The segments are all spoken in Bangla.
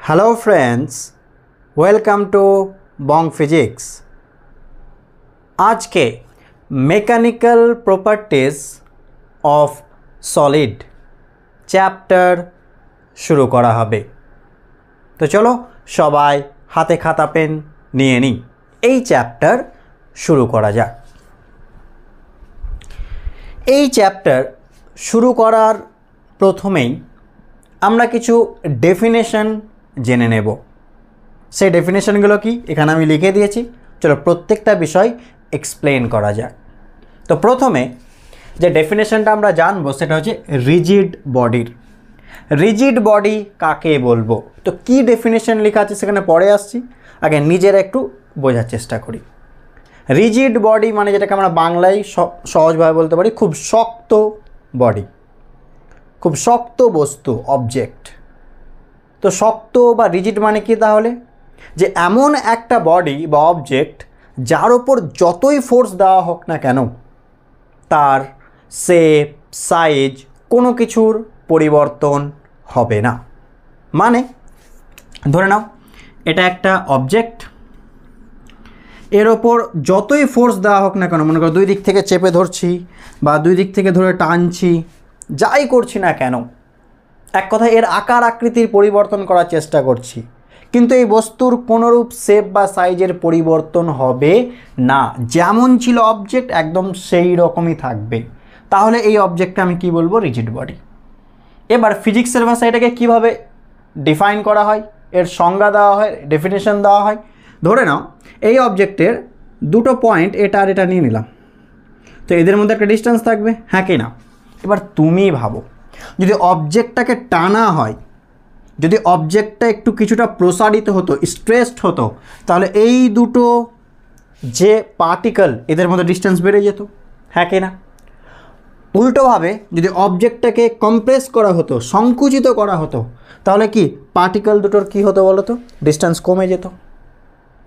Hello friends, welcome to Bong Physics. आज के mechanical properties of solid chapter शुरू करा हबे। तो चलो सबाई हाथे खाता पेन निये नी এই চ্যাপ্টার शुरू करा যাক। এই চ্যাপ্টার शुरू करार प्रथमेই আমরা কিছু ডেফিনেশন জেনে নেব। সেই ডেফিনেশনগুলো কি এখানে আমি লিখে দিয়েছি, চলো প্রত্যেকটা বিষয় এক্সপ্লেন করা যাক। তো প্রথমে যে ডেফিনেশনটা আমরা জানবো সেটা হচ্ছে রিজিড বডির। রিজিড বডি কাকে বলবো, তো কি ডেফিনেশন লেখা আছে সেখানে পরে আসছি, আগে নিজেরা একটু বোঝার চেষ্টা করি। রিজিড বডি মানে যেটাকে আমরা বাংলায় সহজভাবে বলতে পারি খুব শক্ত বডি, খুব শক্ত বস্তু, অবজেক্ট। তো শক্ত বা রিজিড মানে কি তাহলে, যে এমন একটা বডি বা অবজেক্ট যার ওপর যতই ফোর্স দেওয়া হোক না কেন তার শেপ সাইজ কোনো কিছুর পরিবর্তন হবে না। মানে ধরে নাও এটা একটা অবজেক্ট, এর ওপর যতই ফোর্স দেওয়া হোক না কেন, মনে করো দুই দিক থেকে চেপে ধরছি বা দুই দিক থেকে ধরে টানছি, যাই করছি না কেন, এক কথা এর আকার আকৃতির পরিবর্তন করার চেষ্টা করছি, কিন্তু এই বস্তুর কোনোরূপ শেপ বা সাইজের পরিবর্তন হবে না, যেমন ছিল অবজেক্ট একদম সেই রকমই থাকবে। তাহলে এই অবজেক্টকে আমি কি বলবো, রিজিড বডি। এবার ফিজিক্সের ভাষায় এটাকে কীভাবে ডিফাইন করা হয়, এর সংজ্ঞা দেওয়া হয়, ডেফিনেশন দেওয়া হয়। ধরে নাও এই অবজেক্টের দুটো পয়েন্ট এটা আর এটা নিয়ে নিলাম, তো এদের মধ্যে একটা ডিস্টেন্স থাকবে, হ্যাঁ কি না? এবার তুমি ভাবো যদি অবজেক্টটাকে টানা হয়, যদি অবজেক্টটা একটু কিছুটা প্রসারিত হতো, স্ট্রেসড হতো, তাহলে এই দুটো যে পার্টিকেল এদের মধ্যে ডিস্টেন্স বেড়ে যেত, হ্যাঁ কি না? উল্টোভাবে যদি অবজেক্টটাকে কম্প্রেস করা হতো, সংকুচিত করা হতো, তাহলে কি পার্টিকেল দুটোর কি হতো বলো তো, ডিস্টেন্স কমে যেত,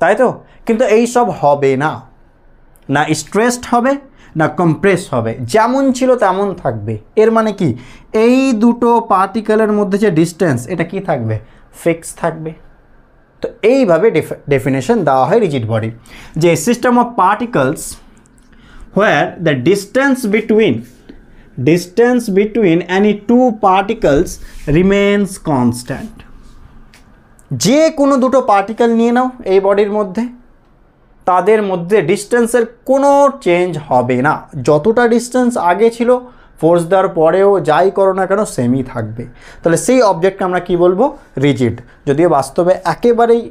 তাই তো? কিন্তু এই সব হবে না, না স্ট্রেসড হবে না কম্প্রেস হবে, যেমন ছিল তেমন থাকবে। এর মানে কি, এই দুটো পার্টিকেলের মধ্যে যে ডিস্টেন্স এটা কি থাকবে, ফিক্স থাকবে। তো এইভাবে ডেফিনেশন দেওয়া হয় রিজিড বডি, যে system of particles where the distance between any two particles remains constant. যে কোনো দুটো পার্টিকেল নিয়ে নাও এই বডির মধ্যে, তাদের মধ্যে ডিস্টেন্সের কোনো চেঞ্জ হবে না, যতটা ডিস্টেন্স আগে ছিল ফোর্স দেওয়ার পরেও যাই করো না কেন সেমই থাকবে। তাহলে সেই অবজেক্টকে আমরা কি বলবো, রিজিড। যদিও বাস্তবে একেবারেই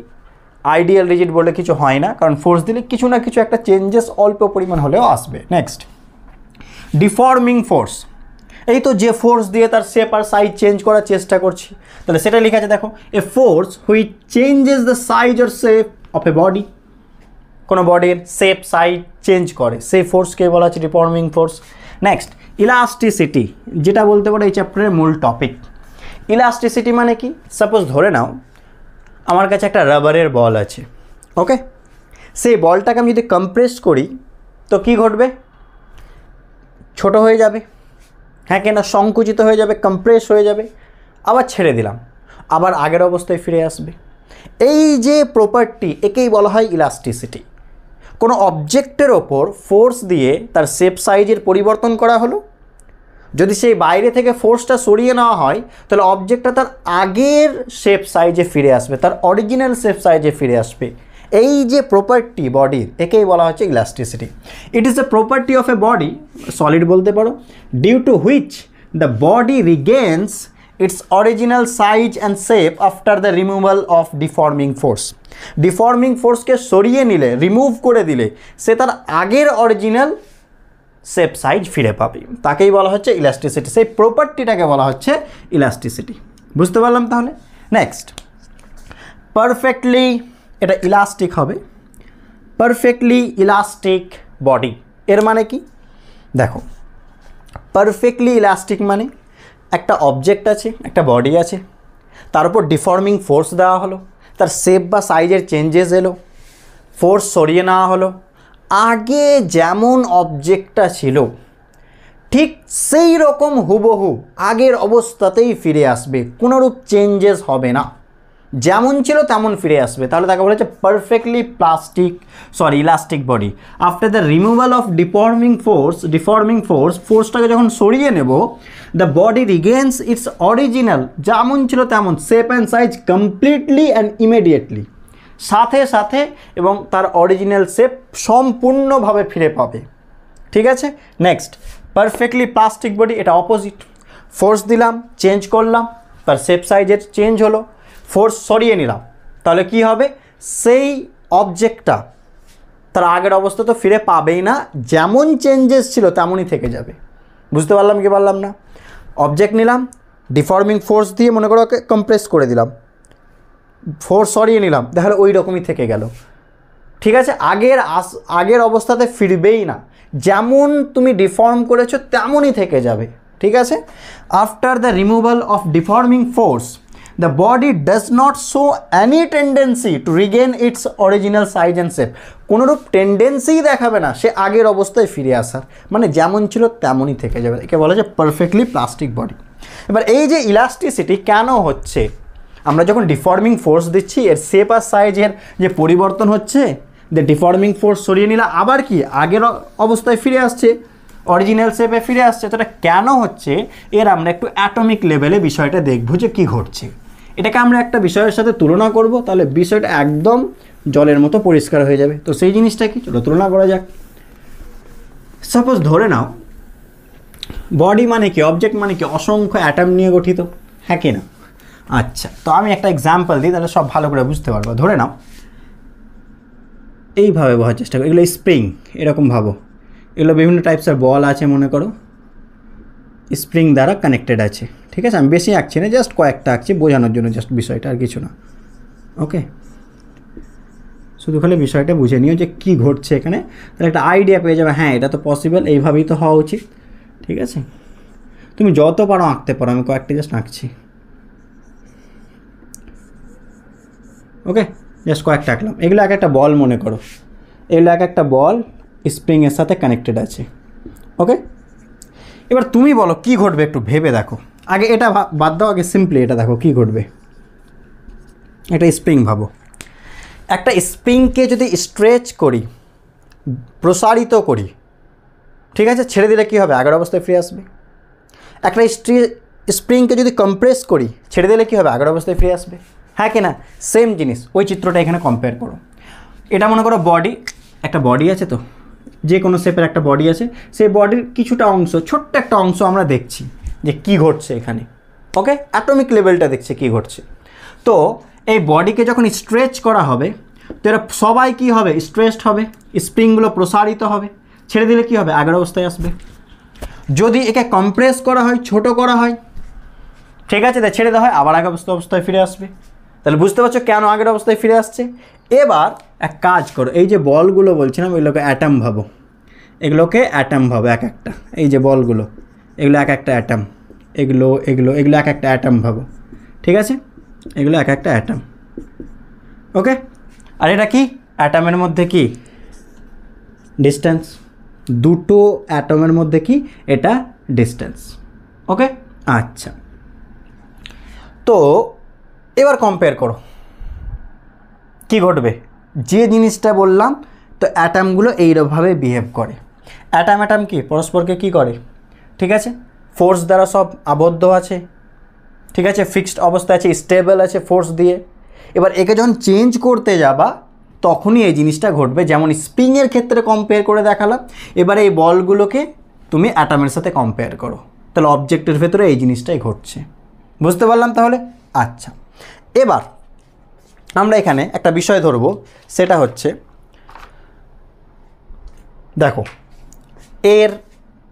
আইডিয়াল রিজিড বলে কিছু হয় না, কারণ ফোর্স দিলে কিছু না কিছু একটা চেঞ্জেস অল্প পরিমাণ হলেও আসবে। Next, deforming force. এই তো যে ফোর্স দিয়ে তার শেপ আর সাইজ চেঞ্জ করার চেষ্টা করছি, তাহলে সেটা লেখা আছে দেখো, এ force which changes the size or shape of a body. কোনো বডির শেপ সাইজ চেঞ্জ করে সেই ফোর্সকে বলা হচ্ছে ডিফর্মিং ফোর্স। নেক্সট, ইলাস্টিসিটি, যেটা বলতে পারো এই চ্যাপ্টারের মূল টপিক। ইলাস্টিসিটি মানে কি, সাপোজ ধরে নাও আমার কাছে একটা রাবারের বল আছে, ওকে, সেই বলটাকে আমি যদি কম্প্রেস করি তো কি ঘটবে, ছোট হয়ে যাবে, হ্যাঁ কেন, সংকুচিত হয়ে যাবে, কম্প্রেস হয়ে যাবে, আবার ছেড়ে দিলাম আবার আগের অবস্থায় ফিরে আসবে। এই যে প্রপার্টি একেই বলা হয় ইলাস্টিসিটি। কোনো অবজেক্টের ওপর ফোর্স দিয়ে তার শেপ সাইজের পরিবর্তন করা হলো, যদি সেই বাইরে থেকে ফোর্সটা সরিয়ে নেওয়া হয় তাহলে অবজেক্টটা তার আগের শেপ সাইজে ফিরে আসবে, তার অরিজিনাল শেপ সাইজে ফিরে আসবে। এই যে প্রপার্টি বডির একেই বলা হচ্ছে elasticity. It is the property of a body, solid বলতে পারো, due to which the body regains its original size and shape after the removal of deforming force. Deforming ফোর্সকে সরিয়ে নিলে, রিমুভ করে দিলে সে তার আগের অরিজিনাল শেপ সাইজ ফিরে পাবে, তাকেই বলা হচ্ছে ইলাস্টিসিটি। সেই প্রপার্টিটাকে বলা হচ্ছে ইলাস্টিসিটি। বুঝতে পারলাম তাহলে? নেক্সট, পারফেক্টলি, এটা ইলাস্টিক হবে, পারফেক্টলি ইলাস্টিক বডি। এর মানে কি দেখো, পারফেক্টলি ইলাস্টিক মানে একটা অবজেক্ট আছে, একটা বডি আছে, তার উপর ডিফর্মিং ফোর্স দেওয়া হলো, তার শেপ বা সাইজের চেঞ্জেস এলো, ফোর্স সরিয়ে নেওয়া হলো, আগে যেমন অবজেক্টটা ছিল ঠিক সেই রকম হুবহু আগের অবস্থাতেই ফিরে আসবে, কোনোরূপ চেঞ্জেস হবে না। যেমন ছিল তেমন ফিরে আসবে, তাহলে তাকে বলেছে perfectly elastic body. After the removal of deforming ফোর্সটাকে যখন সরিয়ে নেব, the body regains its original, যেমন ছিল তেমন shape and size completely and immediately, সাথে সাথে, এবং তার অরিজিনাল শেপ সম্পূর্ণভাবে ফিরে পাবে। ঠিক আছে, নেক্সট পারফেক্টলি প্লাস্টিক বডি, এটা অপোজিট। ফোর্স দিলাম, চেঞ্জ করলাম, তার শেপ সাইজের চেঞ্জ হলো, ফোর্স সরিয়ে নিলাম, তাহলে কি হবে, সেই অবজেক্টটা তার আগের অবস্থা তো ফিরে পাবেই না, যেমন চেঞ্জেস ছিল তেমনই থেকে যাবে। বুঝতে পারলাম কি পারলাম না? অবজেক্ট নিলাম, ডিফর্মিং ফোর্স দিয়ে মনে করো ওকে কম্প্রেস করে দিলাম, ফোর্স সরিয়ে নিলাম, তাহলে ওই রকমই থেকে গেল। ঠিক আছে, আগের অবস্থাতে ফিরবেই না, যেমন তুমি ডিফর্ম করেছো তেমনই থেকে যাবে। ঠিক আছে, after the removal of deforming force the body does not show any tendency to regain its original size and shape, কোনোরূপ টেন্ডেন্সিই দেখাবে না সে আগের অবস্থায় ফিরে আসার, মানে যেমন ছিল তেমনই থেকে যাবে। একে বলা যায় পারফেক্টলি প্লাস্টিক বডি। এবার এই যে ইলাস্টিসিটি কেন হচ্ছে, আমরা যখন ডিফর্মিং ফোর্স দিচ্ছি এর শেপ আর সাইজের যে পরিবর্তন হচ্ছে, যে ডিফর্মিং ফোর্স সরিয়ে নিলে আবার কি আগের অবস্থায় ফিরে আসছে, অরিজিনাল শেপে ফিরে আসছে, তো এটা কেন হচ্ছে এর আমরা একটু অ্যাটমিক লেভেলে বিষয়টা দেখব যে কী ঘটছে। এটাকে আমরা একটা বিষয়ের সাথে তুলনা করব, তাহলে বিষয়টা একদম জলের মতো পরিষ্কার হয়ে যাবে। তো সেই জিনিসটা কি, চলো তুলনা করা যাক। সাপোজ ধরে নাও বডি মানে কি, অবজেক্ট মানে কি, অসংখ্য অ্যাটম নিয়ে গঠিত, হ্যাঁ কি না? আচ্ছা, তো আমি একটা এক্সাম্পল দিই, তাহলে সব ভালো করে বুঝতে পারবো। ধরে নাও এইভাবে বোঝার চেষ্টা করো, এগুলো স্প্রিং, এরকম ভাবো, এগুলো বিভিন্ন টাইপসের বল আছে, মনে করো স্প্রিং দ্বারা কানেক্টেড আছে। ঠিক আছে, আমি বেশি আঁকছি না, জাস্ট কয়েকটা আঁকছি বোঝানোর জন্য, জাস্ট বিষয়টা, আর কিছু না। ওকে, শুধু খালি বিষয়টা বুঝে নিও যে কী ঘটছে এখানে, তাহলে একটা আইডিয়া পেয়ে যাবে, হ্যাঁ এটা তো পসিবল, এইভাবেই তো হওয়া উচিত। ঠিক আছে, তুমি যত পারো আঁকতে পারো, আমি কয়েকটা জাস্ট আঁকছি। ওকে, জাস্ট কয়েকটা আঁকলাম। এগুলো এক একটা বল মনে করো, এগুলো এক একটা বল স্প্রিংয়ের সাথে কানেক্টেড আছে। ওকে, এবার তুমি বলো কি ঘটবে, একটু ভেবে দেখো। আগে এটা বাদ দাও, আগে সিম্পলি এটা দেখো কি ঘটবে। একটা স্প্রিং ভাবো, একটা স্প্রিংকে যদি স্ট্রেচ করি, প্রসারিত করি, ঠিক আছে, ছেড়ে দিলে কী হবে, আগের অবস্থায় ফিরে আসবে। একটা স্প্রিংকে যদি কম্প্রেস করি, ছেড়ে দিলে কী হবে, আগের অবস্থায় ফিরে আসবে, হ্যাঁ কি না? সেম জিনিস, ওই চিত্রটা এখানে কম্পেয়ার করো। এটা মনে করো বডি, একটা বডি আছে, তো যে কোনো শেপের একটা বডি আছে, সেই বডির কিছুটা অংশ, ছোট্ট একটা অংশ আমরা দেখছি যে কী ঘটছে এখানে। ওকে, অ্যাটমিক লেভেলটা দেখছে কী ঘটছে। তো এই বডিকে যখন স্ট্রেচ করা হবে, তো এরা সবাই কী হবে, স্ট্রেচড হবে, স্প্রিংগুলো প্রসারিত হবে, ছেড়ে দিলে কী হবে, আগের অবস্থায় আসবে। যদি একে কম্প্রেস করা হয়, ছোট করা হয়, ঠিক আছে, তাই ছেড়ে দেওয়া হয়, আবার আগের অবস্থায় ফিরে আসবে। তাহলে বুঝতে পারছো কেন আগের অবস্থায় ফিরে আসছে। এবার এক কাজ করো, এই যে বলগুলো বলছিলাম এগুলোকে অ্যাটম ভাবো, এগুলোকে অ্যাটম ভাবো এক একটা, এই যে বলগুলো এগুলো এক একটা অ্যাটম, এগুলো এগুলো এগুলো এক একটা অ্যাটম ভাবো। ঠিক আছে, এগুলো এক একটা অ্যাটম। ওকে, আর এটা কি, অ্যাটমের মধ্যে কি ডিস্টেন্স, দুটো অ্যাটমের মধ্যে কি এটা ডিস্টেন্স। ওকে, আচ্ছা, তো এবার কম্পেয়ার করো কি ঘটবে। যে জিনিসটা বললাম, তো অ্যাটমগুলো এইরকমভাবে বিহেভ করে। অ্যাটম কি পরস্পরকে কি করে, ঠিক আছে, ফোর্স দ্বারা সব আবদ্ধ আছে, ঠিক আছে, ফিক্সড অবস্থায় আছে, স্টেবল আছে ফোর্স দিয়ে। এবার একে যখন চেঞ্জ করতে যাবা তখনই এই জিনিসটা ঘটবে, যেমন স্প্রিংয়ের ক্ষেত্রে কম্পেয়ার করে দেখালাম। এবার এই বলগুলোকে তুমি অ্যাটমের সাথে কম্পেয়ার করো, তাহলে অবজেক্টের ভেতরে এই জিনিসটাই ঘটছে। বুঝতে পারলাম তাহলে? আচ্ছা, এবার আমরা এখানে একটা বিষয় ধরব, সেটা হচ্ছে দেখো এর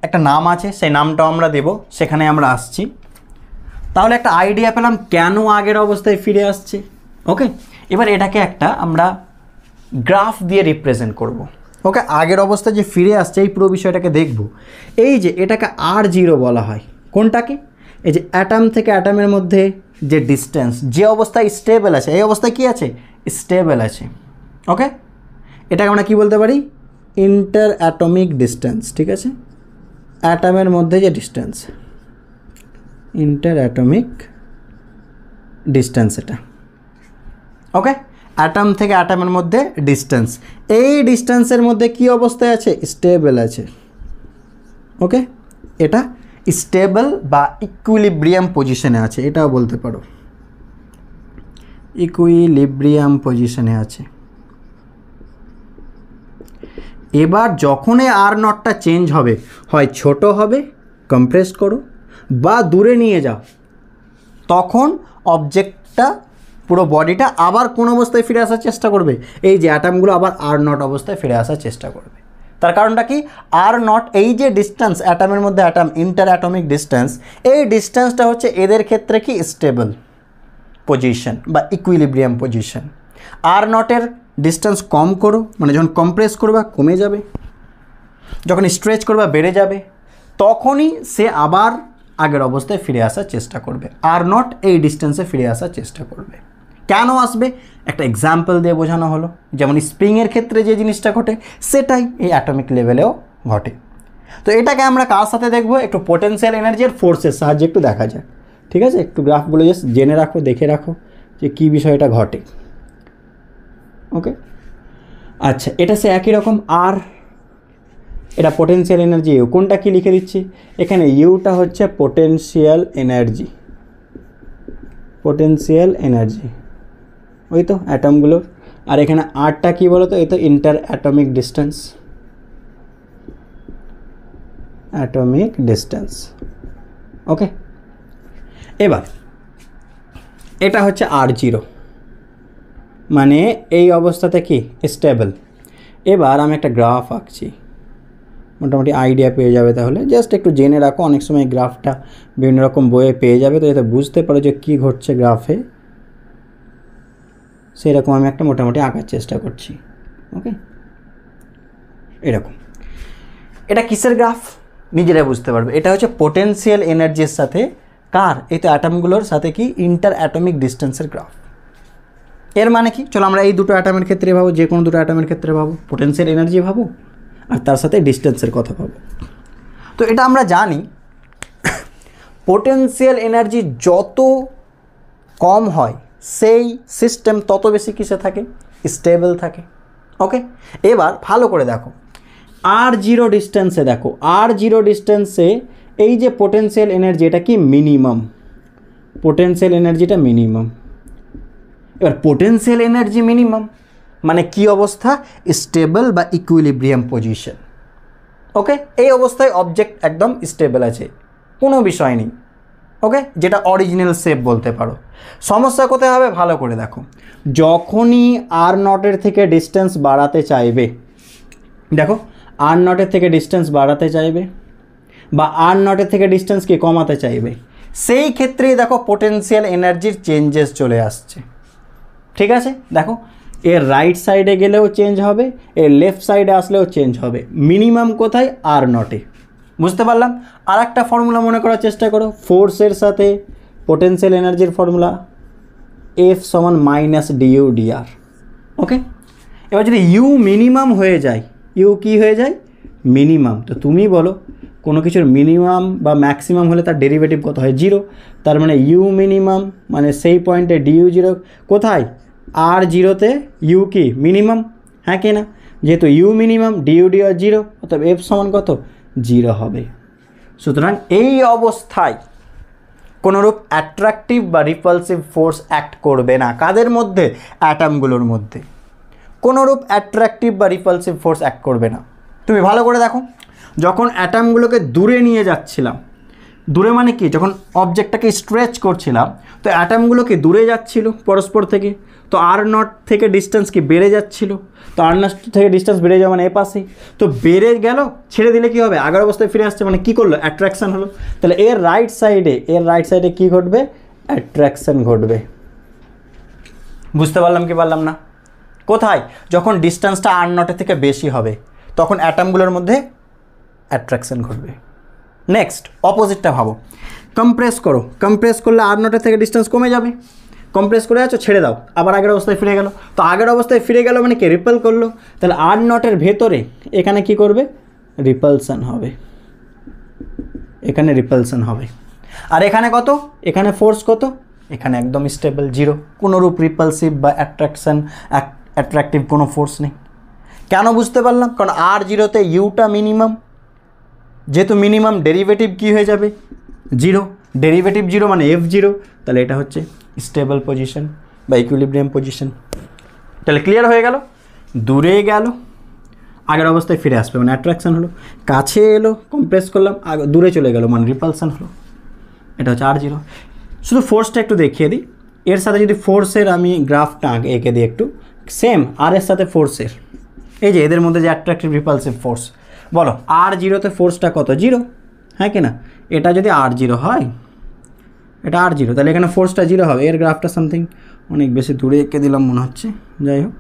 একটা নাম আছে, সেই নামটাও আমরা দেব, সেখানে আমরা আসছি। তাহলে একটা আইডিয়া পেলাম কেন আগের অবস্থায় ফিরে আসছে। ওকে, এবার এটাকে একটা আমরা গ্রাফ দিয়ে রিপ্রেজেন্ট করব। ওকে, আগের অবস্থায় যে ফিরে আসছে এই পুরো বিষয়টাকে দেখব। এই যে এটাকে R0 বলা হয়, কোনটাকে, এই যে অ্যাটম থেকে অ্যাটমের মধ্যে যে ডিস্টেন্স, যে অবস্থায় স্টেবল আছে, এই অবস্থায় কি আছে, স্টেবল আছে। ওকে, এটাকে আমরা কি বলতে পারি, ইন্টার অ্যাটমিক ডিস্টেন্স। ঠিক আছে, অ্যাটমের মধ্যে যে ডিস্টেন্স, ইন্টার অ্যাটমিক ডিস্টেন্স এটা। ওকে, অ্যাটম থেকে অ্যাটমের মধ্যে ডিস্টেন্স, এই ডিস্টেন্সের মধ্যে কি অবস্থায় আছে? স্টেবল আছে। ওকে, এটা স্টেবল বা ইকুইলিব্রিয়াম পজিশনে আছে, এটাও বলতে পারো, ইকুইলিব্রিয়াম পজিশনে আছে। এবার যখন এই আর নটটা চেঞ্জ হবে, হয় ছোট হবে, কম্প্রেস করো, বা দূরে নিয়ে যাও, তখন অবজেক্টটা পুরো বডিটা আবার কোন অবস্থায় ফিরে আসার চেষ্টা করবে? এই যে অ্যাটমগুলো আবার আর নট অবস্থায় ফিরে আসার চেষ্টা করবে। তার কারণটা কি? আর নট, এই যে ডিস্টেন্স অ্যাটমের মধ্যে অ্যাটম, ইন্টার অ্যাটমিক ডিস্টেন্স, এই ডিস্টেন্সটা হচ্ছে এদের ক্ষেত্রে কি স্টেবল পজিশন বা ইকুইলিব্রিয়াম পজিশন। আর নটের ডিস্টেন্স কম করো, মানে যখন কম্প্রেস করবা কমে যাবে, যখন স্ট্রেচ করবা বেড়ে যাবে, তখনই সে আবার আগের অবস্থায় ফিরে আসার চেষ্টা করবে। আর নট এই ডিস্টেন্সে ফিরে আসার চেষ্টা করবে। কেন আসবে? একটা এক্সাম্পল দিয়ে বোঝানো হলো। যেমন স্প্রিংয়ের ক্ষেত্রে যে জিনিসটা ঘটে, সেটাই এই অ্যাটমিক লেভেলেও ঘটে। তো এটাকে আমরা কার সাথে দেখবো? একটু পোটেনশিয়াল এনার্জি আর ফোর্সের সাহায্যে একটু দেখা যায়। ঠিক আছে, একটু গ্রাফগুলো জাস্ট জেনে রাখো, দেখে রাখো যে কী বিষয়টা ঘটে। ওকে, আচ্ছা, এটা সে একই রকম আর, এটা পোটেনশিয়াল এনার্জি ইউ। কোনটা কি লিখে দিচ্ছি এখানে? ইউটা হচ্ছে পোটেনশিয়াল এনার্জি, পোটেনশিয়াল এনার্জি ওই তো অ্যাটমগুলোর। আর এখানে আরটা কি বলো তো? এই তো interatomic distance, atomic distance. Okay, এবার এটা হচ্ছে R0, মানে এই অবস্থাতে কি স্টেবল। এবার আমি একটা গ্রাফ আঁকছি, মোটামুটি আইডিয়া পেয়ে যাবে। তাহলে জাস্ট একটু জেনে রাখো, অনেক সময় গ্রাফটা বিভিন্ন রকম বইয়ে পেয়ে যাবে, তো যাতে বুঝতে পারো যে কী ঘটছে গ্রাফে, সেরকম আমি একটা মোটামুটি আঁকার চেষ্টা করছি। ওকে, এরকম। এটা কিসের গ্রাফ নিজেরাই বুঝতে পারবে। এটা হচ্ছে পোটেনশিয়াল এনার্জির সাথে কার? এই তো অ্যাটমগুলোর সাথে কি ইন্টার অ্যাটমিক ডিস্টেন্সের গ্রাফ। এর মানে কি? চলো আমরা এই দুটো অ্যাটমের ক্ষেত্রে ভাবো, যে কোনো দুটো অ্যাটমের ক্ষেত্রে ভাবো, পোটেনশিয়াল এনার্জি ভাবো আর তার সাথে ডিস্টেন্সের কথা ভাবো। তো এটা আমরা জানি পোটেনশিয়াল এনার্জি যত কম হয় সেই সিস্টেম তত বেশি কিসে থাকে? স্টেবল থাকে। ওকে, এবার ভালো করে দেখো R0 ডিস্টেন্সে, দেখো R0 ডিস্টেন্সে এই যে পোটেনশিয়াল এনার্জি, এটা কি মিনিমাম, পোটেনশিয়াল এনার্জিটা মিনিমাম। এবার পোটেনশিয়াল এনার্জি মিনিমাম মানে কি অবস্থা? স্টেবল বা ইকুইলিব্রিয়াম পজিশন। ওকে, এই অবস্থায় অবজেক্ট একদম স্টেবল আছে, কোনো বিষয় নেই। ওকে, যেটা অরিজিনাল শেপ বলতে পারো। সমস্যা কোথায় হবে? ভালো করে দেখো, যখনই আর নটের থেকে ডিস্টেন্স বাড়াতে চাইবে, দেখো আর নটের থেকে ডিস্টেন্স বাড়াতে চাইবে বা আর নটের থেকে ডিস্টেন্স কি কমাতে চাইবে, সেই ক্ষেত্রেই দেখো পোটেনশিয়াল এনার্জির চেঞ্জেস চলে আসছে। ঠিক আছে, দেখো এর রাইট সাইডে গেলেও চেঞ্জ হবে, এর লেফট সাইডে আসলেও চেঞ্জ হবে। মিনিমাম কোথায়? আর নটে। বুঝতে পারলাম। আর একটা ফর্মুলা মনে করার চেষ্টা করো, ফোর্সের সাথে পোটেনশিয়াল এনার্জির ফর্মুলা F সমান -du dr। ওকে, এবার যদি ইউ মিনিমাম হয়ে যায়, ইউ কি হয়ে যায়? মিনিমাম। তো তুমি বলো কোনো কিছুর মিনিমাম বা ম্যাক্সিমাম হলে তার ডেরিভেটিভ কত হয়? 0। তার মানে ইউ মিনিমাম মানে সেই পয়েন্টে ডিউ 0 কোথায়? R0তে ইউ কি মিনিমাম, হ্যাঁ কি না? যেহেতু ইউ মিনিমাম, ডিউ dr 0, অর্থাৎ F সমান কত? 0 হবে। সুতরাং এই অবস্থায় কোনোরূপ অ্যাট্রাকটিভ বা রিপালসিভ ফোর্স অ্যাক্ট করবে না। কাদের মধ্যে? অ্যাটমগুলোর মধ্যে। কোনোরূপ অ্যাট্রাকটিভ বা রিপালসিভ ফোর্স অ্যাক্ট করবে না। তুমি ভালো করে দেখো, যখন অ্যাটমগুলোকে দূরে নিয়ে যাচ্ছিলাম, দূরে মানে কি? যখন অবজেক্টটাকে স্ট্রেচ করছিলাম, তো অ্যাটমগুলোকে দূরে যাচ্ছিল পরস্পর থেকে, তো আর নট থেকে ডিস্টেন্স কি বেড়ে যাচ্ছিল, তো আর নট থেকে ডিস্টেন্স বেড়ে যাওয়া মানে এপাশে, তো বেড়ে গেল, ছেড়ে দিলে কি হবে? আগের অবস্থায় ফিরে আসছে, মানে কি করলো? অ্যাট্রাকশন হলো। তাহলে এর রাইট সাইডে কি ঘটবে? অ্যাট্রাকশন ঘটবে। বুঝতে পারলাম কি পারলাম না? কোথায়? যখন ডিস্টেন্সটা আর নটের থেকে বেশি হবে, তখন অ্যাটমগুলোর মধ্যে অ্যাট্রাকশন ঘটবে। নেক্সট অপোজিটটা ভাবো, কম্প্রেস করো, কম্প্রেস করলে আর নটের থেকে ডিস্টেন্স কমে যাবে। কম্প্রেস করে আছো, ছেড়ে দাও, আবার আগের অবস্থায় ফিরে গেল। তো আগের অবস্থায় ফিরে গেল মানে কি? রিপেল করলো। তাহলে আর নটের ভেতরে এখানে কি করবে? রিপালশন হবে, এখানে রিপালশন হবে। আর এখানে কত? এখানে ফোর্স কত? এখানে একদম স্টেবল, জিরো, কোনোরূপ রিপালসিভ বা অ্যাট্রাকটিভ কোনো ফোর্স নেই। কেন বুঝতে পারলাম? কারণ আর জিরোতে ইউটা মিনিমাম, যেহেতু মিনিমাম ডেরিভেটিভ কী হয়ে যাবে? জিরো। ডেরিভেটিভ জিরো মানে এফ জিরো, তাহলে এটা হচ্ছে স্টেবল পজিশন বা ইকুইলিব্রিয়াম পজিশন। তাহলে ক্লিয়ার হয়ে গেল? দূরে গেল, আগের অবস্থায় ফিরে আসবে মানে অ্যাট্রাকশান হলো, কাছে এলো কম্প্রেস করলাম, দূরে চলে গেল মানে রিপালশন হলো। এটা হচ্ছে আর জিরো। শুধু ফোর্সটা একটু দেখিয়ে দিই, এর সাথে যদি ফোর্সের আমি গ্রাফটা এঁকে দিই একটু, সেম আর এর সাথে ফোর্সের, এই যে এদের মধ্যে যে অ্যাট্রাকটিভ রিপালসিভ ফোর্স, বলো আর জিরোতে ফোর্সটা কত? জিরো, হ্যাঁ কি না? এটা যদি আর জিরো হয়, এটা আর জিরো, তাহলে এখানে ফোর্সটা জিরো হবে। এর গ্রাফটা সামথিং অনেক বেশি দূরে এঁকে দিলাম মনে হচ্ছে, যাই হোক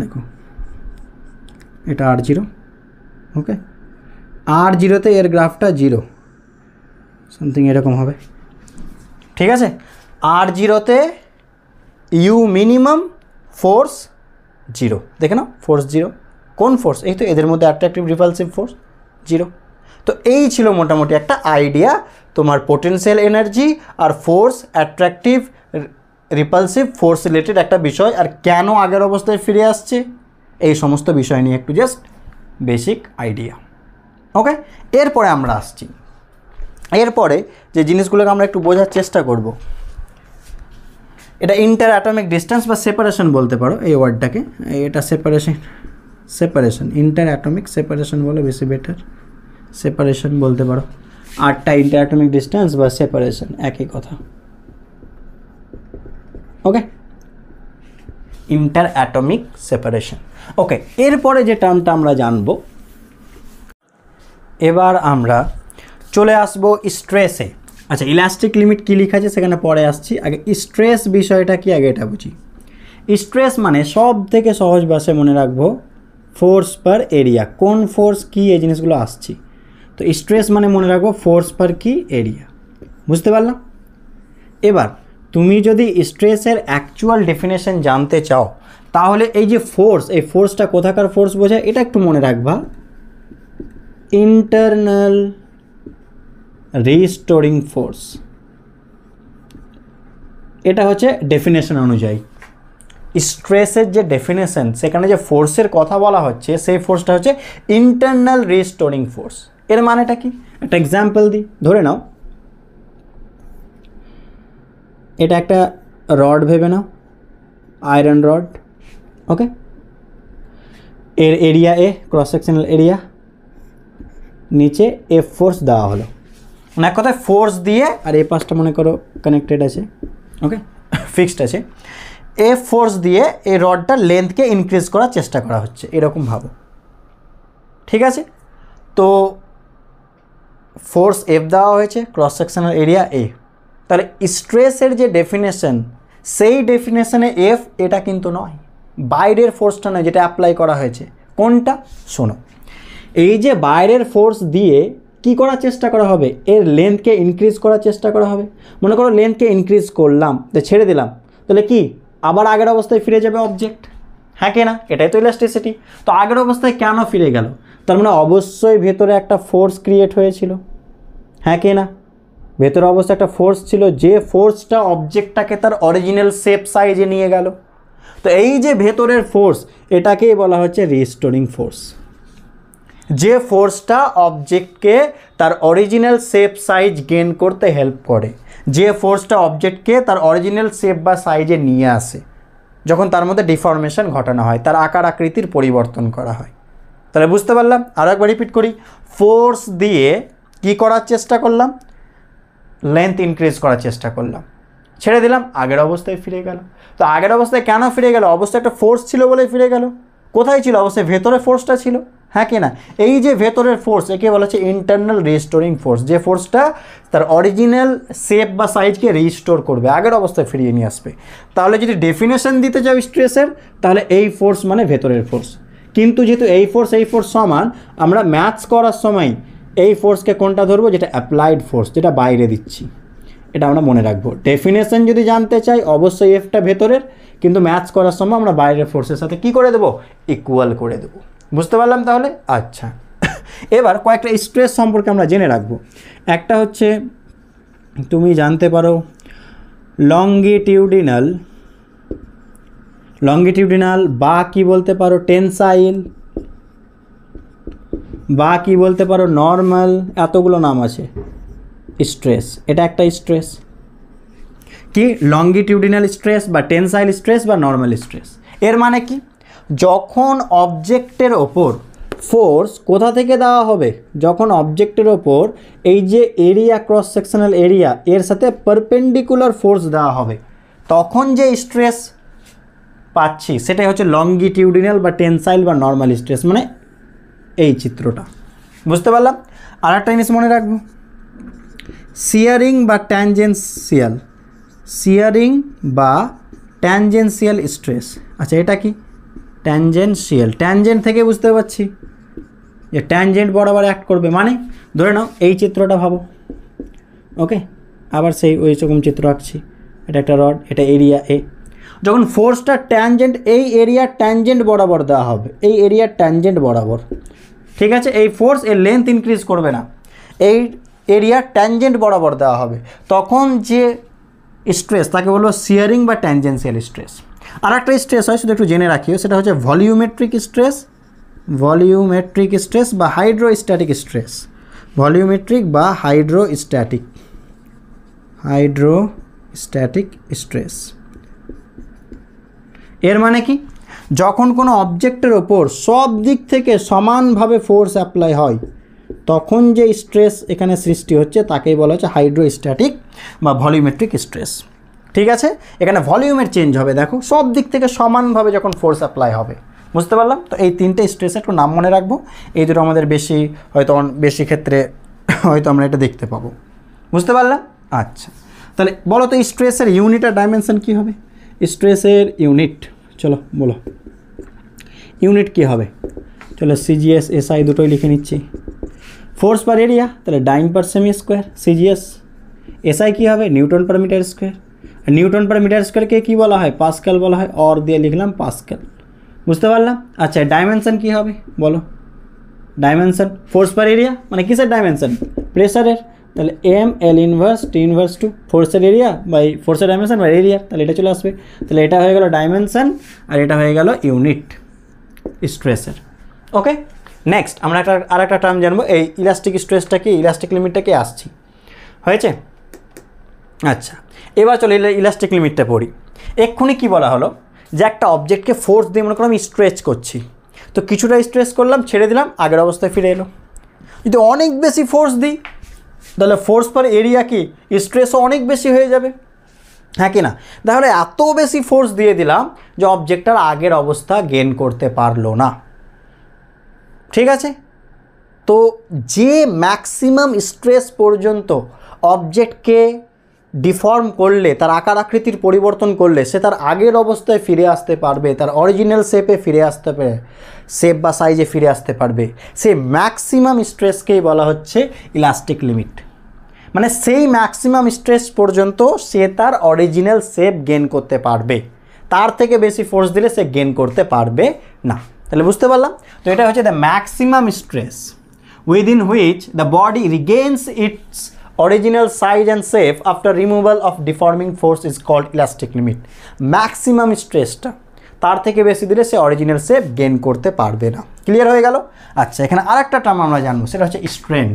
দেখো এটা আর জিরো, ওকে, আর জিরোতে এর গ্রাফটা জিরো, সামথিং এরকম হবে, ঠিক আছে? আর জিরোতে ইউ মিনিমাম, ফোর্স জিরো, দেখে নাও ফোর্স জিরো। কোন ফোর্স? এই তো এদের মধ্যে অ্যাট্রাকটিভ রিপালসিভ ফোর্স জিরো। তো এই ছিল মোটামুটি একটা আইডিয়া তোমার পোটেনশিয়াল এনার্জি আর force, attractive repulsive force related একটা বিষয়, আর কেন আগের অবস্থায় ফিরে আসছে, এই সমস্ত বিষয় নিয়ে একটু জাস্ট বেসিক আইডিয়া, ওকে? এরপরে আমরা আসছি, এরপরে যে জিনিসগুলোকে আমরা একটু বোঝার চেষ্টা করব, এটা ইন্টার অ্যাটমিক ডিস্টেন্স বা সেপারেশন বলতে পারো এই ওয়ার্ডটাকে, এটা সেপারেশন ইন্টার অ্যাটমিক সেপারেশন বলে বেশি বেটার, সেপারেশন বলতে পারো। আটটা ইন্টার অ্যাটমিক ডিস্টেন্স বা সেপারেশন একই কথা, ওকে? ইন্টার অ্যাটমিক সেপারেশন, ওকে। এরপরে যে টার্মটা আমরা জানবো, এবার আমরা চলে আসবো স্ট্রেসে। আচ্ছা, ইলাস্টিক লিমিট কী লেখা আছে সেখানে পরে আসছি, আগে স্ট্রেস বিষয়টা কি আগে এটা বুঝি। স্ট্রেস মানে সব থেকে সহজ ভাষায় মনে রাখবো ফোর্স পার এরিয়া। কোন ফোর্স কি এই জিনিসগুলো আসছি, তো স্ট্রেস মানে মনে রাখবো ফোর্স পার কি এরিয়া, বুঝতে পারলাম? এবার তুমি যদি স্ট্রেসের অ্যাকচুয়াল ডেফিনেশন জানতে চাও, তাহলে এই যে ফোর্স, এই ফোর্সটা কোথাকার ফোর্স বোঝায় এটা একটু মনে রাখবা, ইন্টারনাল রিস্টোরিং ফোর্স। এটা হচ্ছে ডেফিনেশন অনুযায়ী স্ট্রেসের যে ডেফিনেশন, সেখানে যে ফোর্সের কথা বলা হচ্ছে সেই ফোর্সটা হচ্ছে ইন্টারনাল রিস্টোরিং ফোর্স। এর মানেটা কি? একটা এক্সাম্পল দিই, ধরে নাও এটা একটা রড ভেবে নাও, আয়রন রড, ওকে? এর এরিয়া এ, ক্রস সেকশনাল এরিয়া, নিচে এফ ফোর্স দেওয়া হলো, মানে এক কথায় ফোর্স দিয়ে, আর এই পাশটা মনে করো কানেক্টেড আছে, ওকে, ফিক্সড আছে, এফ ফোর্স দিয়ে এই রডটার লেন্থকে ইনক্রিজ করার চেষ্টা করা হচ্ছে, এরকম ভাবো, ঠিক আছে? তো ফোর্স এফ দেওয়া হয়েছে, ক্রস সেকশনাল এরিয়া এ, তাহলে স্ট্রেসের যে ডেফিনেশন, সেই ডেফিনেশনে এফ এটা কিন্তু নয়, বাইরের ফোর্সটা নয় যেটা অ্যাপ্লাই করা হয়েছে। কোনটা? শোনো, এই যে বাইরের ফোর্স দিয়ে কি করার চেষ্টা করা হবে, এর লেন্থকে ইনক্রিজ করার চেষ্টা করা হবে। মনে করো লেন্থকে ইনক্রিজ করলাম, তো ছেড়ে দিলাম, তাহলে কি আবার আগের অবস্থায় ফিরে যাবে অবজেক্ট, হ্যাঁ কি না? এটাই তো ইলাস্টিসিটি। তো আগের অবস্থায় কেন ফিরে গেল? তার মানে অবশ্যই ভেতরে একটা ফোর্স ক্রিয়েট হয়েছিল, হ্যাঁ কি না? ভেতরে অবশ্যই একটা ফোর্স ছিল, যে ফোর্সটা অবজেক্টটাকে তার অরিজিনাল শেপ সাইজে নিয়ে গেল। তো এই যে ভেতরের ফোর্স, এটাকেই বলা হচ্ছে রিস্টোরিং ফোর্স। যে ফোর্সটা অবজেক্টকে তার অরিজিনাল শেপ সাইজ গেইন করতে হেল্প করে, যে ফোর্সটা অবজেক্টকে তার অরিজিনাল শেপ বা সাইজে নিয়ে আসে, যখন তার মধ্যে ডিফর্মেশন ঘটানো হয়, তার আকার আকৃতির পরিবর্তন করা হয়। তাহলে বুঝতে পারলাম? আরও একবার রিপিট করি, ফোর্স দিয়ে কি করার চেষ্টা করলাম? লেন্থ ইনক্রিজ করার চেষ্টা করলাম, ছেড়ে দিলাম, আগের অবস্থায় ফিরে গেল। তো আগের অবস্থায় কেন ফিরে গেল? অবস্থায় একটা ফোর্স ছিল বলে ফিরে গেল। কোথায় ছিল? অবশ্যই ভেতরে ফোর্সটা ছিল, হ্যাঁ কি না? এই যে ভেতরের ফোর্স, একে বলা হচ্ছে ইন্টারনাল রিস্টোরিং ফোর্স, যে ফোর্সটা তার অরিজিনাল শেপ বা সাইজকে রিস্টোর করবে, আগের অবস্থায় ফিরিয়ে নিয়ে আসবে। তাহলে যদি ডেফিনেশন দিতে চাও স্ট্রেসের, তাহলে এই ফোর্স মানে ভেতরের ফোর্স। কিন্তু যেহেতু এই ফোর্স সমান, আমরা ম্যাথস করার সময় এই ফোর্সকে কোনটা ধরবো? যেটা অ্যাপ্লাইড ফোর্স, যেটা বাইরে দিচ্ছি, এটা আমরা মনে রাখবো। ডেফিনেশন যদি জানতে চাই, অবশ্যই এফটা ভেতরের, কিন্তু ম্যাথস করার সময় আমরা বাইরের ফোর্সের সাথে কি করে দেবো? ইকুয়াল করে দেবো। বুঝতে পারলাম তাহলে? আচ্ছা, এবার কয়েকটা স্ট্রেস সম্পর্কে আমরা জেনে রাখবো। একটা হচ্ছে তুমি জানতে পারো লঙ্গিটিউডিনাল বা কি বলতে পারো টেনসাইল বা কি বলতে পারো নর্মাল, এতগুলো নাম আছে। স্ট্রেস, এটা একটা স্ট্রেস কি লঙ্গিটিউডিনাল স্ট্রেস বা টেনসাইল স্ট্রেস বা নর্মাল স্ট্রেস। এর মানে কি, যখন অবজেক্টের ওপর ফোর্স কোথা থেকে দেওয়া হবে, যখন অবজেক্টের ওপর এই যে এরিয়া ক্রস সেকশনাল এরিয়া এর সাথে পারপেন্ডিকুলার ফোর্স দেওয়া হবে, তখন যে স্ট্রেস পাচ্ছি সেটাই হচ্ছে লঙ্গিটিউডিনাল বা টেনসাইল বা নর্মাল স্ট্রেস। মানে এই চিত্রটা বুঝতে পারলাম। আর একটা জিনিস মনে রাখবো, শিয়ারিং বা ট্যানজেন্সিয়াল স্ট্রেস। আচ্ছা এটা কি ট্যানজেন্সিয়াল, ট্যানজেন্ট থেকে বুঝতে পারছি যে ট্যানজেন্ট বরাবর অ্যাক্ট করবে, মানে ধরে নাও এই চিত্রটা ভাবো, ওকে, আবার সেই ওই রকম চিত্র আঁকছি, এটা একটা রড, এটা এরিয়া এ, যখন ফোর্সটা ট্যানজেন্ট এই এরিয়ার ট্যানজেন্ট বরাবর দেওয়া হবে, এই এরিয়ার ট্যানজেন্ট বরাবর, ঠিক আছে, এই ফোর্স এর লেন্থ ইনক্রিজ করবে না, এই এরিয়ার ট্যানজেন্ট বরাবর দেওয়া হবে, তখন যে স্ট্রেস তাকে বলবো শিয়ারিং বা ট্যানজেন্সিয়াল স্ট্রেস। আর একটা স্ট্রেস হয়, শুধু একটু জেনে রাখিও, সেটা হচ্ছে ভলিউমেট্রিক স্ট্রেস বা হাইড্রোস্ট্যাটিক স্ট্রেস। ভলিউমেট্রিক বা হাইড্রোস্ট্যাটিক স্ট্রেস। এর মানে কি, যখন কোনো অবজেক্টের ওপর সব দিক থেকে সমানভাবে ফোর্স অ্যাপ্লাই হয়, তখন যে স্ট্রেস এখানে সৃষ্টি হচ্ছে তাকেই বলা হচ্ছে হাইড্রোস্ট্যাটিক বা ভলিউমেট্রিক স্ট্রেস। ঠিক আছে, এখানে ভলিউমের চেঞ্জ হবে, দেখো সব দিক থেকে সমানভাবে যখন ফোর্স অ্যাপ্লাই হবে, বুঝতে পারলাম। তো এই তিনটে স্ট্রেসের একটু নাম মনে রাখবো, এই দুটো আমাদের বেশি ক্ষেত্রে হয়তো আমরা এটা দেখতে পাবো, বুঝতে পারলাম। আচ্ছা তাহলে বলো তো স্ট্রেসের ইউনিট আর ডাইমেনশন কী হবে? স্ট্রেসের ইউনিট, চলো বলো ইউনিট কী হবে? চলো সিজিএস এসআই দুটোই লিখে নিচ্ছি। ফোর্স পার এরিয়া, তাহলে dyne per centi square CGS. SI কী হবে? Newton per metre square. Newton per metre স্কোয়ারকে কী বলা হয়? পাস্কেল বলা হয়, অর দিয়ে লিখলাম পাস্কেল, বুঝতে পারলাম। আচ্ছা ডাইমেনশন কী হবে বলো? ডাইমেনশন ফোর্স পার এরিয়া, মানে কিসের ডাইমেনশন? প্রেসারের, তাহলে M L inverse T inverse two ফোর্সের এরিয়া বাই ফোর্সের ডাইমেনশন বাই এরিয়া, তাহলে এটা চলে আসবে। তাহলে এটা হয়ে গেল ডাইমেনশন আর এটা হয়ে গেল ইউনিট স্ট্রেসের। ওকে, নেক্সট আমরা আর একটা টার্ম জানবো, এই ইলাস্টিক স্ট্রেসটা কি, ইলাস্টিক লিমিটটা কি আসছি, হয়েছে? আচ্ছা এবার চলে ইলাস্টিক লিমিটটা পড়ি। এক্ষুনি কি বলা হলো যে একটা অবজেক্টকে ফোর্স দিয়ে মনে করো আমি স্ট্রেচ করছি, তো কিছুটা স্ট্রেচ করলাম, ছেড়ে দিলাম, আগের অবস্থায় ফিরে এলো। যদি অনেক বেশি ফোর্স দিই তাহলে ফোর্স পার এরিয়া কি স্ট্রেসও অনেক বেশি হয়ে যাবে, হ্যাঁ কি না? তাহলে এত বেশি ফোর্স দিয়ে দিলাম যে অবজেক্টটার আগের অবস্থা গেইন করতে পারলো না, ঠিক আছে? তো যে ম্যাক্সিমাম স্ট্রেস পর্যন্ত অবজেক্টকে ডিফর্ম করলে, তার আকার আকৃতির পরিবর্তন করলে সে তার আগের অবস্থায় ফিরে আসতে পারবে, তার অরিজিনাল শেপে ফিরে আসতে পারে, শেপ বা সাইজে ফিরে আসতে পারবে, সেই ম্যাক্সিমাম স্ট্রেসকেই বলা হচ্ছে ইলাস্টিক লিমিট। মানে সেই ম্যাক্সিমাম স্ট্রেস পর্যন্ত সে তার অরিজিনাল শেপ গেইন করতে পারবে, তার থেকে বেশি ফোর্স দিলে সে গেইন করতে পারবে না। তাহলে বুঝতে পারলাম? তো এটা হচ্ছে the maximum stress within which the body regains its original size and shape after removal of deforming force is called elastic limit. Maximum স্ট্রেসটা তার থেকে বেশি দিলে সে অরিজিনাল শেপ গেইন করতে পারবে না। ক্লিয়ার হয়ে গেল? আচ্ছা এখানে আরেকটা টার্ম আমরা জানবো, সেটা হচ্ছে স্ট্রেন।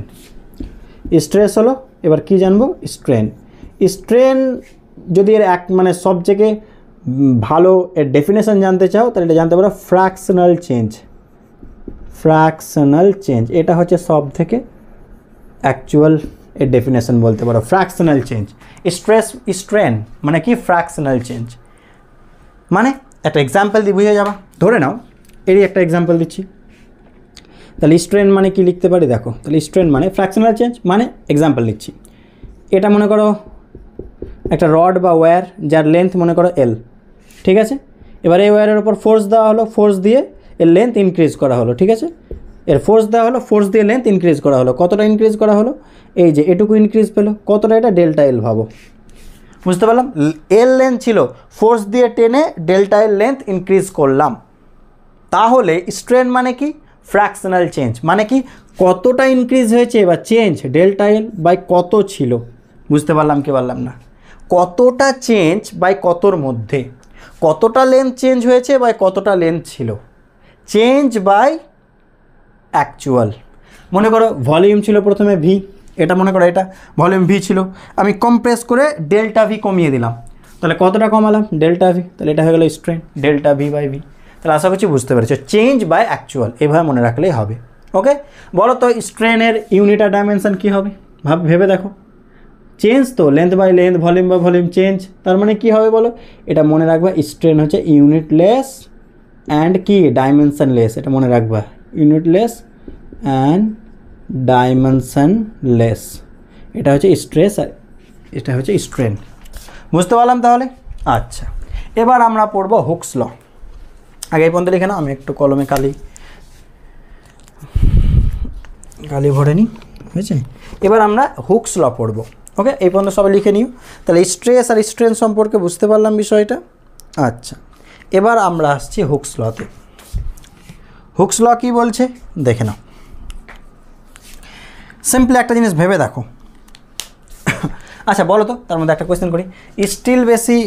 স্ট্রেস হলো, এবার কি জানবো? স্ট্রেন। স্ট্রেন যদি এর মানে সব থেকে ভালো এর ডেফিনেশন জানতে চাও তাহলে এটা জানতে পারো ফ্র্যাকশনাল চেঞ্জ। ফ্র্যাকশনাল চেঞ্জ এটা হচ্ছে সব থেকে অ্যাকচুয়াল এর ডেফিনেশন বলতে পারো, ফ্র্যাকশনাল চেঞ্জ। স্ট্রেন মানে কি? Fractional change. মানে একটা এক্সাম্পল দিয়ে বুঝে যাবা। ধরে নাও এরই একটা এক্সাম্পল দিচ্ছি, তাহলে স্ট্রেন মানে কি লিখতে পারি দেখো। তাহলে স্ট্রেন মানে ফ্র্যাকশনাল চেঞ্জ, মানে এক্সাম্পল দিচ্ছি, এটা মনে করো একটা রড বা ওয়্যার যার লেন্থ মনে করো এল, ঠিক আছে? এবার এই ওয়্যারের ওপর ফোর্স দেওয়া হলো, ফোর্স দিয়ে এর লেন্থ ইনক্রিজ করা হলো, ঠিক আছে? এর ফোর্স দেওয়া হলো, ফোর্স দিয়ে লেন্থ ইনক্রিজ করা হলো। কতটা ইনক্রিজ করা হলো? এই যে এটুকু ইনক্রিজ পেলো, কতটা? এটা ডেল্টা এল ভাবো, বুঝতে পারলাম? এল লেন্থ ছিল, ফোর্স দিয়ে টেনে ডেল্টা এল লেন্থ ইনক্রিজ করলাম। তাহলে স্ট্রেন মানে কি? Fractional change. মানে কি? কতটা ইনক্রিজ হয়েছে বা চেঞ্জ ডেল্টা এল বাই কত ছিল, বুঝতে পারলাম কি পারলাম না? কতটা চেঞ্জ বাই কতর মধ্যে, কতটা লেন্থ চেঞ্জ হয়েছে বাই কতটা লেন্থ ছিল, চেঞ্জ বাই অ্যাকচুয়াল। মনে করো ভলিউম ছিল প্রথমে ভি, এটা মনে করো এটা ভলিউম ভি ছিল, আমি কম্প্রেস করে ডেল্টা ভি কমিয়ে দিলাম, তাহলে কতটা কমালাম, ডেল্টা ভি, তাহলে এটা হয়ে গেল strain, delta V by V. তাহলে আশা করছি বুঝতে পেরেছো, চেঞ্জ বাই অ্যাকচুয়াল, এভাবে মনে রাখলেই হবে। ওকে, বলো তো স্ট্রেনের ইউনিট আর ডাইমেনশন কী হবে, ভেবে দেখো। চেঞ্জ তো length by length, volume by volume change, তার মানে কী হবে বলো, এটা মনে রাখবা স্ট্রেন হচ্ছে ইউনিটলেস অ্যান্ড কি ডাইমেনশনলেস, এটা মনে রাখবা ইউনিটলেস অ্যান্ড ডাইমেনশনলেস, এটা হচ্ছে স্ট্রেস আর এটা হচ্ছে স্ট্রেন। বুঝতে পারলাম তাহলে? আচ্ছা, এবার আমরা পড়বো হুকস ল। আগে এই পর্যন্ত লিখে নাও, আমি একটু কলমে কালি ভরে নিই, হয়েছে। এবার আমরা হুকস ল পড়বো। ওকে, এই পর্যন্ত সবাই লিখে নিও। তাহলে স্ট্রেস আর স্ট্রেন সম্পর্কে বুঝতে পারলাম বিষয়টা। আচ্ছা, এবার আমরা আসছি হুকস লতে। হুকস ল কী বলছে দেখে নাও। সিম্পলি একটা জিনিস ভেবে দেখো। আচ্ছা বলো তো, তার মধ্যে একটা কোয়েশ্চেন করি, স্টিল বেশি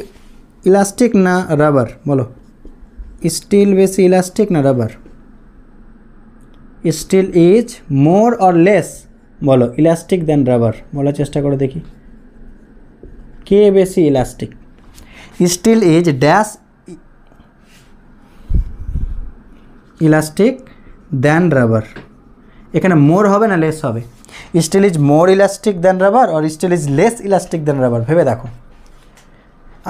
ইলাস্টিক না রাবার? বলো, স্টিল বেশি ইলাস্টিক না rubber? Steel is more or less, বলো, ইলাস্টিক দেন রাবার? বলার চেষ্টা করে দেখি, কে বেশি elastic? Steel is dash elastic than rubber, এখানে মোর হবে না লেস হবে? Steel is more elastic than rubber আর steel is less elastic than rubber? ভেবে দেখো।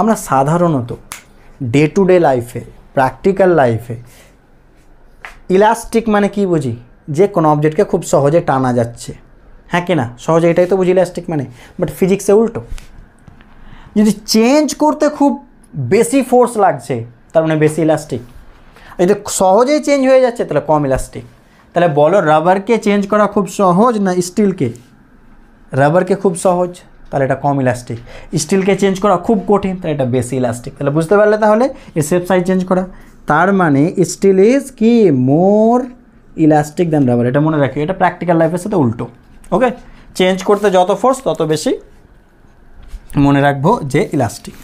আমরা সাধারণত ডে টু ডে লাইফে, প্র্যাকটিক্যাল লাইফে ইলাস্টিক মানে কি বুঝি, যে কোনো অবজেক্টকে খুব সহজে টানা যাচ্ছে, হ্যাঁ কি না, সহজে এটাই তো বুঝি ইলাস্টিক মানে। বাট ফিজিক্সে উল্টো, যদি চেঞ্জ করতে খুব বেশি ফোর্স লাগছে তার মানে বেশি ইলাস্টিক, যদি সহজেই চেঞ্জ হয়ে যাচ্ছে তাহলে কম ইলাস্টিক। তাহলে বলো রাবারকে চেঞ্জ করা খুব সহজ না স্টিলকে? রাবারকে খুব সহজ, তাহলে এটা কম ইলাস্টিক। স্টিলকে চেঞ্জ করা খুব কঠিন, তাহলে এটা বেশি ইলাস্টিক। তাহলে বুঝতে পারলে তাহলে এর শেপ সাইজ চেঞ্জ করা, তার মানে স্টিল ইজ কি মোর ইলাস্টিক দেন রাবার, এটা মনে রাখি। এটা প্র্যাকটিক্যাল লাইফের সাথে উল্টো। ওকে, চেঞ্জ করতে যত ফোর্স তত বেশি মনে রাখবো যে ইলাস্টিক।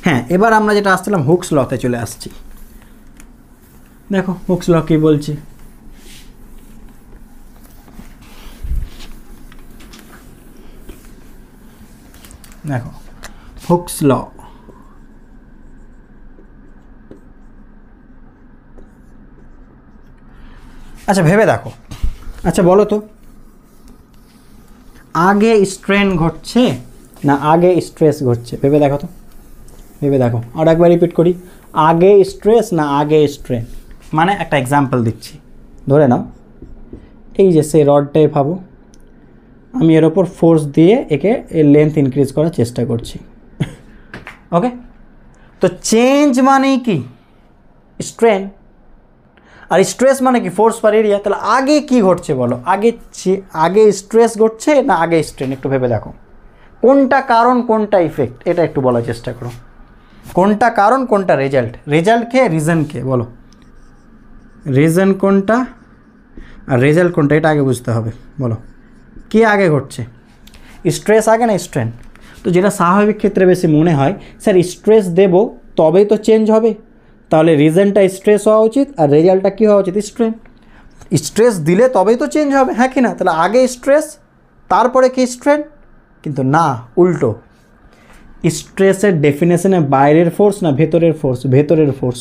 হ্যাঁ, এবার আমরা যেটা আসছিলাম হুকস লতে চলে আসছি। দেখো হুকস ল কী বলছি, দেখো হুকস ল। আচ্ছা ভেবে দেখো, আচ্ছা বলো তো, আগে স্ট্রেন ঘটছে না আগে স্ট্রেস ঘটছে? ভেবে দেখো তো, ভেবে দেখো। আর একবার রিপিট করি, আগে স্ট্রেস না আগে স্ট্রেন? মানে একটা এক্সাম্পল দিচ্ছি, ধরে নাও এই যে সেই রডটাই ভাবো, আমি এর ওপর ফোর্স দিয়ে একে এর লেন্থ ইনক্রিজ করার চেষ্টা করছি। ওকে, তো চেঞ্জ মানেই কি স্ট্রেন, আর স্ট্রেস মানে কি ফোর্স পার এরিয়া। তাহলে আগে কি ঘটছে বলো, আগে স্ট্রেস ঘটছে না আগে স্ট্রেন? একটু ভেবে দেখো, কোনটা কারণ কোনটা ইফেক্ট, এটা একটু বলার চেষ্টা করো। কোনটা কারণ কোনটা রেজাল্ট? রেজাল্ট কে রিজন কে? বলো, রিজন কোনটা আর রেজাল্ট কোনটা, এটা আগে বুঝতে হবে। বলো কে আগে ঘটছে, স্ট্রেস আগে না স্ট্রেন? তো যেটা স্বাভাবিক ক্ষেত্রে বেশি মনে হয়, স্যার স্ট্রেস দেব তবেই তো চেঞ্জ হবে, তাহলে রিজনটা স্ট্রেস হওয়া উচিত আর রেজাল্টটা কী হওয়া উচিত, স্ট্রেন। স্ট্রেস দিলে তবেই তো চেঞ্জ হবে, হ্যাঁ কি না? তাহলে আগে স্ট্রেস তারপরে কি স্ট্রেন, কিন্তু না, উল্টো। স্ট্রেসের ডেফিনেশনে বাইরের ফোর্স না ভেতরের ফোর্স? ভেতরের ফোর্স।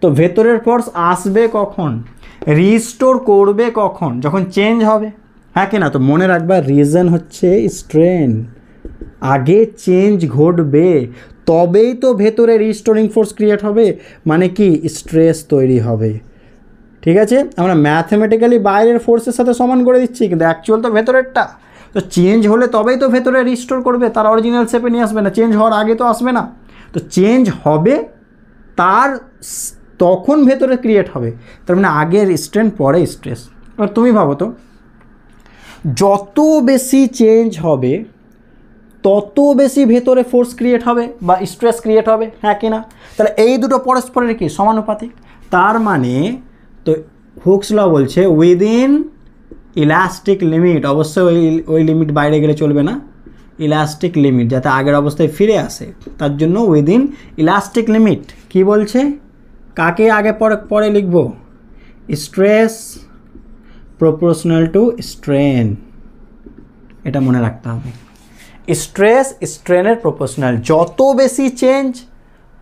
তো ভেতরের ফোর্স আসবে কখন, রিস্টোর করবে কখন, যখন চেঞ্জ হবে, হ্যাঁ কি না? তো মনে রাখবা রিজন হচ্ছে স্ট্রেন, আগে চেঞ্জ ঘটবে তবেই তো ভেতরে রিস্টোরিং ফোর্স ক্রিয়েট হবে, মানে কি স্ট্রেস তৈরি হবে। ঠিক আছে, আমরা ম্যাথমেটিক্যালি বাইরের ফোর্সের সাথে সমান করে দিচ্ছি, কিন্তু অ্যাকচুয়াল তো ভেতরেরটা। তো চেঞ্জ হলে তবেই তো ভেতরে রিস্টোর করবে, তার অরিজিনাল শেপে নিয়ে আসবে না, চেঞ্জ হওয়ার আগে তো আসবে না। তো চেঞ্জ হবে তার তখন ভেতরে ক্রিয়েট হবে, তার মানে আগের স্ট্রেন পরে স্ট্রেস। এবার তুমি ভাবো তো, যত বেশি চেঞ্জ হবে তত বেশি ভেতরে ফোর্স ক্রিয়েট হবে বা স্ট্রেস ক্রিয়েট হবে, হ্যাঁ কি না? তাহলে এই দুটো পরস্পরের কি সমানুপাতিক। তার মানে তো হুকস ল বলছে উইদিন ইলাস্টিক লিমিট, অবশ্যই ওই লিমিট বাইরে গেলে চলবে না, ইলাস্টিক লিমিট, যাতে আগের অবস্থায় ফিরে আসে তার জন্য উইদিন ইলাস্টিক লিমিট। কি বলছে, কাকে আগে পরে লিখব, স্ট্রেস প্রপোর্শনাল টু স্ট্রেন, এটা মনে রাখতে হবে। স্ট্রেস স্ট্রেনের প্রপোর্শনাল, যত বেশি চেঞ্জ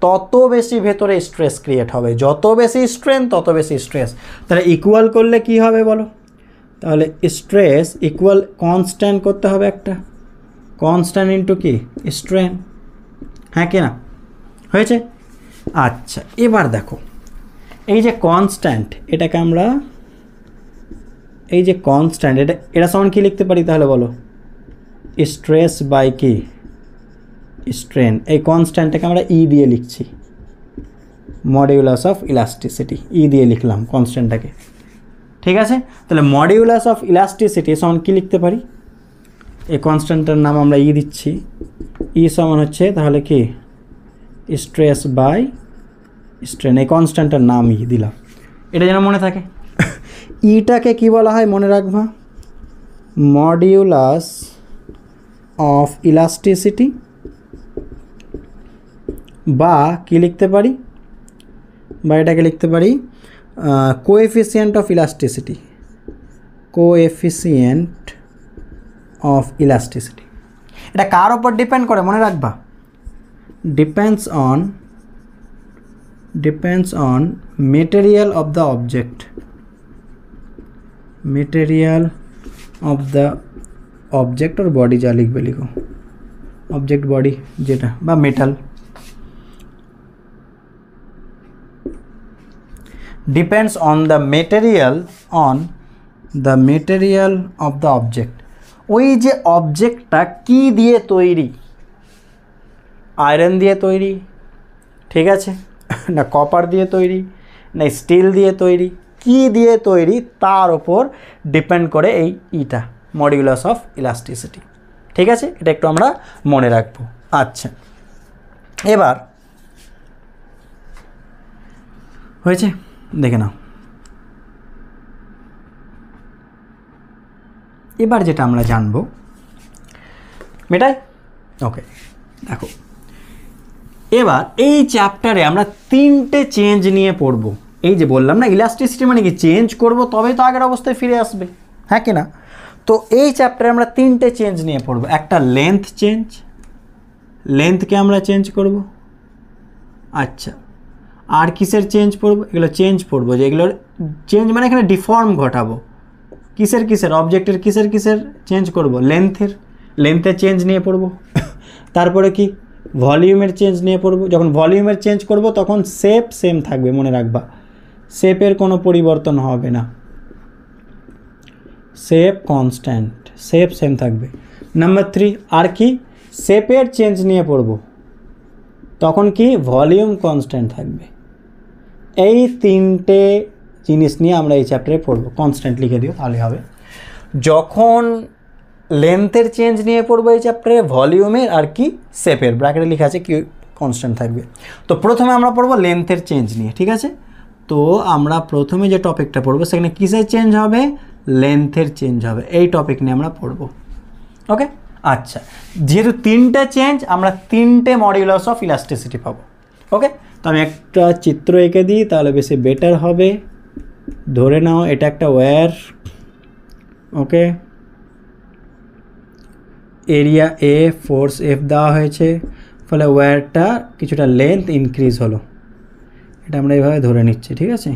তত বেশি ভেতরে স্ট্রেস ক্রিয়েট হবে, যত বেশি স্ট্রেন তত বেশি স্ট্রেস। তাহলে ইকুয়াল করলে কি হবে বলো, তাহলে স্ট্রেস ইকুয়াল কনস্ট্যান্ট করতে হবে, একটা কনস্ট্যান্ট ইন্টু কি স্ট্রেন, হ্যাঁ কি না, হয়েছে। আচ্ছা এবার দেখো এই যে কনস্ট্যান্ট, এটাকে আমরা এই যে কনস্ট্যান্ট এটা সমান কি লিখতে পারি তাহলে বলো, স্ট্রেস বাই কি স্ট্রেন। এই কনস্ট্যান্টটাকে আমরা ই দিয়ে লিখছি, মডিউলাস অফ ইলাস্টিসিটি, ই দিয়ে লিখলাম কনস্ট্যান্টটাকে, ঠিক আছে। তাহলে মডিউলাস অফ ইলাস্টিসিটি সমান কি লিখতে পারি, এই কনস্ট্যান্টটার নাম আমরা ই দিচ্ছি, ই সমান হচ্ছে তাহলে কি স্ট্রেস বাই স্ট্রেন, এই কনস্ট্যান্টটার নাম ই দিলাম, এটা যেন মনে থাকে। ইটাকে কি বলা হয় মনে রাখবা, মডিউলাস অফ ইলাস্টিসিটি, বা কি লিখতে পারি, বা এটাকে লিখতে পারি coefficient of elasticity, coefficient of elasticity. এটা কার ওপর ডিপেন্ড করে মনে রাখবা, depends on material of the object, material of the object और বডি, যা লিখবে লিখো, অবজেক্ট বডি যেটা বা metal, depends on the material of the object. ওই যে অবজেক্টটা কি দিয়ে তৈরি, আয়রন দিয়ে তৈরি, ঠিক আছে, না কপার দিয়ে তৈরি, না স্টিল দিয়ে তৈরি, কি দিয়ে তৈরি তার ওপর ডিপেন্ড করে এই ইটা, মডিউলাস অফ ইলাস্টিসিটি, ঠিক আছে। এটা একটু আমরা মনে রাখবো। আচ্ছা এবার হয়েছে, দেখে নাও এবার যেটা আমরা জানবো মেটাই, ওকে। দেখো এবার এই চ্যাপ্টারে আমরা 3টে চেঞ্জ নিয়ে পড়বো। এই যে বললাম না ইলাস্টিসিটি মানে কি, চেঞ্জ করব তবেই তো আগের অবস্থায় ফিরে আসবে, হ্যাঁ কি না। তো এই চ্যাপ্টারে আমরা 3টে চেঞ্জ নিয়ে পড়বো। একটা লেন্থ চেঞ্জ, লেন্থকে আমরা চেঞ্জ করব। আচ্ছা আর কিসের চেঞ্জ পড়বো, এগুলো চেঞ্জ পড়বো, যে এগুলোর চেঞ্জ মানে এখানে ডিফর্ম ঘটাবো, কিসের অবজেক্টের কিসের চেঞ্জ করব, লেন্থের চেঞ্জ নিয়ে পড়বো। তারপরে কি ভলিউমের চেঞ্জ নিয়ে পড়বো। যখন ভলিউমের চেঞ্জ করব তখন শেপ সেম থাকবে, মনে রাখবা শেপের কোনো পরিবর্তন হবে না, শেপ কনস্ট্যান্ট, শেপ সেম থাকবে। নাম্বার 3 আর কি শেপের চেঞ্জ নিয়ে পড়ব, তখন কি ভলিউম কনস্ট্যান্ট থাকবে। এই 3টে জিনিস নিয়ে আমরা এই চ্যাপ্টারে পড়ব। কনস্ট্যান্ট লিখে দিও তাহলে হবে। যখন লেন্থের চেঞ্জ নিয়ে পড়বো এই চ্যাপ্টারে, ভলিউমের আর কি শেপের, ব্র্যাকেটে লেখা আছে কি কনস্ট্যান্ট থাকবে। তো প্রথমে আমরা পড়বো লেন্থের চেঞ্জ নিয়ে, ঠিক আছে। তো আমরা প্রথমে যে টপিকটা পড়বো সেখানে কিসের চেঞ্জ হবে, লেন্থের চেঞ্জ হবে, এই টপিক নিয়ে আমরা পড়বো, ওকে। আচ্ছা যেহেতু 3টে চেঞ্জ, আমরা 3টে মডিউলাস অফ ইলাস্টিসিটি পাবো, ওকে। তো আমি একটা চিত্র এঁকে দিই তাহলে বেশি বেটার হবে। ধরে নাও এটা একটা ওয়্যার, ওকে, এরিয়া এ, ফোর্স এফ দেওয়া হয়েছে, ফলে ওয়্যারটা কিছুটা লেন্থ ইনক্রিজ হলো, এটা আমরা এইভাবে ধরে নিচ্ছি, ঠিক আছে।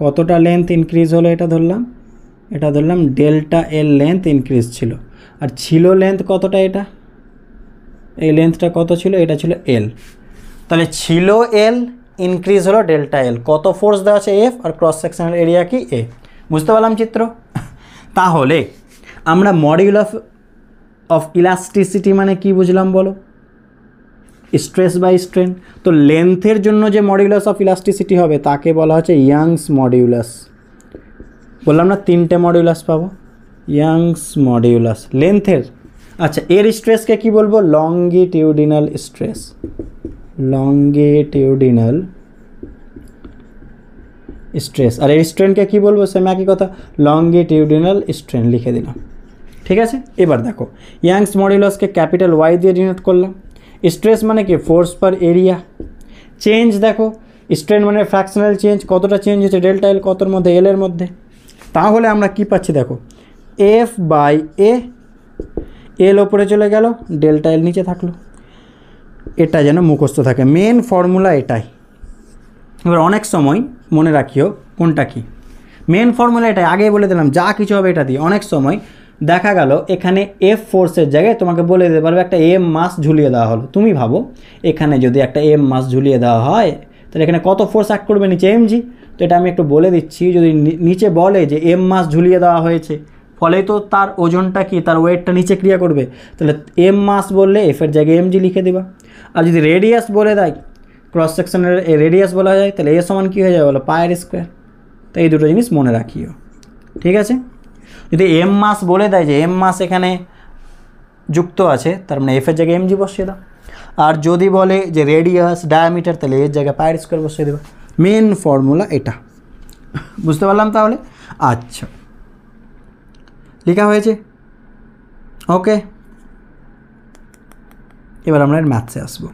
কতটা লেন্থ ইনক্রিজ হলো এটা ধরলাম ডেল্টা এল লেন্থ ইনক্রিজ ছিল, আর ছিল লেন্থ কতটা, এটা এই লেন্থটা কত ছিল, এটা ছিল এল, তাহলে ছিল এল ইনক্রিজ হলো ডেল্টা এল। কত ফোর্স দেওয়া আছে এফ, আর ক্রস সেকশনাল এরিয়া কি এ, বুঝতে পারলাম চিত্র। তাহলে আমরা মডিউলাস অফ ইলাস্টিসিটি মানে কি বুঝলাম বলো, স্ট্রেস বাই স্ট্রেন। তো লেন্থের জন্য যে মডিউলাস অফ ইলাস্টিসিটি হবে তাকে বলা হচ্ছে ইয়াংস মডিউলাস। বললাম না 3টে মডিউলাস পাবো, ইয়াংস মডিউলাস লেন্থের। আচ্ছা এর স্ট্রেসকে কি বলবো, লংগিটিউডিনাল স্ট্রেস, লংগিটিউডিনাল স্ট্রেস। আর এর স্ট্রেনকে কি বলবো, সেম একই কথা, লংগিটিউডিনাল স্ট্রেন লিখে দিলাম, ঠিক আছে। এবার দেখো ইয়াংস মডুলাসকে ক্যাপিটাল ওয়াই দিয়ে ডিনোট করলাম। স্ট্রেস মানে কি ফোর্স পার এরিয়া। চেঞ্জ দেখো স্ট্রেন মানে ফ্র্যাকশনাল চেঞ্জ, কতটা চেঞ্জ হচ্ছে ডেল্টা এল কতর মধ্যে, এল এর মধ্যে। তাহলে আমরা কি পাচ্ছি দেখো এফ বাই এ, এল ওপরে চলে গেল, ডেল্টা এল নিচে থাকলো। এটা যেন মুখস্থ থাকে, মেন ফর্মুলা এটাই। এবার অনেক সময় মনে রাখিও কোনটা কি মেন ফর্মুলা, এটাই আগেই বলে দিলাম, যা কিছু হবে এটা দিয়ে। অনেক সময় দেখা গেল এখানে এফ ফোর্সের জায়গায় তোমাকে বলে দিতে পারবে একটা এম মাস ঝুলিয়ে দেওয়া হলো। তুমি ভাবো এখানে যদি একটা এম মাস ঝুলিয়ে দেওয়া হয় তাহলে এখানে কত ফোর্স অ্যাক্ট করবে নিচে, এমজি। তো এটা আমি একটু বলে দিচ্ছি, যদি নিচে বলে যে এম মাস ঝুলিয়ে দেওয়া হয়েছে, ফলে তো তার ওজনটা কি, তার ওয়েটটা নিচে ক্রিয়া করবে। তাহলে এম মাস বললে এফের জায়গায় এমজি লিখে দেবা। আর যদি রেডিয়াস বলে দেয়, ক্রস সেকশনের রেডিয়াস বলা যায়, তাহলে এ সমান কী হয়ে যাবে বলো, পায়ের স্কোয়ার। তো এই দুটো জিনিস মনে রাখিও, ঠিক আছে। যদি এম মাস বলে দেয় যে এম মাস এখানে যুক্ত আছে, তার মানে এফের জায়গায় এমজি বসিয়ে দাও। আর যদি বলে যে রেডিয়াস ডায়ামিটার, তাহলে এর জায়গায় পায়ের স্কোয়ার বসিয়ে দেবে। মেন ফর্মুলা এটা, বুঝতে পারলাম তাহলে। আচ্ছা, লেখা হয়েছে, ওকে। এবার আমরা ম্যাথসে আসবো।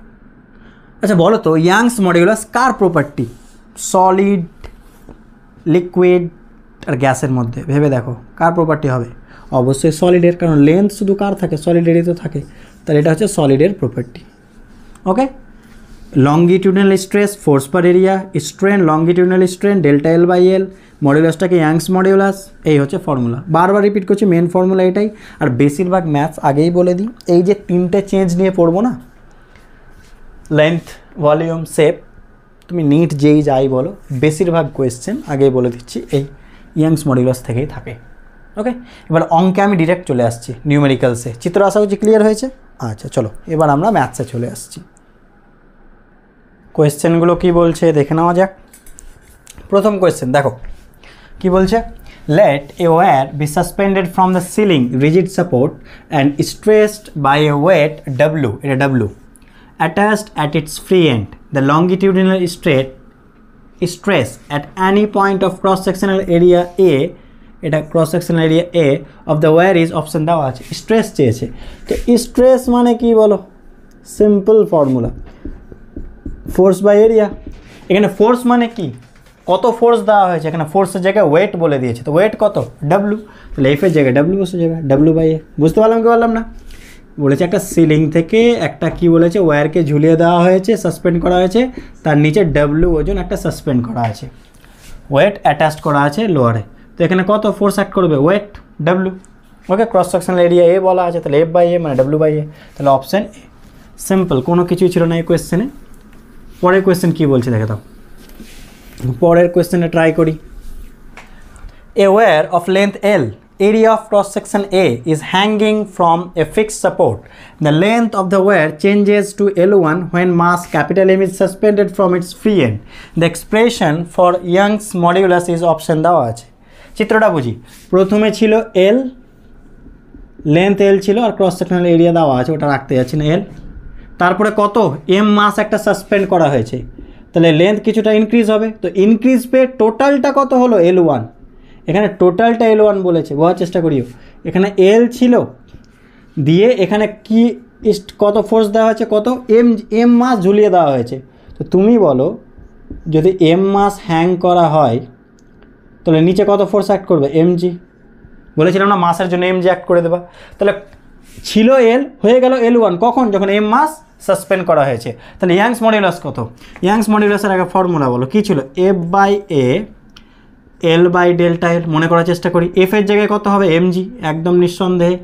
আচ্ছা বলো তো ইয়াংস মডুলাস কার প্রপার্টি, সলিড, লিকুইড আর গ্যাসের মধ্যে? ভেবে দেখো কার প্রপার্টি হবে। অবশ্যই সলিডের, কারণ লেন্থ শুধু কার থাকে, সলিডেরই তো থাকে। তাহলে এটা হচ্ছে সলিডের property, okay. Longitudinal stress force per area, strain longitudinal strain delta L by L, মডুলাসটাকে ইয়াংস মডুলাস, এই হচ্ছে ফর্মুলা। বারবার রিপিট করছি, মেন ফর্মুলা এটাই। আর বেশিরভাগ ম্যাথস আগেই বলে দিই, এই যে তিনটে চেঞ্জ নিয়ে পড়বো না, লেন্থ, ভলিউম, শেপ, তুমি নিট যেই যাই বলো, বেশিরভাগ কোয়েশ্চেন আগেই বলে দিচ্ছি এই ইয়াংস মডুলাস থেকেই থাকে, ওকে। এবার অঙ্কে আমি ডিরেক্ট চলে আসছি, নিউমেরিক্যালসে। চিত্র আশা করছি ক্লিয়ার হয়েছে। আচ্ছা চলো এবার আমরা ম্যাথসে চলে আসছি। কোয়েশ্চেনগুলো কি বলছে দেখে নেওয়া যাক। প্রথম কোয়েশ্চেন দেখো কি বলছে, let a wire be suspended from the ceiling rigid support and stressed by a weight W, এটা W, attached at its free end. The longitudinal stress at any point of cross-sectional area A, এটা cross-sectional area A of the wire is option দেওয়া আছে। স্ট্রেস চেয়েছে, তো স্ট্রেস মানে কি বলো, simple formula force by area. এখানে ফোর্স মানে কি, কত ফোর্স দেওয়া হয়েছে, এখানে ফোর্সের জায়গায় ওয়েট বলে দিয়েছে, তো ওয়েট কত, ডাব্লু। তাহলে এফের জায়গায় ডাব্লু বসে যাবে, ডাব্লু বাই এ। বুঝতে পারলাম কি পারলাম না? বলেছে একটা সিলিং থেকে একটা কি বলেছে ওয়্যারকে ঝুলিয়ে দেওয়া হয়েছে, সাসপেন্ড করা হয়েছে, তার নিচে ডাব্লু ওজন একটা সাসপেন্ড করা আছে, ওয়েট অ্যাটাচড করা আছে লোয়ারে। তো এখানে কত ফোর্স অ্যাক্ট করবে, ওয়েট ডাব্লু, ওকে। ক্রস সেকশনাল এরিয়া এ বলা আছে, তাহলে এফ বাই এ মানে ডাব্লু বাই এ। তাহলে অপশান এ, সিম্পল, কোনো কিছুই ছিল না এই কোয়েশ্চেনে। পরের কোয়েশ্চেন কী বলছে দেখে দাও, পরের কোয়েশ্চেনে ট্রাই করি। A wire of length L, area of cross section A is hanging from a fixed support. The length of the wire changes to L1 when mass capital M is suspended from its free end. The expression for Young's modulus is option দেওয়া আছে। চিত্রটা বুঝি, প্রথমে ছিল L, লেন্থ L ছিল, আর ক্রস সেকশনাল এরিয়া দেওয়া আছে, ওটা রাখতে যাচ্ছি না L। তারপরে কত, M মাস একটা সাসপেন্ড করা হয়েছে, তাহলে লেন্থ কিছুটা ইনক্রিজ হবে, তো ইনক্রিজ পেয়ে টোটালটা কত হলো, L1। এখানে টোটালটা L1 বলেছে, বোঝার চেষ্টা করিও। এখানে L ছিল, দিয়ে এখানে কি কত ফোর্স দেওয়া হয়েছে, কত এম মাস ঝুলিয়ে দেওয়া হয়েছে। তো তুমি বলো যদি এম মাস হ্যাং করা হয় তাহলে নিচে কত ফোর্স অ্যাক্ট করবে, এমজি। বলেছিলাম না মাসের জন্য এমজি অ্যাক্ট করে দেবা। তাহলে ছিল এল, হয়ে গেল L1 কখন, যখন এম মাস সাসপেন্ড করা হয়েছে। তাহলে ইয়াংস মডুলাস কত, ইয়াংস মডুলাসের আগে ফর্মুলা বলো, কী ছিল, F by A L by delta L. মনে করার চেষ্টা করি, এফের জায়গায় কত হবে, এমজি, একদম নিঃসন্দেহে।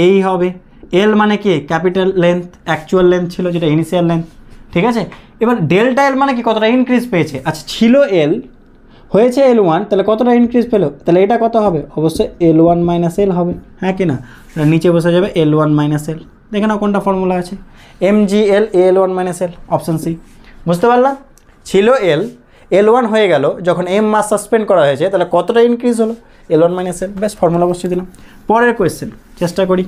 এই হবে, এল মানে কি, ক্যাপিটাল লেন্থ, অ্যাকচুয়াল লেন্থ ছিল যেটা ইনিশিয়াল লেন্থ, ঠিক আছে। এবার ডেল্টা এল মানে কি, কতটা ইনক্রিজ পেয়েছে। আচ্ছা ছিল এল, হয়েছে L1, তাহলে কতটা ইনক্রিজ পেলো, তাহলে এটা কত হবে, অবশ্যই L1 মাইনাস এল হবে, হ্যাঁ কি না। তাহলে নিচে বসে যাবে L1 মাইনাস এল। দেখে নাও কোনটা ফর্মুলা আছে, MGL L1 minus L, option C. বুঝতে পারলাম, ছিল এল, L1 হয়ে গেল যখন এম মাস সাসপেন্ড করা হয়েছে, তাহলে কতটা ইনক্রিজ হলো, L1 মাইনাস এল। বেশ, ফর্মুলা বসিয়ে দিলাম। পরের কোয়েশ্চেন চেষ্টা করি,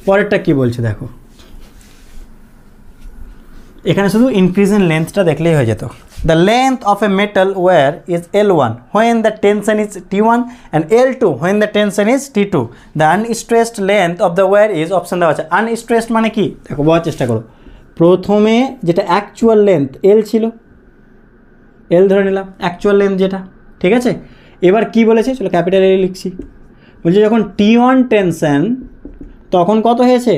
পরেরটা কি বলছে দেখো। এখানে শুধু ইনক্রিজ ইন লেন্থটা দেখলেই হয়ে যেত, The length of a metal wire is L1 when the tension is T1 and L2 when the tension is T2. The unstressed length of the wire is option দেওয়া আছে। Unstressed মানে কি দেখো বোঝার চেষ্টা করো। প্রথমে যেটা অ্যাকচুয়াল লেন্থ L ছিল, L ধরে নিলাম অ্যাকচুয়াল লেন্থ যেটা, ঠিক আছে। এবার কি বলেছে, চলো ক্যাপিটাল এ লিখছি। বলছে যখন T1 টেনশন তখন কত হয়েছে,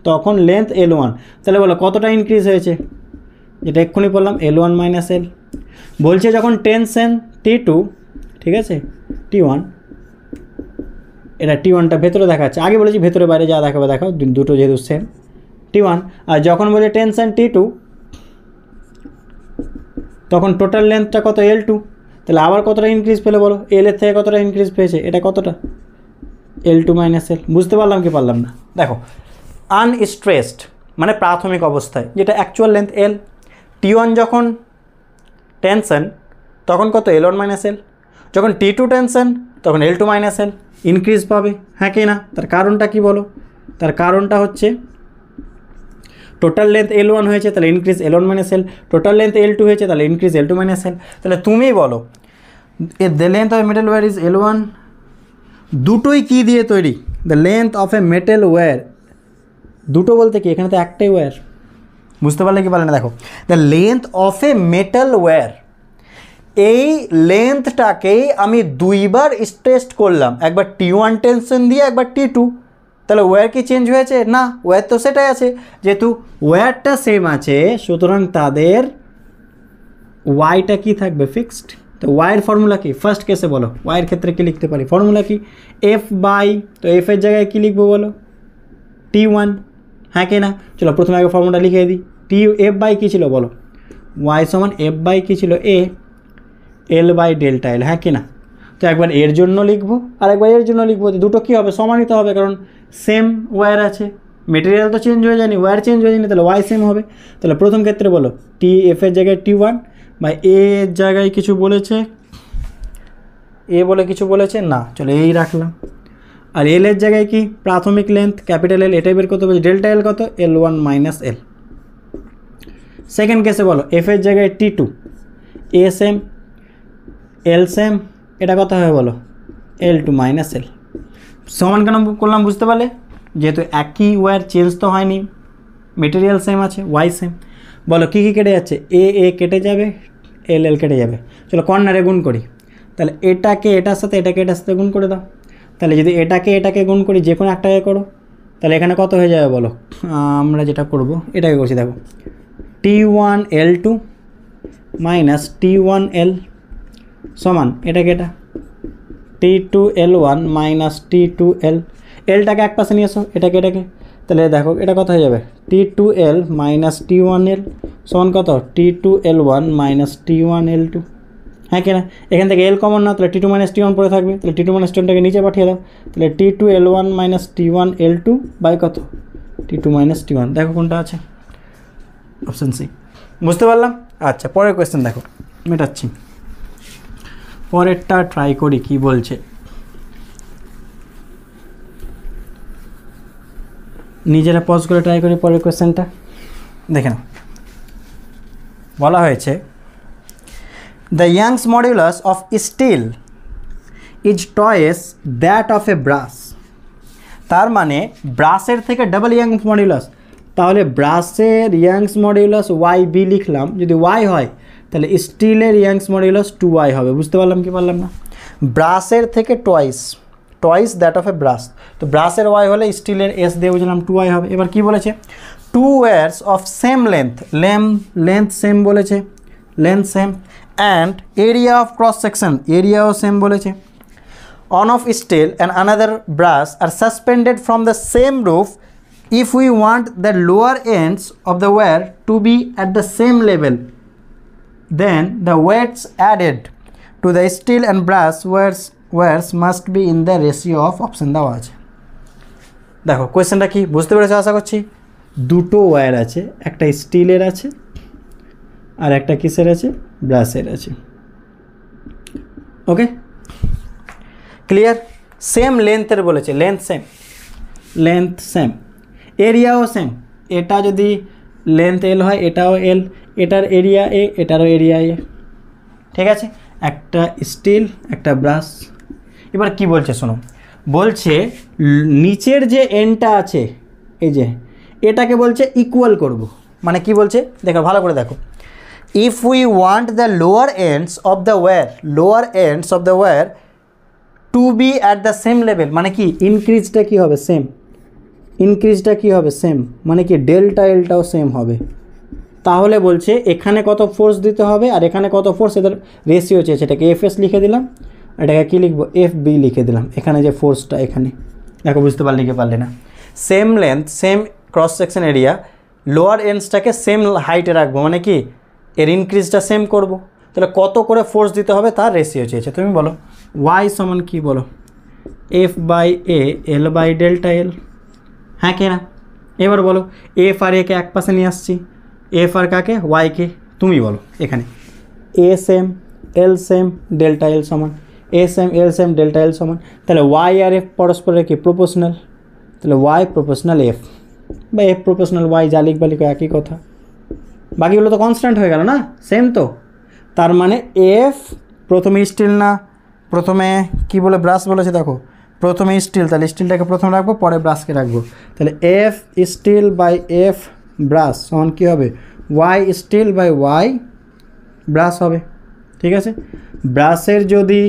তখন লেন্থ L1, তাহলে বলো কতটা ইনক্রিজ হয়েছে, যেটা এক্ষুনি বললাম L1 মাইনাস এল। বলছে যখন টেনশন T2, ঠিক আছে, T1, এটা T1টা ভেতরে দেখাচ্ছে, আগে বলেছি ভেতরে বাইরে যা দেখাবে দেখাও, দুটো যেহেতু সেম T1। আর যখন বলে টেনশন T2 তখন টোটাল লেন্থটা কত L2, তাহলে আবার কতটা ইনক্রিজ পেলে বলো, এল এর থেকে কতটা ইনক্রিজ পেয়েছে, এটা কতটা L2 মাইনাস এল। বুঝতে পারলাম কি পারলাম না, দেখো আনস্ট্রেসড মানে প্রাথমিক অবস্থায় যেটা অ্যাকচুয়াল লেন্থ L, T1 যখন টেনশন তখন কত L1 মাইনাস এল, যখন T2 টেনশন তখন L2 মাইনাস এল ইনক্রিজ পাবে, হ্যাঁ কি না। তার কারণটা কি বলো, তার কারণটা হচ্ছে টোটাল লেন্থ L1 হয়েছে তাহলে increase L1 minus L, total length L2 হয়েছে তাহলে ইনক্রিজ L2 মাইনাস এল। তাহলে তুমিই বলো the length of metal wire is L1, দুটোই কি দিয়ে তৈরি, the length of a metal wire, দুটো বলতে কি এখানে তো একটাই ওয়্যার, বুঝতে পারলে কি পারলে না। দেখো the length of a metal wire, এই লেন্থটাকেই আমি দুইবার স্ট্রেসড করলাম, একবার T1 টেনশন দিয়ে একবার T2, তাহলে ওয়্যার কি চেঞ্জ হয়েছে না, ওয়্যার তো সেটাই আছে, যেহেতু ওয়্যারটা সেম আছে সুতরাং তাদের ওয়াইটা কি থাকবে ফিক্সড। তো ওয়াইয়ের ফর্মুলা কি, ফার্স্ট কেসে বলো ওয়াইয়ের ক্ষেত্রে কি লিখতে পারি, ফর্মুলা কি এফ বাই, তো এফ এর জায়গায় কী লিখবো বলো T1, হ্যাঁ কি না। চলো প্রথমে আগে ফর্মুলাটা লিখে দিই, এফ বাই কী ছিল বলো, ওয়াই সমান এফ বাই কী ছিল এ, এল বাই ডেল্টা এল, হ্যাঁ কি না। তো একবার এর জন্য লিখবো আর একবার এর জন্য লিখবো, দুটো কী হবে সমানিত হবে, কারণ সেম ওয়্যার আছে, মেটেরিয়াল তো চেঞ্জ হয়ে যায়নি, ওয়্যার চেঞ্জ হয়ে যায়নি, তাহলে ওয়াই সেম হবে। তাহলে প্রথম ক্ষেত্রে বলো টি এফের জায়গায় T1 বা এর জায়গায় কিছু বলেছে, এ বলে কিছু বলেছে না, চলো এই রাখলাম। আর এল এর জায়গায় কি প্রাথমিক লেন্থ ক্যাপিটাল এল, এটাই বের করতে বলছে, ডেল্টা এল কত L1 মাইনাস এল। সেকেন্ড কেসে বলো এফের জায়গায় T2, এ সেম এল সেম, এটা কত হবে বলো L2 মাইনাস এল। সমান কেন করলাম বুঝতে পারলে, যেহেতু একই ওয়্যার চেঞ্জ তো হয়নি, মেটেরিয়াল সেম আছে, ওয়াই সেম। বলো কী কী কেটে যাচ্ছে, এ কেটে যাবে, এল কেটে যাবে। চলো কর্নারে গুণ করি, তাহলে এটাকে এটার সাথে এটাকে এটার সাথে গুণ করে দাও। তাহলে যদি এটাকে গুণ করি, যে কোনো একটাকে করো, তাহলে এখানে কত হয়ে যাবে বলো, আমরা যেটা করব এটাকে করছি, দেখো T1 L2 minus T1 L সমান এটাকে এটা T2 L1 minus T2 L, এলটাকে এক পাশে নিয়ে এসো, এটাকে তাহলে দেখো এটা কত হয়ে যাবে T2 L minus T1 L সমান কত T2 L1 minus T1 L2, হ্যাঁ কিনা। এখান থেকে এল কমন না, তাহলে T2 মাইনাস T1 পড়ে থাকবে, তাহলে T2 মাইনাস T1টাকে নিচে পাঠিয়ে দাও, তাহলে T2 L1 minus T1 L2 by কত T2 মাইনাস T1, দেখো কোনটা আছে, অপশান সি। বুঝতে পারলাম। আচ্ছা পরের কোয়েশ্চেন দেখো মেটাচ্ছি, পরেরটা ট্রাই করি কি বলছে। নিজেরা পজ করে ট্রাই করি পরের কোয়েশ্চেনটা দেখে নাও। বলা হয়েছে the Young's modulus of steel is twice that of a brass, তার মানে ব্রাশের থেকে ডাবল ইয়াংস মডুলাস, তাহলে ব্রাশের ইয়াংস মডুলাস ওয়াই বি লিখলাম, যদি ওয়াই হয় তাহলে স্টিলের ইয়াংস মডুলাস 2y হবে। বুঝতে পারলাম কি পারলাম না, ব্রাশের থেকে twice that of a brass, তো ব্রাশের ওয়াই হলে স্টিলের এস দিয়ে বুঝলাম 2y হবে। এবার কি বলেছে, two wires of same length same বলেছে, length same, and area of cross section এরিয়াও সেম বলেছে, on of steel and another brass are suspended from the same roof. If we want the lower ends of the wire to be at the same level, then the weights added to the steel and brass wires must be in the ratio of option দেওয়া আছে। দেখো কোয়েশ্চেনটা কি বুঝতে পেরেছো আশা করছি। দুটো ওয়্যার আছে, একটা স্টিলের আছে আর একটা কিসের আছে, ব্রাশের আছে। Okay clear. সেম লেন্থের বলেছে, লেন্থ সেম, এরিয়াও সেম, এটা যদি লেন্থ এল হয় এটাও এল, এটার এরিয়া এ, এটারও এরিয়া এ, ঠিক আছে। একটা স্টিল, একটা ব্রাশ। এবার কি বলছে শোনো, বলছে নিচের যে এন্ডটা আছে এই যে এটাকে বলছে ইকুয়াল করব। মানে কি বলছে দেখো, ভালো করে দেখো, if we want the lower ends of the wire to be at the same level, মানে কি ইনক্রিজটা কি হবে সেম, মানে কি ডেল্টা এলটাও সেম হবে। তাহলে বলছে এখানে কত ফোর্স দিতে হবে আর এখানে কত ফোর্স, এদের রেশিও চেয়েছে। এটাকে এফএস লিখে দিলাম, এটাকে কী লিখবো, এফ বি লিখে দিলাম। এখানে যে ফোর্সটা এখানে দেখো, বুঝতে পারলে কি পারলে না, same length same cross section area, lower এন্ডসটাকে সেম হাইটে রাখবো, মানে কি এর ইনক্রিজটা সেম করব। তাহলে কত করে ফোর্স দিতে হবে তার রেশিও চেয়েছে। তুমি বলো ওয়াই সমান কি, বলো F by A L by delta L, হ্যাঁ কি না? এবার বলো এফ আর একে এক পাশে নিয়ে আসছি, এফ আর কাকে, ওয়াইকে। তুমি বলো এখানে এ সেম এল সেম ডেল্টা এল সমান, এ সেম এল সেম ডেল্টা এল সমান। তাহলে ওয়াই আর এফ পরস্পরের কি প্রপোর্শনাল, তাহলে ওয়াই প্রপোর্শনাল এফ বা এফ প্রপোর্শনাল ওয়াই, যা লিখবা লিখো একই কথা। বাকিগুলো তো কনস্ট্যান্ট হয়ে গেল না, সেম তো। তার মানে এফ, প্রথমে স্টিল না, প্রথমে কি বলে ব্রাশ বলেছে দেখো, প্রথমে স্টিল, তাহলে স্টিলটাকে প্রথমে রাখবো, পরে ব্রাশকে রাখবো। তাহলে F steel by F brass সমান কী হবে, Y steel by Y brass হবে, ঠিক আছে। ব্রাশের যদি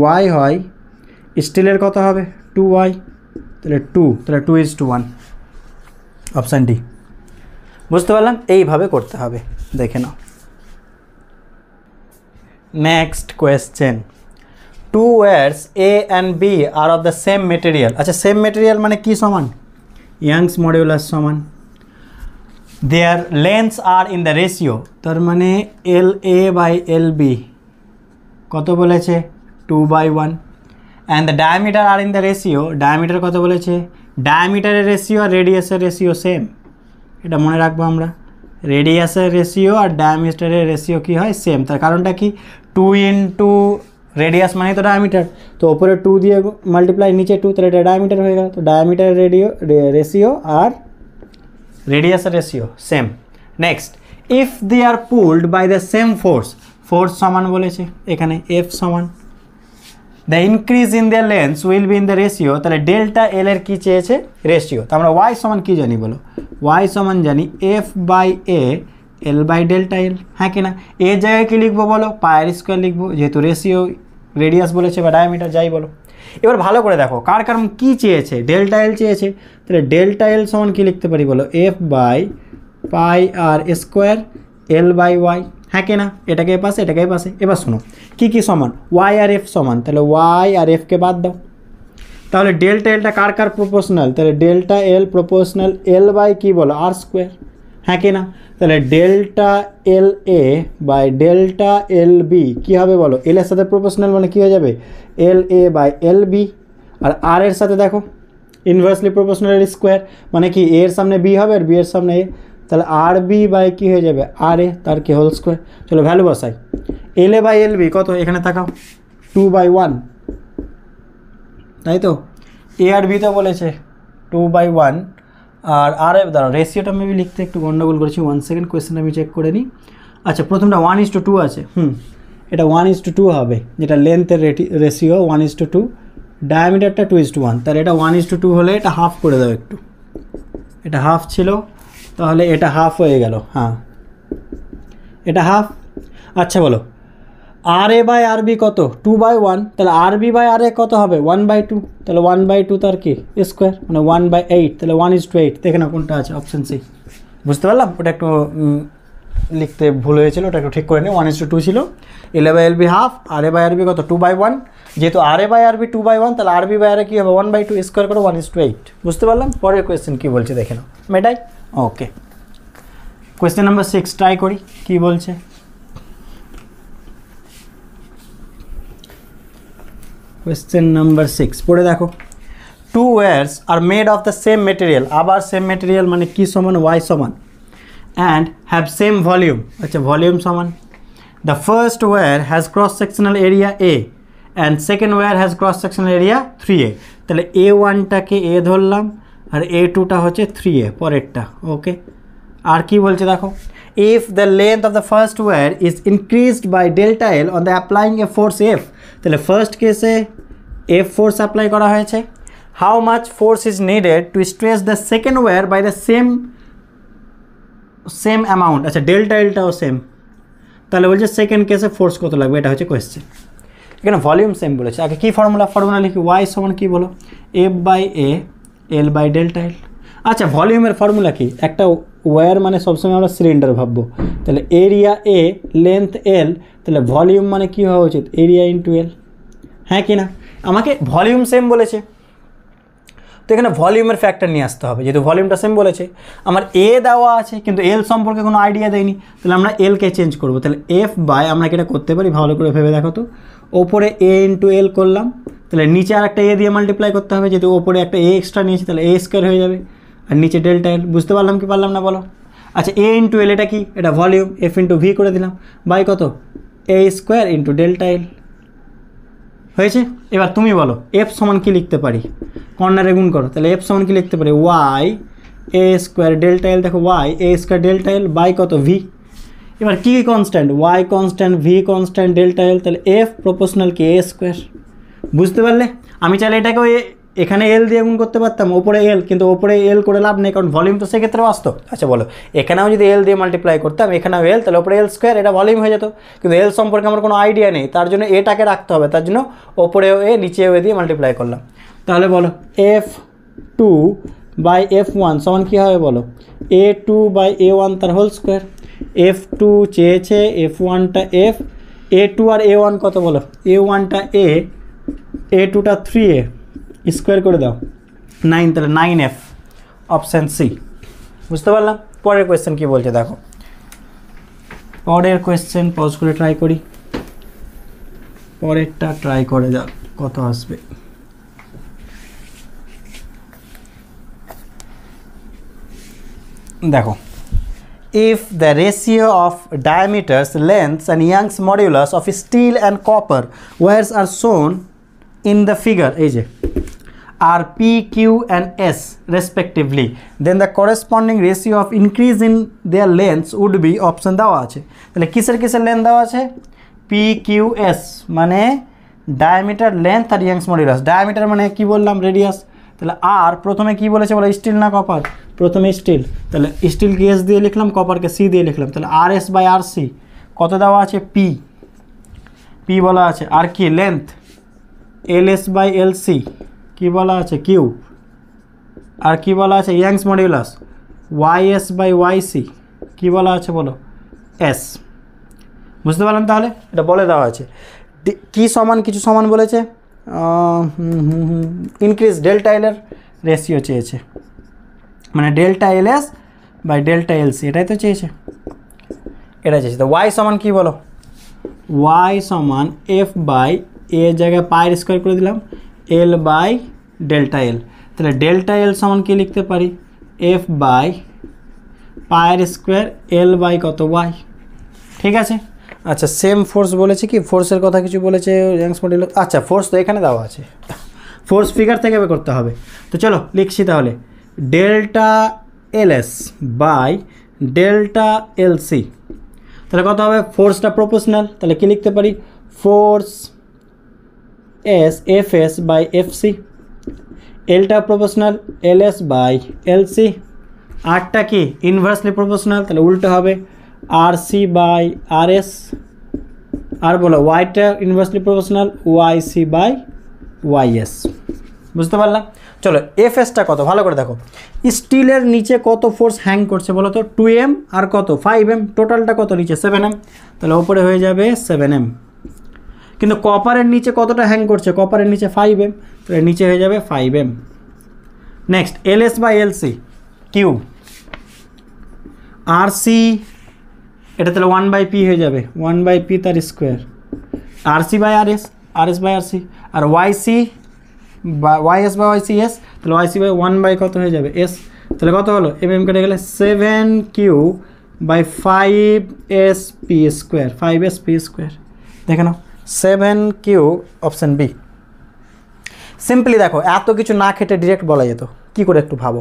ওয়াই হয়, স্টিলের কত হবে 2y, তাহলে 2:1, অপশান ডি। বুঝতে পারলাম, এইভাবে করতে হবে, দেখে নাও। Next question, two wires A and B are of the same material. আচ্ছা, সেম মেটেরিয়াল মানে কি সমান, ইয়াংস মডিউলাস সমান, their lengths are in the ratio, তার মানে এল এ বাই এল বি কত বলেছে 2/1, and the diameter are in the ratio, diameter কত বলেছে, ডায়ামিটারের রেশিও আর রেডিয়াসের রেশিও সেম, এটা মনে রাখবো আমরা, রেডিয়াসের রেশিও আর ডায়ামিটারের রেশিও কি হয় সেম। তার কারণটা কি, 2 ইন্টু রেডিয়াস মানে তো ডায়ামিটার, তো ওপরে 2 দিয়ে মাল্টিপ্লাই, নিচে 2, তাহলে এটা ডায়ামিটার হয়ে গেল। তো ডায়ামিটারের রেশিও আর রেডিয়াসের ratio same. Next, if they are pulled by the same force, force সমান বলেছে এখানে, এফ সমান, the increase in the length will be in the ratio, তাহলে ডেল্টা এল এর কী চেয়েছে, রেশিও। তো আমরা ওয়াই সমান কী জানি বলো, ওয়াই সমান জানি F by A L by delta L, হ্যাঁ কি না? এর জায়গায় কী লিখবো বলো, পায়ের স্কোয়ার লিখবো, যেহেতু রেশিও রেডিয়াস বলেছে বা ডায়ামিটার যাই বলো। এবার ভালো করে দেখো কার কারণ কী চেয়েছে, ডেল্টা এল চেয়েছে, তাহলে ডেল্টা এল সমান কী লিখতে পারি বলো, F by pi r square L by Y, হ্যাঁ কি না? এটাকে পাশে, এটাকে পাশে। এবার শোনো কী কী সমান, ওয়াই আর এফ সমান, তাহলে ওয়াই আর এফকে বাদ দাও, তাহলে ডেল্টা এলটা কার কার প্রপোর্শনাল, তাহলে delta L proportional L by কী বলো, আর স্কোয়ার, হ্যাঁ কি না? তাহলে delta L A by delta L B কী হবে বলো, এল এর সাথে প্রপোর্শনাল মানে কী হয়ে যাবে, এল এ বাই এল বি, আর আর এর সাথে দেখো ইনভার্সলি প্রপোর্শনাল স্কোয়ার, মানে কি এর সামনে বি হবে আর বি এর সামনে এ, তাহলে আর বি বাই কী হয়ে যাবে, আর এ, তার কি হোল স্কোয়ার। চলো ভ্যালু বসাই, এল এ বাই এল বি কত, এখানে তাকাও 2/1, তাই তো। এ আর বি তো বলেছে 2/1, আর আর এফ দাঁড়াও, রেশিওটা মেবি লিখতে একটু গন্ডগোল করেছি, 1 সেকেন্ড, কোয়েশ্চেন আমি চেক করে নিই। আচ্ছা, প্রথমটা 1:2 আছে, এটা 1:2 হবে, যেটা লেন্থের রেশিও 1:2, ডায়ামিটারটা 2:1, তাহলে এটা 1:2 হলে এটা হাফ করে দাও একটু, এটা হাফ ছিল, তাহলে এটা হাফ হয়ে গেল, হ্যাঁ এটা হাফ। আচ্ছা বলো আর এ বাই আর বি কত, 2/1, তাহলে আর বি বাই আর এ কত হবে 1/2, তাহলে 1/2 তার কি স্কোয়ার, মানে 1/8, তাহলে 1:8, দেখে না কোনটা আছে, অপশান সি। বুঝতে পারলাম, ওটা একটু লিখতে ভুল হয়েছিল, ওটা একটু ঠিক করে নিই, 1:2 ছিল, L A by L B half, R A by R B কত 2/1, যেহেতু আর এ বাই আর বি 2/1, তাহলে আর বি বাই আর এ কী হবে 1/2, স্কোয়ার করে 1:8। বুঝতে পারলাম, পরের কোয়েশ্চেন কী বলছে দেখে নাও, মেটাই। ওকে, কোয়েশ্চেন নাম্বার 6 ট্রাই করি কী বলছে। কোয়েশ্চেন নাম্বার 6 পড়ে দেখো, two wires are made of the same material, আবার সেম মেটেরিয়াল মানে কি সমান, ওয়াই সমান, অ্যান্ড হ্যাভ সেম ভলিউম। আচ্ছা, ভলিউম সমান, the first wire has cross sectional area A and second wire has cross sectional area 3A, তাহলে A1টাকে এ ধরলাম আর A2টা হচ্ছে 3A পরেরটা। ওকে, আর কি বলছে দেখো, if the length of the first wire is increased by delta L on the applying a force F, তাহলে ফার্স্ট কেসে F ফোর্স অ্যাপ্লাই করা হয়েছে, how much force is needed to stretch the second wire by the same amount, আচ্ছা ডেল্টা এলটাও সেম, তাহলে বলছে সেকেন্ড কেসে ফোর্স কত লাগবে, এটা হচ্ছে কোয়েশ্চেন। এখানে ভলিউম সেম বলেছে, আগে কী ফর্মুলা লিখি, y সমান কী বলো, F by A L by delta L. আচ্ছা ভলিউমের ফর্মুলা কি, একটা ওয়্যার মানে সবসময় আমরা সিলিন্ডার ভাববো, তাহলে এরিয়া এ লেন্থ এল, তাহলে ভলিউম মানে কী হওয়া উচিত, এরিয়া ইন্টু এল, হ্যাঁ কি না? আমাকে ভলিউম সেম বলেছে, তো এখানে ভলিউমের ফ্যাক্টর নিয়ে আসতে হবে, যেহেতু ভলিউমটা সেম বলেছে। আমার এ দেওয়া আছে কিন্তু এল সম্পর্কে কোনো আইডিয়া দেয়নি, তাহলে আমরা এলকে চেঞ্জ করবো, তাহলে এফ বাই, আমরা এটা করতে পারি, ভালো করে ভেবে দেখো তো, ওপরে এ ইন্টু এল করলাম, তাহলে নিচে আর একটা এ দিয়ে মাল্টিপ্লাই করতে হবে, যেহেতু ওপরে একটা এ এক্সট্রা নিয়েছি, তাহলে এ স্কোয়ার হয়ে যাবে, আর নিচে ডেল্টা এল। বুঝতে পারলাম কি পারলাম না বলো? আচ্ছা এ ইন্টু এল এটা কি, এটা ভলিউম, এফ ইন্টু ভি করে দিলাম, বাই কত, এ স্কোয়ার ইন্টু ডেল্টা এল হয়েছে। এবার তুমি বলো এফ সমান কি লিখতে পারি, কর্নারে গুণ করো, তাহলে এফ সমান কি লিখতে পারি, Y A square delta L, দেখো Y A square delta L by কত, ভি। এবার কী constant, Y constant, V constant, delta L, তাহলে এফ প্রপোর্শনাল কি এ স্কোয়ার। বুঝতে পারলে? আমি চাইলে এটাকে এখানে এল দিয়ে গুণ করতে পারতাম, ওপরে এল, কিন্তু ওপরে এল করে লাভ নেই, কারণ ভলিউম তো সেক্ষেত্রেও আসতো। আচ্ছা বলো এখানেও যদি এল দিয়ে মাল্টিপ্লাই করতাম, এখানেও এল, তাহলে ওপরে এল স্কোয়ার, এটা ভলিউম হয়ে যেত, কিন্তু এল সম্পর্কে আমার কোনো আইডিয়া নেই, তার জন্য এটাকে রাখতে হবে, তার জন্য ওপরেও এ নিচেও এ দিয়ে মাল্টিপ্লাই করলাম। তাহলে বলো F two by F one সমান কী হবে বলো, A two by A one তার হোল স্কোয়ার। এফ টু চেয়েছে, এফ ওয়ানটা এফ, এ টু আর এ ওয়ান কত বলো, এ ওয়ানটা এ টুটা 3a, স্কোয়ার করে দাও 9, তাহলে 9f, অপশান সি। বুঝতে পারলাম? পরের কোয়েশ্চেন কী বলছে দেখো, পরের কোয়েশ্চেন পজ করে ট্রাই করি, পরেরটা ট্রাই করে যাও কত আসবে। দেখো, if the ratio of diameters, lengths and Young's modulus of steel and copper wires are shown in the figure, এই যে are P, Q and S respectively, then the corresponding ratio of increase in their lengths would be, option দেওয়া আছে, তাহলে কিসের লেন্থ দেওয়া আছে, P, Q, S মানে ডায়ামিটার, লেন্থ আর ইয়াংস মডুলাস। ডায়ামিটার মানে কি বললাম, রেডিয়াস, তাহলে আর প্রথমে কি বলেছে বলো, স্টিল না কপার, প্রথমে স্টিল, তাহলে স্টিলকে এস দিয়ে লিখলাম, কপারকে সি দিয়ে লিখলাম, তাহলে R S by R C কত দেওয়া আছে, পি বলা আছে, আর কি length L S by L C কী বলা আছে, কিউ, আর কি বলা আছে Young's modulus Y S by Y C কী বলা আছে বলো, এস। বুঝতে পারলাম? তাহলে এটা বলে দেওয়া আছে, কি সমান কিছু সমান বলেছে, ইনক্রিজ ডেল্টা এলের রেশিও চেয়েছে, মানে delta L S by delta L C, এটাই তো চেয়েছে, এটা চেয়েছে। তো ওয়াই সমান কী বলো, ওয়াই সমান এফ বাই এ জায়গায় পায়ের স্কোয়ার করে দিলাম, এল বাই ডেল্টা এল, তাহলে ডেল্টা এল সমান কি লিখতে পারি, এফ বাই পায়ের স্কোয়ার এল বাই কত, ওয়াই। ঠিক আছে। আচ্ছা সেম ফোর্স বলেছে কি, ফোর্সের কথা কিছু বলেছে ইয়াংস মডুলাস, আচ্ছা ফোর্স তো এখানে দেওয়া আছে, ফোর্স ফিগার থেকে করতে হবে, তো চলো লিখছি তাহলে, delta L S by delta L C, তাহলে কত হবে, ফোর্সটা প্রপোর্শনাল, তাহলে কি লিখতে পারি, force S F S by F C, এলটা proportional L S by L C, আরটা কি ইনভার্সলি প্রপোর্শনাল, তাহলে উল্টো হবে R C by R S, আর বলো ওয়াইটা inversely proportional Y C by Y S. বুঝতে পারলাম? চলো এফ এসটা কত ভালো করে দেখো, স্টিলের নিচে কত ফোর্স হ্যাং করছে বলো তো, 2m আর কত 5m, টোটালটা কত নিচে 7m, তাহলে ওপরে হয়ে যাবে 7m, কিন্তু কপারের নিচে কতটা হ্যাং করছে, কপারের নিচে 5m, তাহলে নিচে হয়ে যাবে 5m। Next L S by L C Q, R C এটা তাহলে 1/p হয়ে যাবে, 1/p তার square, R C by R S by R C, আর ওয়াই সি বা Y S by Y C S, তাহলে ওয়াই সি বাই 1 কত হয়ে যাবে এস, তাহলে কত হলো এম কেটে গেলে 7q by 5sp square, 5sp square, দেখে নাও 7q, অপশান বি। সিম্পলি দেখো এত কিছু না খেটে ডিরেক্ট বলা যেত, কি করে একটু ভাবো,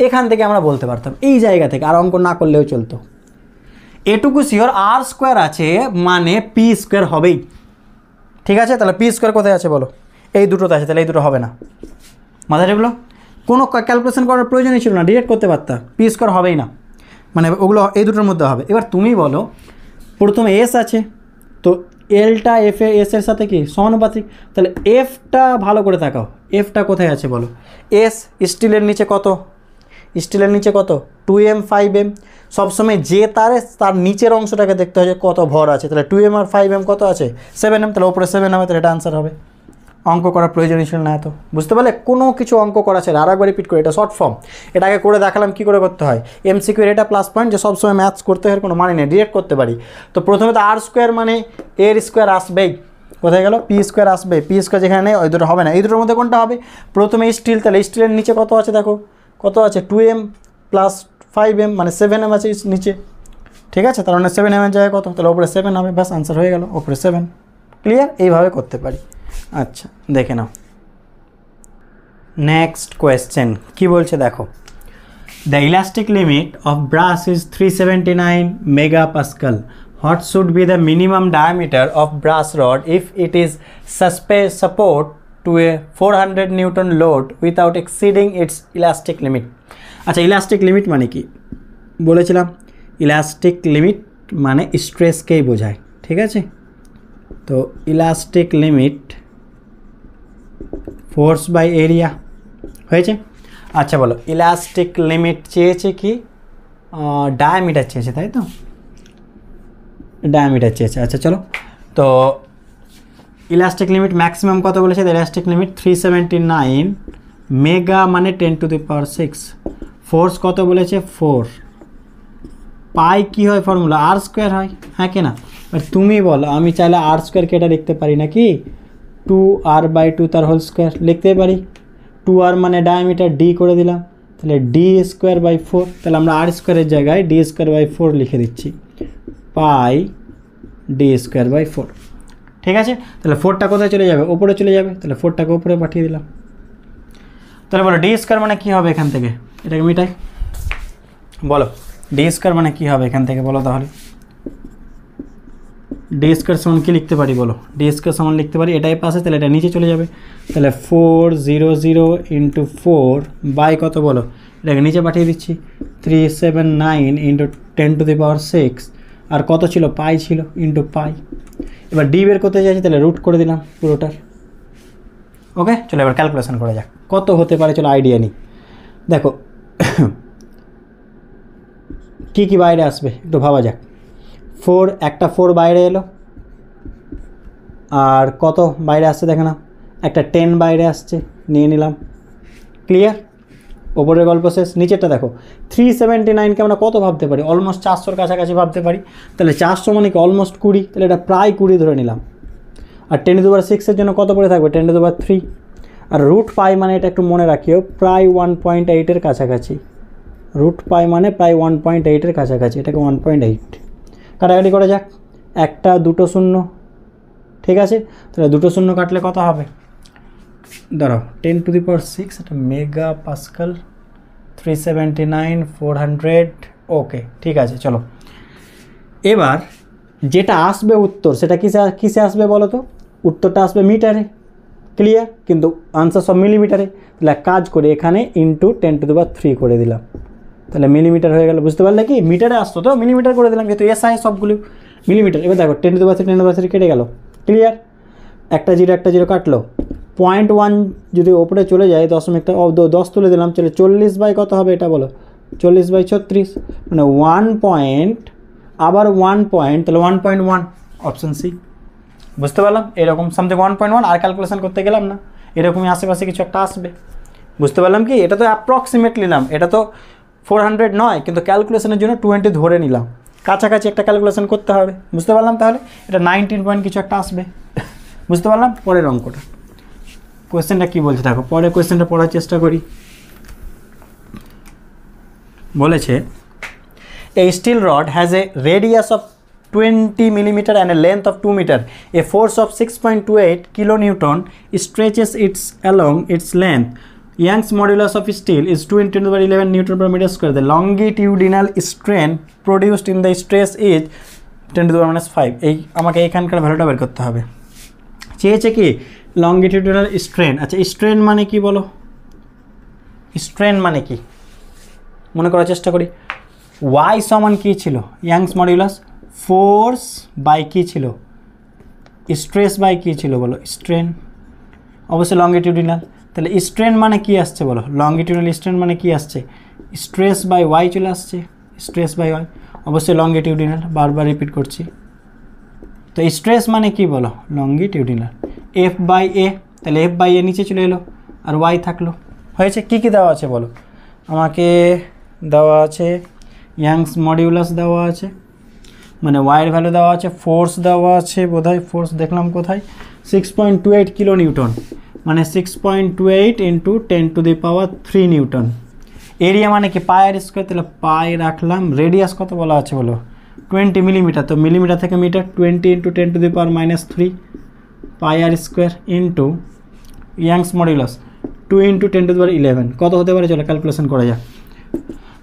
এখান থেকে আমরা বলতে পারতাম, এই জায়গা থেকে আর অঙ্ক না করলেও চলতো। এটুকু শিওর আর স্কোয়ার আছে মানে পি স্কোয়ার হবেই। ঠিক আছে, তাহলে পি স্কোয়ার কোথায় আছে বলো? এই দুটোতে আছে, তাহলে এই দুটো হবে না। মাথায় এগুলো কোনো ক্যালকুলেশন করার প্রয়োজনই ছিল না, ডিরেক্ট করতে পারতাম, পি স্কোয়ার হবেই না, মানে ওগুলো এই দুটোর মধ্যে হবে। এবার তুমি বলো, প্রথমে এস আছে, তো এলটা এসের সাথে কি সমানুপাতিক, তাহলে এফটা ভালো করে তাকাও, এফটা কোথায় আছে বলো? এস স্টিলের নিচে কত? স্টিলের নিচে কত? 2m 5m। সবসময় যে তার নিচের অংশটাকে দেখতে হয় যে কত ভর আছে, তাহলে 2m আর 5m কত আছে? 7m, তাহলে ওপরে 7 হবে, তাহলে এটা আনসার হবে। অঙ্ক করার প্রয়োজনই ছিল না এত, বুঝতে পারলে? কোনো কিছু অঙ্ক করা ছিল, আর একবার রিপিট করে, এটা শর্ট ফর্ম, এটাকে করে দেখালাম কী করে করতে হয়। এমসিকিউ এর এটা প্লাস পয়েন্ট যে সবসময় ম্যাথস করতে হয় কোনো মানে নেই, ডিরেক্ট করতে পারি। তো প্রথমে তো আর স্কোয়ার মানে এর স্কোয়ার আসবেই, কোথায় গেল? পি স্কোয়ার আসবে, পি স্কোয়ার যেখানে নেই ওই দুটো হবে না, এই দুটোর মধ্যে কোনটা হবে? প্রথমে স্টিল, তাহলে স্টিলের নিচে কত আছে দেখো, কত আছে? 2m প্লাস 5m মানে 7m আছে নিচে, ঠিক আছে, তার মানে 7m এর জায়গায় কত? তাহলে ওপরে 7 হবে, ব্যাস আনসার হয়ে গেল, ওপরে 7। ক্লিয়ার? এইভাবে করতে পারি। আচ্ছা দেখে নাও নেক্সট কোয়েশ্চেন কি বলছে দেখো। The elastic limit of brush is 379 megapascal. What should be the minimum diameter of brass rod if it is support to a 400 Newton load without exceeding its elastic limit? আচ্ছা ইলাস্টিক লিমিট মানে কি বলেছিলাম? ইলাস্টিক লিমিট মানে স্ট্রেসকেই বোঝায়, ঠিক আছে? তো elastic limit force by area হয়েছে। আচ্ছা বলো, ইলাস্টিক লিমিট চেয়েছে কি? ডায়ামিটার চেয়েছে, তাই তো? ডায়ামিটার চেয়েছে। আচ্ছা চলো, তো ইলাস্টিক লিমিট ম্যাক্সিমাম কত বলেছে? ইলাস্টিক লিমিট 379 মেগা মানে 10⁶। ফোর্স কত বলেছে? 4। পাই কি হয় ফর্মুলা? আর স্কোয়ার হয়, হ্যাঁ কি না? আর তুমি বলো, আমি চাইলে আর স্কোয়ারকে এটা লিখতে পারি নাকি? 2r/2 তার হোল স্কোয়ার লিখতে পারি। 2r মানে ডায়ামিটার, ডি করে দিলাম, তাহলে d²/4। তাহলে আমরা আর স্কোয়ারের জায়গায় d²/4 লিখে দিচ্ছি, পাই d²/4। ঠিক আছে, তাহলে 4টা কোথায় চলে যাবে? ওপরে চলে যাবে, তাহলে 4টাকে ওপরে পাঠিয়ে দিলাম। তাহলে বলো d² মানে কী হবে এখান থেকে? এটাকে মিটাই, বলো d² মানে কী হবে এখান থেকে বলো তাহলে? d² সমান কী লিখতে পারি বলো? d² সমান লিখতে পারি এটাই পাশে, তাহলে এটা নিচে চলে যাবে, তাহলে 400 × 4 বাই কত বলো? এটাকে নিচে পাঠিয়ে দিচ্ছি, 379 × 10⁶। আর কত ছিল? পাই ছিল, ইন্টু পাই। এবার ডি বের করতে চাইছি, তাহলে রুট করে দিলাম পুরোটার। ওকে, চলো এবার ক্যালকুলেশন করা যাক কত হতে পারে। চলো আইডিয়া নিই। দেখো কি কি বাইরে আসবে একটু ভাবা যাক। 4, একটা 4 বাইরে এলো, আর কত বাইরে আসছে দেখে না? একটা 10 বাইরে আসছে, নিয়ে নিলাম। ক্লিয়ার? ওপরের গল্প শেষ। নিচেরটা দেখো, 379কে আমরা কত ভাবতে পারি? অলমোস্ট 400-র কাছাকাছি ভাবতে পারি। তাহলে 400 মানে কি? অলমোস্ট 20, তাহলে এটা প্রায় 20 ধরে নিলাম। আর 10⁶ জন্য কত পড়ে থাকবে? 10⁻3। আর রুট পাই মানে এটা একটু মনে রাখিও, প্রায় 1.8-এর কাছাকাছি। রুট পাই মানে প্রায় 1.8-এর কাছাকাছি, এটাকে 1.8। কাটাকাটি করা যাক, 1 2 0, ঠিক আছে? তাহলে 2 0 কাটলে কত হবে? ধরো 10⁶, এটা মেগা পাস্কাল, 379 400। ওকে ঠিক আছে, চলো এবার যেটা আসবে উত্তর, সেটা কিসে আসবে বলো তো? উত্তরটা আসবে মিটারে। ক্লিয়ার? কিন্তু আনসার সব মিলিমিটারে। তাহলে কাজ করে এখানে ইন্টু 10⁻³ করে দিলাম, তাহলে মিলিমিটার হয়ে গেল। বুঝতে পারলে কি? মিটারে আসতো তো মিলিমিটার করে দিলাম, যেহেতু এসআই সবগুলো মিলিমিটার। এবার দেখো 10⁻³ কেটে গেল। ক্লিয়ার? একটা জিরো কাটলো। 0.1 যদি ওপরে চলে যায়, 10 তুলে দিলাম, চলে 40 বাই কত হবে এটা বলো? 40/36, মানে 1 পয়েন্ট, আবার 1 পয়েন্ট, তাহলে 1.1, অপশন সি। বুঝতে পারলাম? এরকম সামথিং 1.1, আর ক্যালকুলেশন করতে গেলাম না, এরকমই আশেপাশে কিছু একটা আসবে। বুঝতে পারলাম কি? এটা তো অ্যাপ্রক্সিমেট নিলাম, এটা তো 400 নয়, কিন্তু ক্যালকুলেশনের জন্য 20 ধরে নিলাম, কাছাকাছি একটা ক্যালকুলেশন করতে হবে। বুঝতে পারলাম? তাহলে এটা 19 পয়েন্ট কিছু একটা আসবে। বুঝতে পারলাম? পরের অঙ্কটা, কোয়েশ্চেনটা কী বলছে দেখো, পরের কোয়েশ্চেনটা পড়ার চেষ্টা করি। বলেছে a steel rod has a radius of 20 millimeter and a length of 2 meter. A force of 6.28 kilonewton stretches its along its length. Young's modulus of steel is 2 × 10⁻11 Newton per meter square. The longitudinal strain produced in the stress is 10⁻⁵। এই আমাকে এখানকার ভ্যালুটা বের করতে হবে। চেয়েছে কি লংগিটিউডিনাল স্ট্রেন। আচ্ছা স্ট্রেন মানে কি বলো, স্ট্রেন মানে কি মনে করার চেষ্টা করি। ওয়াই সমান কী ছিল, ইয়াংস মডিউলাস, ফোর্স বাই কী ছিল, স্ট্রেস বাই কী ছিল বলো, স্ট্রেন, অবশ্যই লংগিটিউডিনাল। তাহলে স্ট্রেন মানে কি আসছে বলো, লংগিটিউডিনাল স্ট্রেন মানে কি আসছে, স্ট্রেস বাই ওয়াই চলে আসছে, স্ট্রেস বাই ওয়াই, অবশ্যই লংগিটিউডিনাল, বারবার রিপিট করছি। তো স্ট্রেস মানে কি বলো, লংগিটিউডিনাল। এফ বাই এ, তাহলে এফ বাই এ নিচে চলে এলো আর ওয়াই থাকলো, হয়েছে। কী কী দেওয়া আছে বলো, আমাকে দেওয়া আছে ইয়াংস মডিউলাস দেওয়া আছে, মানে ওয়াইয়ের ভ্যালু দেওয়া আছে, ফোর্স দেওয়া আছে, বোধহয় ফোর্স দেখলাম কোথায়, 6.28 কিলো নিউটন, মানে 6.28 × 10⁻³ নিউটন। এরিয়া মানে কি পাই আর স্কোয়ার, তাহলে পাই রাখলাম। রেডিয়াস কত বলা আছে বলো, 20 মিলিমিটার, তো মিলিমিটার থেকে মিটার, 20 × 10⁻³ পাই r square into youngs modulus 2 × 10⁻11 কত হতে পারে, চলো ক্যালকুলেশন করা যাক।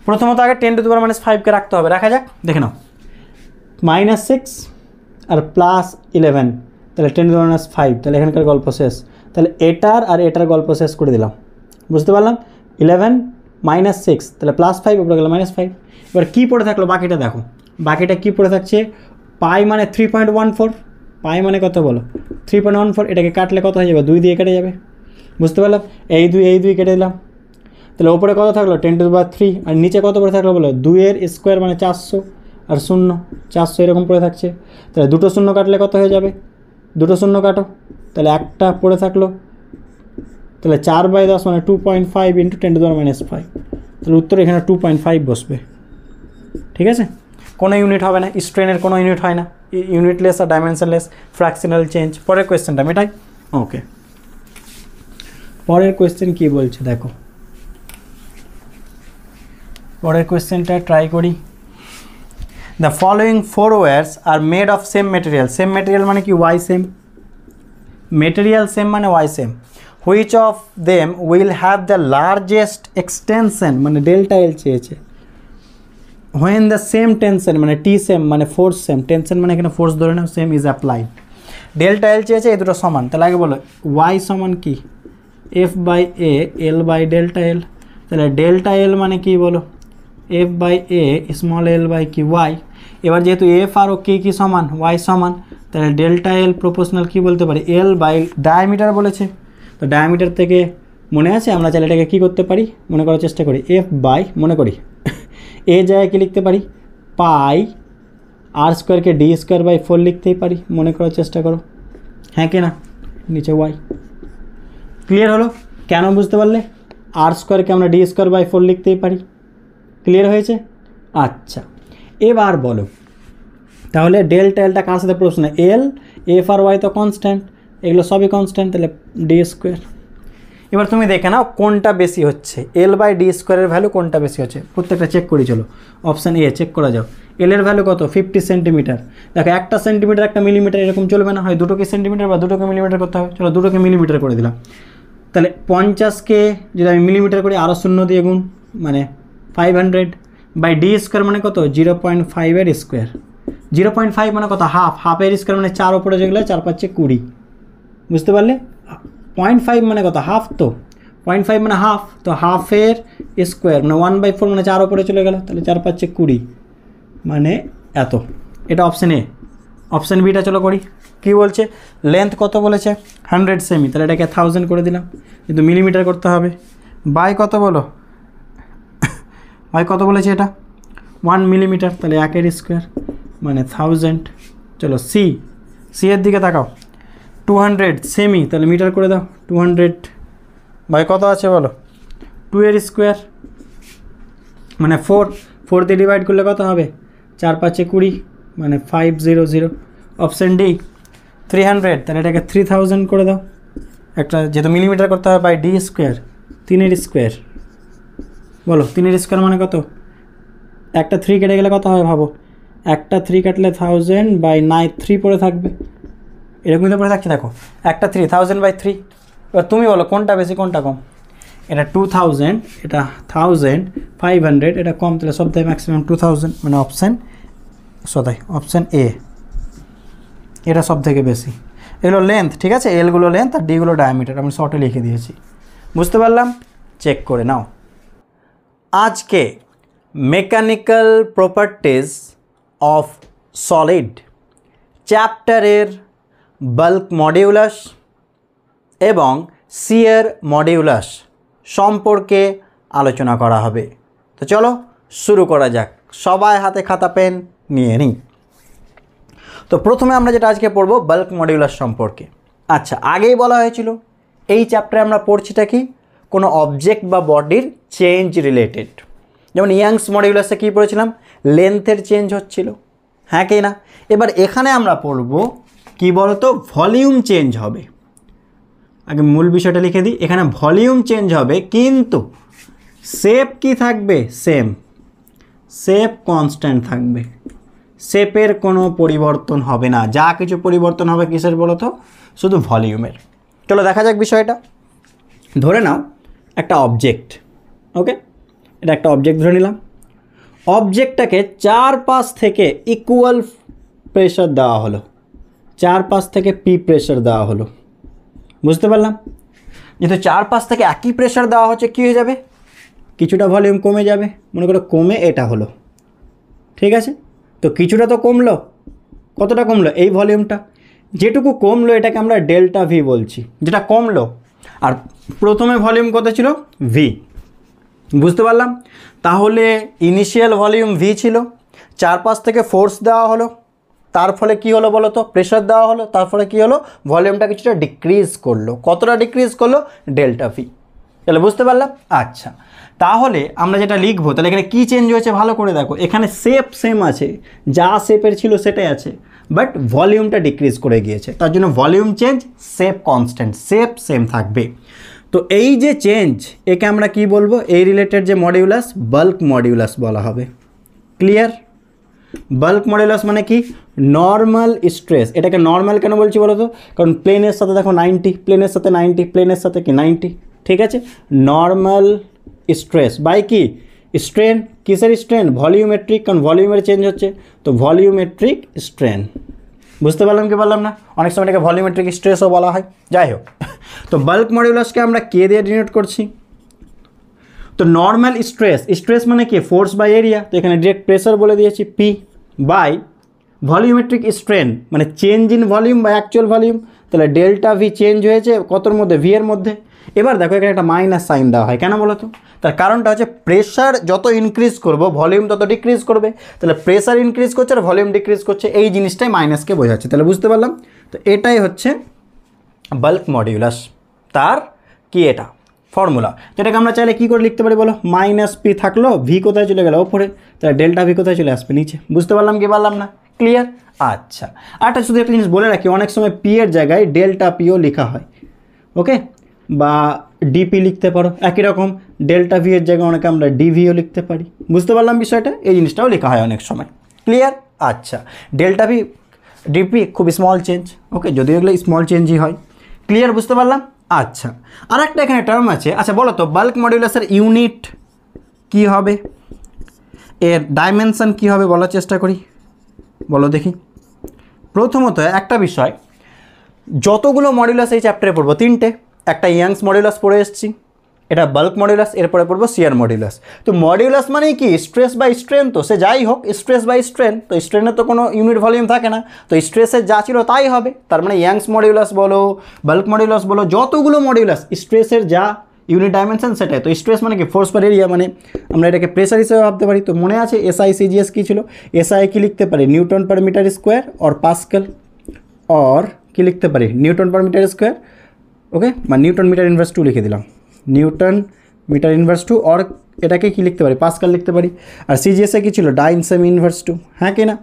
প্রথমত আগে 10⁻⁵কে রাখতে হবে, রাখা যাক, দেখে নাও। -6 আর +11, তাহলে 10⁻⁵, তাহলে এখানকার গল্প শেষ। তাহলে এটার আর এটার গল্প শেষ করে দিলাম, বুঝতে পারলাম। 11 -6, তাহলে +5 উপরে গেল -5। এবার কী পড়ে থাকলো বাকিটা দেখো, বাকিটা কী পড়ে থাকছে, পাই মানে 3.14, পাই মানে কত বলো 3.14, এটাকে কাটলে কত হয়ে যাবে, 2 দিয়ে কেটে যাবে, বুঝতে পারলাম। এই 2 কেটে দিলাম, তাহলে ওপরে কত থাকলো 10⁻³ আর নিচে কত পড়ে থাকলো বলো, 2 এর স্কোয়ার মানে 400 আর 0 400 এরকম পড়ে থাকছে। তাহলে দুটো শূন্য কাটলে কত হয়ে যাবে, দুটো শূন্য কাটো, তাহলে একটা পড়ে থাকলো, তাহলে 4/10 মানে 2.5 × 10⁻⁵, তাহলে উত্তর এখানে 2.5 বসবে, ঠিক আছে। কোনো ইউনিট হবে না, স্ট্রেনের কোনো ইউনিট হয় না, ইউনিটলেস আর ডাইমেনশনলেস, ফ্র্যাকশনাল চেঞ্জ। পরের কোয়েশ্চেনটা মেটাই, ওকে। পরের কোয়েশ্চেন কি বলছে দেখো, পরের কোয়েশ্চেনটা ট্রাই করি। The following 4 wires are made of same material, same material মানে কি ওয়াই সেম, মেটেরিয়াল সেম মানে Y same. Which of them will have the largest extension, মানে ডেল্টা এল চেয়েছে। হোয়েন দ্য সেম টেনশন মানে টি সেম মানে ফোর্স সেম, টেনশন মানে এখানে ফোর্স ধরে নাও, same is applied. Delta L চেয়েছে, এই দুটো সমান, তাহলে আগে বলো ওয়াই সমান কি, F by A L by delta L. তাহলে ডেল্টা এল মানে কি বলো, F by A small L by কি ওয়াই। এবার যেহেতু এফ আর ও কি সমান, ওয়াই সমান, তাহলে ডেল্টা এল প্রপোর্শনাল কী বলতে পারি, এল বাই ডায়ামিটার বলেছে। তো ডায়ামিটার থেকে মনে আছে আমরা চাইলে এটাকে কী করতে পারি, মনে করার চেষ্টা করি, এফ বাই মনে করি এ জায়গায় কি লিখতে পারি, পাই আর স্কোয়ারকে d²/4 লিখতেই পারি, মনে করার চেষ্টা করো, হ্যাঁ কি না, নিচে ওয়াই। ক্লিয়ার হলো, কেন বুঝতে পারলে, আর স্কোয়ারকে আমরা d²/4 লিখতেই পারি, ক্লিয়ার হয়েছে। আচ্ছা এবার বলো তাহলে ডেল্টা এলটা কার সাথে প্রশ্ন, এল এফ আর ওয়াই তো কনস্ট্যান্ট, এগুলো সবই কনস্ট্যান্ট, তাহলে d²। এবার তুমি দেখে নাও কোনটা বেশি হচ্ছে, এল বাই d² ভ্যালু কোনটা বেশি হচ্ছে, প্রত্যেকটা চেক করি চলো। অপশান এ চেক করা যাও, এল এর ভ্যালু কত 50 সেন্টিমিটার। দেখো একটা সেন্টিমিটার একটা মিলিমিটার এরকম চলবে না, হয় দুটোকে সেন্টিমিটার বা দুটোকে মিলিমিটার করতে হবে, চলো দুটোকে মিলিমিটার করে দিলাম। তাহলে 50কে যদি আমি মিলিমিটার করি আরও 0 দিয়ে গুণ, মানে 500 বাই d² মানে কত 0.5 এর স্কোয়ার, 0.5 মানে কত হাফ, হাফের স্কোয়ার মানে 4 ওপরে যেগুলো 4 × 5 = 20, বুঝতে পারলে। 0.5 মানে কত হাফ, তো 0.5 মানে হাফ, তো হাফের স্কোয়ার মানে 1/4 মানে 4 ওপরে চলে গেল, তাহলে 4 × 5 = 20 মানে এত। এটা অপশান এ। অপশান বিটা চলো করি, কী বলছে, লেন্থ কত বলেছে 100 সেমি, তাহলে এটাকে 1000 করে দিলাম, কিন্তু মিলিমিটার করতে হবে। বাই কত বলো, বাই কত বলেছে এটা 1 মিলিমিটার, তাহলে 1 এর স্কোয়ার মানে 1000। চলো সি, সি এর দিকে তাকাও, 200 সেমি, তাহলে মিটার করে দাও, 200 বাই কত আছে বলো 2 এর স্কোয়ার মানে 4 দিয়ে ডিভাইড করলে কত হবে 4 × 5 = 20 মানে 500। অপশান ডি 300, তাহলে এটাকে 3000 করে দাও, একটা যেহেতু মিলিমিটার করতে হবে বাই d², 3 এর স্কোয়ার বলো, 3 এর স্কোয়ার মানে কত, একটা 3 কেটে গেলে কত হবে ভাবো, একটা 3 কাটলে 1000 বাই 9 3 পড়ে থাকবে, এরকমই তো পড়ে থাকছে দেখো, একটা 3000/3। এবার তুমি বলো কোনটা বেশি কোনটা কম, এটা 2000, এটা 1500, এটা কম, তাহলে সব থেকে ম্যাক্সিমাম 2000, মানে অপশান এ, এটা সব থেকে বেশি। এগুলো লেন্থ, ঠিক আছে, এলগুলো লেন্থ আর ডিগুলো ডায়ামিটার, আমি শর্টে লিখে দিয়েছি, বুঝতে পারলাম? চেক করে নাও। আজকে মেকানিক্যাল প্রপার্টিজ অফ সলিড চ্যাপ্টারের বাল্ক মডিউলাস এবং শিয়ার মডিউলাস সম্পর্কে আলোচনা করা হবে। তো চলো শুরু করা যাক, সবাই হাতে খাতা পেন নিয়ে নিই। তো প্রথমে আমরা যেটা আজকে পড়ব বাল্ক মডিউলাস সম্পর্কে। আচ্ছা, আগেই বলা হয়েছিল এই চ্যাপ্টারে আমরা পড়ছিটা কি, কোনো অবজেক্ট বা বডির চেঞ্জ রিলেটেড। যেমন ইয়াংস মডিউলাসে কী পড়েছিলাম, লেন্থের চেঞ্জ হচ্ছিল, হ্যাঁ কি না? এবার এখানে আমরা পড়ব কি বলতো, ভলিউম চেঞ্জ হবে। আগে মূল বিষয়টা লিখে দিই, এখানে ভলিউম চেঞ্জ হবে কিন্তু শেপ কি থাকবে, সেম, শেপ কনস্ট্যান্ট থাকবে, শেপের কোনো পরিবর্তন হবে না। যা কিছু পরিবর্তন হবে কিসের বলো তো, শুধু ভলিউমের। চলো দেখা যাক বিষয়টা। ধরে নাও একটা অবজেক্ট, ওকে, এটা একটা অবজেক্ট ধরে নিলাম। অবজেক্টটাকে চারপাশ থেকে ইকুয়াল প্রেশার দেওয়া হলো, চারপাশ থেকে পি প্রেশার দেওয়া হলো, বুঝতে পারলাম? যেহেতু চারপাশ থেকে একই প্রেশার দেওয়া হচ্ছে, কী হয়ে যাবে, কিছুটা ভলিউম কমে যাবে। মনে করো কমে এটা হলো, ঠিক আছে? তো কিছুটা তো কমলো, কতটা কমলো, এই ভলিউমটা যেটুকু কমলো এটাকে আমরা ডেল্টা ভি বলছি, যেটা কমলো। আর প্রথমে ভলিউম কত ছিল, ভি, বুঝতে পারলাম? তাহলে ইনিশিয়াল ভলিউম ভি ছিল, চারপাশ থেকে ফোর্স দেওয়া হলো, তার ফলে কী হলো বলো তো, প্রেশার দেওয়া হলো, তার ফলে কী হলো, ভলিউমটা কিছুটা ডিক্রিজ করলো। কতটা ডিক্রিজ করলো, ডেল্টা ভি। তাহলে বুঝতে পারলাম? আচ্ছা, তাহলে আমরা যেটা লিখবো, তাহলে এখানে কী চেঞ্জ হয়েছে ভালো করে দেখো। এখানে শেপ সেম আছে, যা শেপের ছিল সেটাই আছে, বাট ভলিউমটা ডিক্রিজ করে গিয়েছে, তার জন্য volume change, shape constant, shape same থাকবে। তো এই যে চেঞ্জ, একে আমরা কি বলবো, এই রিলেটেড যে মডিউলাস, বাল্ক মডিউলাস বলা হবে। ক্লিয়ার? বাল্ক মডিউলাস মানে কি, নর্মাল স্ট্রেস। এটাকে নর্মাল কেন বলছি বলো তো, কারণ প্লেনের সাথে দেখো 90, প্লেনের সাথে 90, প্লেনের সাথে কি 90, ঠিক আছে? নর্মাল স্ট্রেস বাই কি, স্ট্রেন। কিসের স্ট্রেন, ভলিউমেট্রিক, কারণ ভলিউমের চেঞ্জ হচ্ছে, তো ভলিউমেট্রিক স্ট্রেন। বুঝতে পারলাম কি পারলাম না? অনেক সময় এটাকে ভলিউমেট্রিক স্ট্রেসও বলা হয়, যাই হোক। তো বাল্ক মডিউলাসকে আমরা কে দিয়ে ডিনোট করছি, তো নর্মাল স্ট্রেস, স্ট্রেস মানে কি, ফোর্স বাই এরিয়া, তো এখানে ডিরেক্ট প্রেসার বলে দিয়েছি পি, বাই ভলিউমেট্রিক স্ট্রেন মানে চেঞ্জ ইন ভলিউম বা অ্যাকচুয়াল ভলিউম, তাহলে ডেল্টা ভি চেঞ্জ হয়েছে কতর মধ্যে, ভি এর মধ্যে। এবার দেখো এখানে একটা মাইনাস সাইন দেওয়া হয়, কেন বলো তো, তার কারণটা হচ্ছে প্রেশার যত ইনক্রিজ করবো ভলিউম তত ডিক্রিজ করবে, তাহলে প্রেশার ইনক্রিজ করছে আর ভলিউম ডিক্রিজ করছে, এই জিনিসটাই মাইনাসকে বোঝাচ্ছে। তাহলে বুঝতে পারলাম? তো এটাই হচ্ছে বাল্ক মডিউলাস, তার কি এটা ফর্মুলা, যেটাকে আমরা চাইলে কী করে লিখতে পারি বলো, মাইনাস পি থাকলো, ভি কোথায় চলে গেল ওপরে, তাহলে ডেল্টা ভি কোথায় চলে আসবে, নিচে। বুঝতে পারলাম কি পারলাম না? ক্লিয়ার? আচ্ছা, আরেকটা শুধু একটা জিনিস বলে রাখি, অনেক সময় পি এর জায়গায় ডেল্টা পিও লেখা হয়, ওকে, বা ডিপি লিখতে পারো, একই রকম ডেল্টা ভি এর জায়গায় অনেকে আমরা ডিভিও লিখতে পারি। বুঝতে পারলাম বিষয়টা? এই জিনিসটাও লেখা হয় অনেক সময়। ক্লিয়ার? আচ্ছা, ডেল্টা ভি ডিপি খুব স্মল চেঞ্জ, ওকে, যদিও এগুলো স্মল চেঞ্জই হয়। ক্লিয়ার? বুঝতে পারলাম? আচ্ছা, আর একটা এখানে টার্ম আছে। আচ্ছা বলো তো, বাল্ক মডিউলাসের ইউনিট কি হবে, এর ডাইমেনশন কি হবে, বলার চেষ্টা করি, বলো দেখি। প্রথমত একটা বিষয়, যতগুলো মডিউলাস এই চ্যাপ্টারে পড়বো, তিনটে, একটা ইয়াংস মডিউলাস পড়ে এসেছি, এটা বাল্ক মডিউলাস, এরপরে পড়বো শিয়ার মডিউলাস। তো মডিউলাস মানে কি, স্ট্রেস বাই স্ট্রেন, তো সে যাই হোক, স্ট্রেস বাই স্ট্রেন, তো স্ট্রেনের তো কোনো ইউনিট ভলিউম থাকে না, তো স্ট্রেসের যা ছিল তাই হবে। তার মানে ইয়াংস মডিউলাস বলো, বাল্ক মডিউলাস বলো, যতগুলো মডিউলাস, স্ট্রেসের যা ইউনিট ডাইমেনশন সেটাই। তো স্ট্রেস মানে কি, ফোর্স পার এরিয়া, মানে আমরা এটাকে প্রেসার হিসেবে ভাবতে পারি। তো মনে আছে এসআই সিজিএস কী ছিল, এসআই কি লিখতে পারি, newton per metre square, or pascal, or কি লিখতে পারি, newton per metre square, okay, বা নিউটন মিটার ইনভার্স 2 লিখে দিলাম, নিউটন মিটার ইনভার্স 2, অর এটাকে কি লিখতে পারি, পাস্কাল লিখতে পারি। আর সিজিএসে কী ছিল, ডাইন সেমি ইনভার্স 2, হ্যাঁ কি না,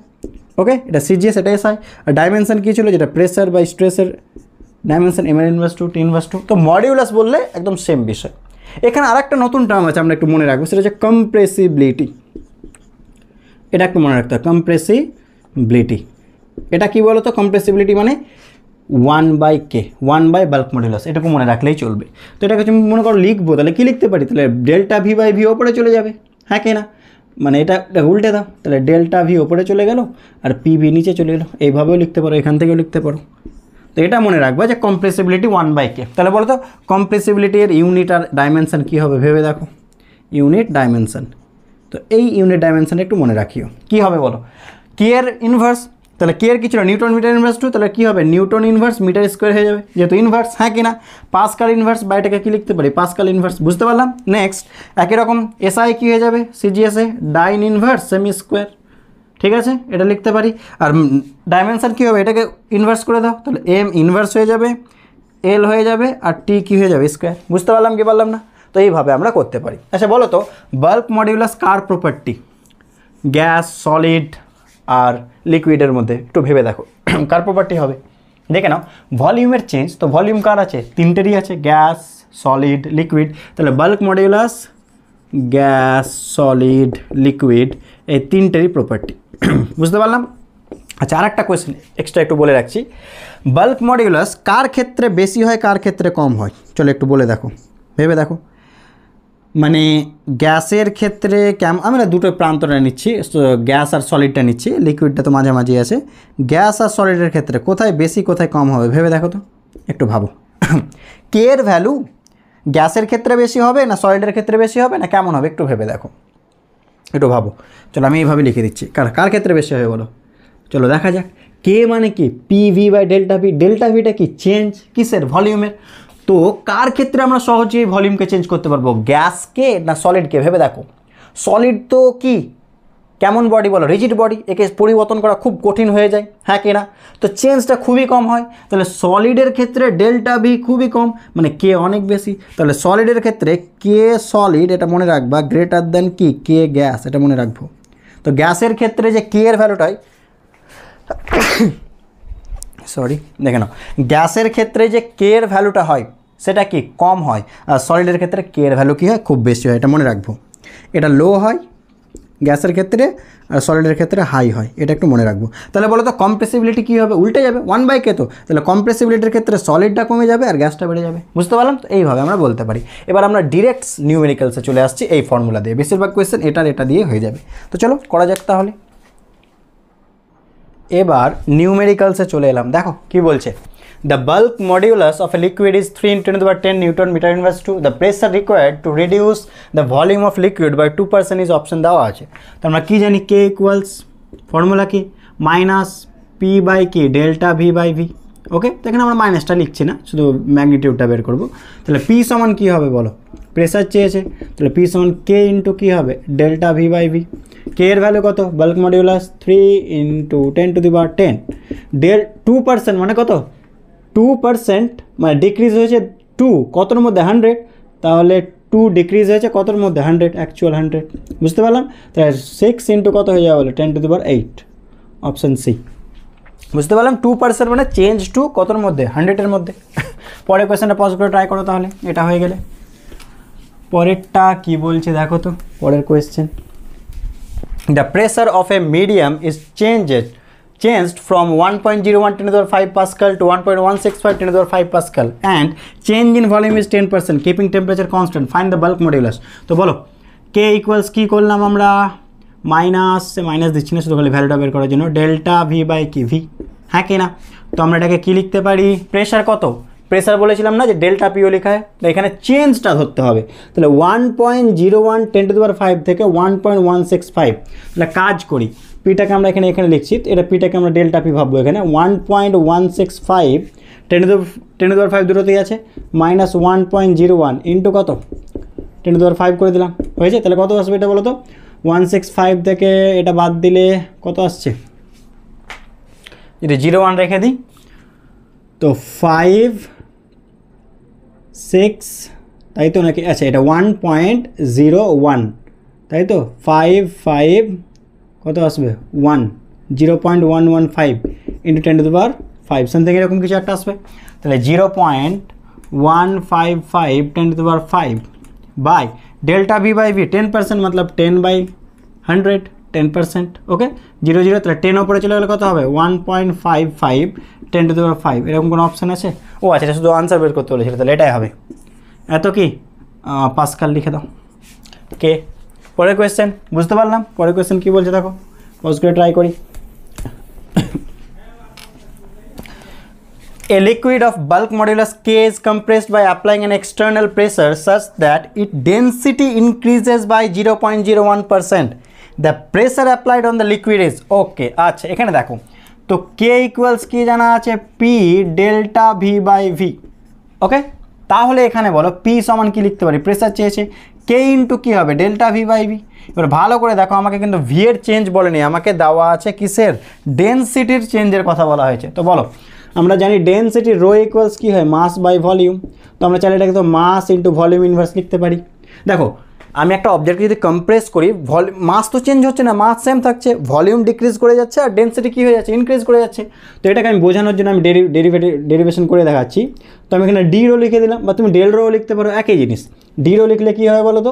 ওকে, এটা সিজিএস, এটা এসআই। আর ডাইমেনশন কী ছিল, যেটা প্রেসার বা স্ট্রেসের ডাইমেনশন এম এর ইনভার্স 2, টি ইনভার্স 2। তো মডিউলাস বললে একদম সেম বিষয়। এখানে আরেকটা নতুন টার্ম আছে, আমরা একটু মনে রাখবো, সেটা হচ্ছে কম্প্রেসিবিলিটি। এটা একটু মনে রাখতে হবে, কম্প্রেসিবিলিটি। এটা কি বলো তো, কম্প্রেসিবিলিটি মানে 1/k 1 বাল্ক মডিউলাস, এটুকু মনে রাখলেই চলবে। তো এটাকে তুমি মনে করো লিখবো, তাহলে কী লিখতে পারি, তাহলে ডেল্টা ভি/ভি ওপরে চলে যাবে, হ্যাঁ কি না, মানে এটা উল্টে দাও, তাহলে ডেল্টা ভি ওপরে চলে গেল আর পিভি নিচে চলে গেলো, এইভাবেও লিখতে পারো, এখান থেকেও লিখতে পারো। তো এটা মনে রাখবা যে কম্প্রেসিবিলিটি 1/k। তাহলে বলো তো কম্প্রেসিবিলিটির ইউনিট আর ডাইমেনশন কী হবে ভেবে দেখো, ইউনিট ডাইমেনশন। তো এই ইউনিট ডাইমেনশনটা একটু মনে রাখিও, কী হবে বলো, কে এর ইনভার্স, তাহলে কে এর কি ছিল নিউটন মিটার ইনভার্স 2, তাহলে কী হবে নিউটন ইনভার্স মিটার স্কোয়ার হয়ে যাবে, যেহেতু ইনভার্স, হ্যাঁ কি না, পাস্কাল ইনভার্স বা এটাকে কী লিখতে পারি পাস্কাল ইনভার্স, বুঝতে পারলাম। নেক্সট একই রকম এসআই কী হয়ে যাবে সিজিএসএ ডাইন ইনভার্স সেমি স্কোয়ার, ঠিক আছে, এটা লিখতে পারি। আর ডাইমেনশন কী হবে, এটাকে ইনভার্স করে দাও, তাহলে এম ইনভার্স হয়ে যাবে, এল হয়ে যাবে, আর টি কী হয়ে যাবে স্কোয়ার, বুঝতে পারলাম কি পারলাম না। তো এইভাবে আমরা করতে পারি। আচ্ছা বলো তো বাল্ক মডিউলাস কার প্রপার্টি, গ্যাস সলিড আর লিকুইডের মধ্যে একটু ভেবে দেখো কার প্রপার্টি হবে, দেখে নাও ভলিউমের চেঞ্জ, তো ভলিউম কার আছে, তিনটেরই আছে, গ্যাস সলিড লিকুইড, তাহলে bulk modulus gas solid liquid এই তিনটেরই প্রপার্টি, বুঝতে পারলাম। আচ্ছা আর একটা কোয়েশ্চেন এক্সট্রা একটু বলে রাখছি, বাল্ক মডিউলাস কার ক্ষেত্রে বেশি হয় কার ক্ষেত্রে কম হয়, চলো একটু বলে দেখো, ভেবে দেখো। মানে গ্যাসের ক্ষেত্রে আমি না দুটো প্রান্তটা নিচ্ছি, গ্যাস আর সলিডটা নিচ্ছি, লিকুইডটা তো মাঝামাঝি আছে, গ্যাস আর সলিডের ক্ষেত্রে কোথায় বেশি কোথায় কম হবে ভেবে দেখো তো, একটু ভাবো। কে এর ভ্যালু গ্যাসের ক্ষেত্রে বেশি হবে না সলিডের ক্ষেত্রে বেশি হবে না কেমন হবে একটু ভেবে দেখো, একটু ভাবো। চলো আমি এইভাবে লিখে দিচ্ছি কার ক্ষেত্রে বেশি হবে বলো, চলো দেখা যাক। কে মানে কি PV/ΔV, ডেল্টা ভিটা কি চেঞ্জ কিসের ভলিউমের, তো কার ক্ষেত্রে আমরা সহজেই ভলিউমকে চেঞ্জ করতে পারবো, গ্যাসকে না সলিডকে ভেবে দেখো। সলিড তো কি কেমন বডি বলো, রিজিড বডি, একে পরিবর্তন করা খুব কঠিন হয়ে যায়, হ্যাঁ কি না, তো চেঞ্জটা খুবই কম হয়, তাহলে সলিডের ক্ষেত্রে ডেল্টা ভি খুবই কম, মানে কে অনেক বেশি, তাহলে সলিডের ক্ষেত্রে কে সলিড এটা মনে রাখবা গ্রেটার দেন কি কে গ্যাস, এটা মনে রাখবো। তো গ্যাসের ক্ষেত্রে যে কে এর ভ্যালুটাই সরি দেখে নাও, গ্যাসের ক্ষেত্রে যে কে এর ভ্যালুটা হয় সেটা কি কম হয়, আর সলিডের ক্ষেত্রে কে এর ভ্যালু কী হয় খুব বেশি হয়, এটা মনে রাখবো। এটা লো হয় গ্যাসের ক্ষেত্রে আর সলিডের ক্ষেত্রে হাই হয়, এটা একটু মনে রাখবো। তাহলে বলো তো কম্প্রেসিবিলিটি কী হবে, উল্টে যাবে 1/k, তো তাহলে কম্প্রেসিবিলিটির ক্ষেত্রে সলিডটা কমে যাবে আর গ্যাসটা বেড়ে যাবে, বুঝতে পারলাম। তো এইভাবে আমরা বলতে পারি। এবার আমরা ডিরেক্ট নিউমেরিক্যালসে চলে আসছি এই ফর্মুলা দিয়ে, বেশিরভাগ কোয়েশ্চেন এটা দিয়ে হয়ে যাবে। তো চলো করা যাক তাহলে। এবার নিউমেরিক্যালসে চলে এলাম, দেখো কি বলছে, the bulk modulus of a liquid is 3 × 10 Newton meter inverse 2, the pressure required to reduce the volume of liquid by 2% is option দেওয়া আছে। তো আমরা কি জানি k ইকুয়ালস ফর্মুলা কি -p/k ডেল্টা v/v, ওকে, তো এখানে আমরা মাইনাসটা লিখছি না, শুধু ম্যাগনিটিউডটা বের করবো। তাহলে p সমান কী হবে বলো, প্রেসার চেয়েছে, তাহলে p সমান k ইন্টু কী হবে ডেল্টা v/v, কে এর ভ্যালু কত বাল্ক মডিউলাস 3 × 10⁻10, 2% মানে কত 2%, মানে ডিক্রিজ হয়েছে 2 কতর মধ্যে 100, তাহলে 2 ডিক্রিজ হয়েছে কতর মধ্যে 100, অ্যাকচুয়াল 100, বুঝতে পারলাম। তাহলে 6 ইন্টু কত হয়ে যাবে বলে 10⁸, অপশান সি, বুঝতে পারলাম। 2% মানে চেঞ্জ টু কতর মধ্যে 100-এর মধ্যে। পরের কোয়েশ্চেনটা পজ করে ট্রাই করো তাহলে, এটা হয়ে গেলে পরেরটা কি বলছে দেখো তো, পরের question, the pressure of a medium is changed from 1.01 × 10⁵ Pascal to 1.165 × 5 Pascal and change in volume is 10%, keeping temperature constant, find the bulk modulus। তো বলো k ইকুয়ালস কী করলাম আমরা, মাইনাস দিচ্ছি না, শুধু খালি ভ্যালুটা বের করার জন্য, ডেল্টা v/k ভি, হ্যাঁ কি না। তো আমরা এটাকে কী লিখতে পারি, প্রেশার কত, প্রেসার বলেছিলাম না যে ডেল্টা পিও লেখা হয়, তো এখানে চেঞ্জটা ধরতে হবে, তাহলে 1.01 10⁵ থেকে 1.165, তাহলে কাজ করি পিটাকে আমরা এখানে লিখছি, এটা পিটাকে আমরা ডেল্টা পি ভাববো, এখানে 1.165 10⁵ দূরতেই আছে, -1.01 ইন্টু কত 10⁵ করে দিলাম, হয়েছে। তাহলে কত আসবে এটা বলো তো, 165 থেকে এটা বাদ দিলে কত আসছে, যদি 0.1 রেখে দিই তো 5 6 তাই তো নাকি, আচ্ছা এটা 1.01 তাই তো, 5 কত আসবে 0.115 ইন্টু 10⁵ সামথিং এরকম কিছু একটা আসবে, তাহলে 0.155 10⁵ বাই ডেল্টা v/v 10% मतलब 10/100 10%, ওকে 0 0, তাহলে 10 ওপরে চলে গেলে কত হবে 1.55 10⁵ এরকম কোনো অপশান আছে? ও আচ্ছা, এটা শুধু আনসার বের করতে বলেছিল, তাহলে এটাই হবে। এত কি পাস্কাল লিখে দাও। কে পরের কোয়েশ্চেন, বুঝতে পারলাম পরের কোয়েশ্চেন কী বলছে দেখো, পজ করে ট্রাই করি। A liquid of bulk modulus K is compressed by applying an external pressure such that its density increases by 0.01%. The pressure applied on the liquid is okay. আচ্ছা এখানে দেখো তো K ইকুয়ালস কি জানা আছে, P delta V by V. Okay, তাহলে এখানে বলো P সমান কি লিখতে পারি, প্রেসার চেয়েছে, K ইন্টু কী হবে ডেল্টা ভি বাই ভি। এবার ভালো করে দেখো, আমাকে কিন্তু ভি এর চেঞ্জ বলেনি, আমাকে দেওয়া আছে কিসের, ডেনসিটির চেঞ্জের কথা বলা হয়েছে। তো বলো, আমরা জানি ডেনসিটি রো ইকুয়ালস কী হয়, মাস বাই ভলিউম। তো আমরা চাইলে এটাকে তো মাস ইন্টু ভলিউম ইনভার্স লিখতে পারি। দেখো আমি একটা অবজেক্টকে যদি কম্প্রেস করি, মাস তো চেঞ্জ হচ্ছে না, মাস সেম থাকছে, ভলিউম ডিক্রিজ করে যাচ্ছে আর ডেনসিটি কী হয়ে যাচ্ছে, ইনক্রিজ করে যাচ্ছে। তো এটাকে আমি বোঝানোর জন্য আমি ডেরিভেশন করে দেখাচ্ছি। তো আমি এখানে ডি রো লিখে দিলাম, বা তুমি ডেল রো লিখতে পারো, একই জিনিস। ডি রো লিখলে কী হয় বলো তো,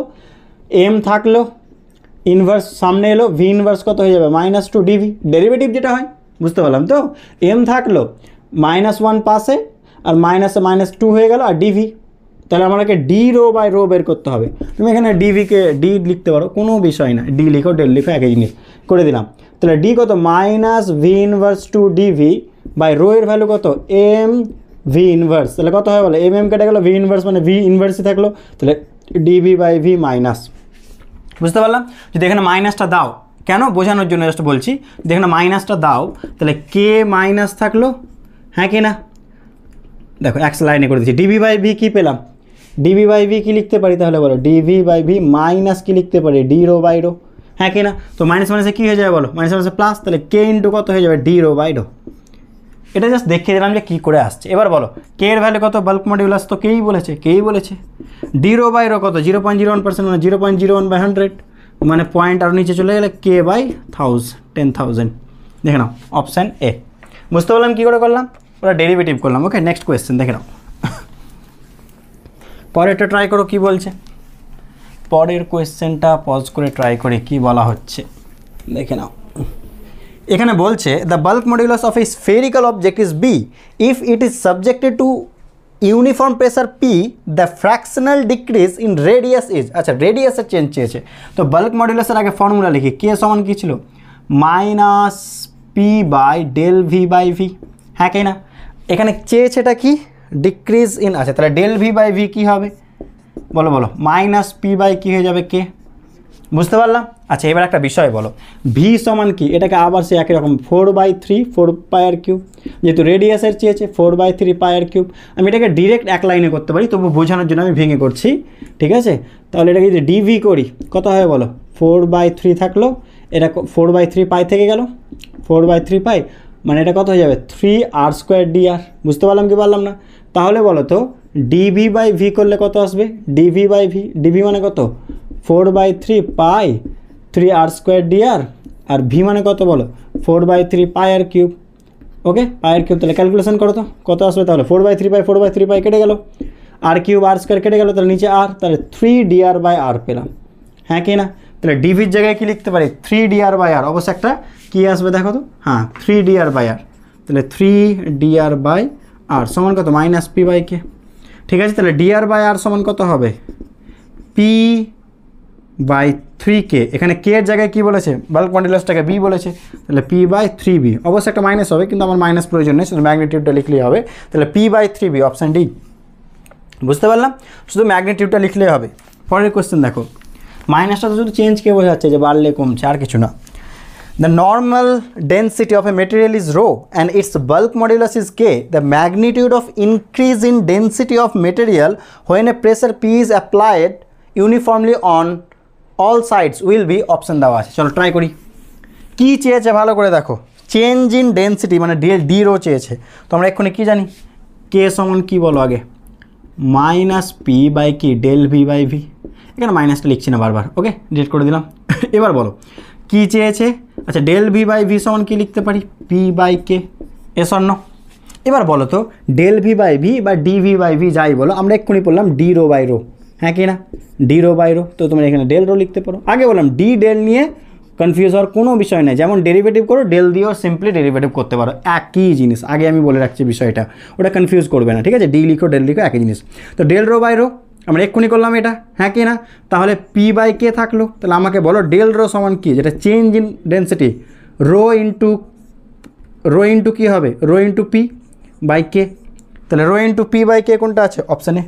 এম থাকলো, ইনভার্স সামনে এলো, ভি ইনভার্স কত হয়ে যাবে -2 ডিভি, ডেরিভেটিভ যেটা হয়, বুঝতে পারলাম তো। এম থাকলো, -1 পাশে আর -2 হয়ে গেল আর ডিভি, তাহলে আমাকে ডি রো বাই রো বের করতে হবে। তুমি এখানে ডিভিকে ডি লিখতে পারো, কোনো বিষয় না, ডি লিখো ডেল লিখো একই জিনিস করে দিলাম। তাহলে ডি কত, -V inverse 2 DV by rho এর ভ্যালু কত, এম ভি ইনভার্স, তাহলে কত হয় বলো, এম কেটে গেলো, ভি ইনভার্স মানে ভি ইনভার্সই থাকলো, তাহলে ডিভি বাই ভি মাইনাস। বুঝতে পারলাম, যদি এখানে মাইনাসটা দাও, কেন বোঝানোর জন্য জাস্ট বলছি, যদি এখানে মাইনাসটা দাও তাহলে কে মাইনাস থাকলো, হ্যাঁ কি না, দেখো এক লাইনে করে দিচ্ছি, ডিভি বাই ভি কী পেলাম, ডিভি বাই ভি কী লিখতে পারি তাহলে বলো, ডিভি বাই ভি মাইনাস কী লিখতে পারি, ডি রো বাই রো, হ্যাঁ কি না। তো মাইনাস মাইনাসে কী হয়ে যাবে বলো, মাইনাস মাইনাসে প্লাস, তাহলে কে ইন্টু কত হয়ে যাবে, ডি রো বাই রো। এটা জাস্ট দেখিয়ে দিলাম যে কী করে আসছে। এবার বলো কে এর ভ্যালু কত, বাল্ক মডিউলাস তো কেই বলেছে, ডি রো বাই রো কত 0.01% মানে 0.01/100, মানে পয়েন্ট আর নিচে চলে গেলে কে বাই 10,000। দেখে নাও অপশান এ। বুঝতে পারলাম কী করে করলাম, ওরা ডেরিভেটিভ করলাম। ওকে, নেক্সট কোয়েশ্চেন দেখে নাও, পরেরটা ট্রাই করো কি বলছে, পরের কোয়েশ্চেনটা পজ করে ট্রাই করে কি বলা হচ্ছে দেখে নাও। এখানে বলছে the bulk modulus of a spherical object is B if it is subjected to uniform pressure P the fractional decrease in radius is. আচ্ছা, রেডিয়াসের চেঞ্জ চেয়েছে, তো বাল্ক মডিউলাসের আগে ফর্মুলা লিখি, কে সমান কী ছিল, -p by del V by V, হ্যাঁ কি না। এখানে চেয়েছেটা কি, ডিক্রিজ ইন, আচ্ছা তাহলে ডেল ভি বাই ভি কী হবে বলো, -p বাই কী হয়ে যাবে কে, বুঝতে পারলাম। আচ্ছা এবার একটা বিষয় বলো, ভি সমান কি, এটাকে আবার সে একই রকম 4/3 4πr³, যেহেতু রেডিয়াসের চেয়েছে 4/3 πr³, আমি এটাকে ডিরেক্ট এক লাইনে করতে পারি, তবু বোঝানোর জন্য আমি ভেঙে করছি, ঠিক আছে। তাহলে এটাকে যদি ডিভি করি কত হয় বলো, 4/3 থাকলো, এটা 4/3 পাই থেকে গেল, 4/3 পাই মানে এটা কত হয়ে যাবে 3r² dr। বুঝতে পারলাম কি পারলাম না, তাহলে বলো তো ডিভি বাই ভি করলে কত আসবে, ডিভি বাই ভি, ডিভি মানে কত 4/3 পাই 3r² dr, আর ভি মানে কত বলো 4/3 πr³। ওকে, πr³, তাহলে ক্যালকুলেশন করো তো কত আসবে, তাহলে 4/3 পাই 4/3 পাই কেটে গেল, r³ r² কেটে গেল, তাহলে নিচে r, তাহলে 3dr/r পেলাম, হ্যাঁ কি না। তাহলে ডিভির জায়গায় কি লিখতে পারি, 3dr/r, অবশ্য একটা কী আসবে দেখো তো, হ্যাঁ 3dr/r, তাহলে 3dr/r সমান কত, -p বাই কে, ঠিক আছে। তাহলে dr/r সমান কত হবে, p/3k, এখানে কে এর জায়গায় কী বলেছে, বাল্ক মডিউলাসটাকে বি বলেছে, তাহলে p/3b, অবশ্য একটা মাইনাস হবে কিন্তু আমার মাইনাস প্রয়োজন নেই, শুধু ম্যাগনিটিউডটা লিখলেই হবে, তাহলে p/3b অপশান ডি। বুঝতে পারলাম, শুধু ম্যাগনিটিউডটা লিখলেই হবে। পরের কোয়েশ্চেন দেখো, মাইনাসটা তো শুধু চেঞ্জকে বোঝাচ্ছে যে বাড়লে কমছে, আর কিছু না। The normal density of a material is rho and its bulk modulus is k. The magnitude of increase in density of material when a pressure P is applied uniformly on all sides will be option দেওয়া আছে। চলো ট্রাই করি, কী চেয়েছে ভালো করে দেখো, চেঞ্জ ইন ডেন্সিটি মানে ডি রো চেয়েছে, তো আমরা এক্ষুনি কী জানি, কে সমান কী বলো আগে, -p বাই কি ডেল ভি বাই ভি, এখানে মাইনাসটা লিখছি না বারবার, ওকে ডিলিট করে দিলাম। এবার বলো কী চেয়েছে, আচ্ছা ডেল ভি বাই ভি সমান কী লিখতে পারি, p/k, এস অন্য। এবার বলো তো ডেল ভি বাই ভি বা ডিভি বাই ভি যাই বলো, আমরা এক্ষুনি বললাম ডি রো বাই রো, হ্যাঁ কি না, ডি রো বাই রো, তো তোমরা এখানে ডেল রো লিখতে পারো। আগে বললাম ডি ডেল নিয়ে কনফিউজ হওয়ার কোনো বিষয় নেই। যেমন ডেরিভেটিভ করো, ডেল দিয়েও সিম্পলি ডেরিভেটিভ করতে পারো, একই জিনিস। আগে আমি বলে রাখছি বিষয়টা, ওটা কনফিউজ করবে না, ঠিক আছে? ডি লিখো ডেল লিখো একই জিনিস। তো ডেল রো বাই রো আমরা এক্ষুনি করলাম এটা, হ্যাঁ কি না? তাহলে পি বাই কে থাকলো, তাহলে আমাকে বলো ডেল রো সমান কি, যেটা change in density, rho into কী হবে, rho into P by K. তাহলে rho into P by K কোনটা আছে, অপশানে।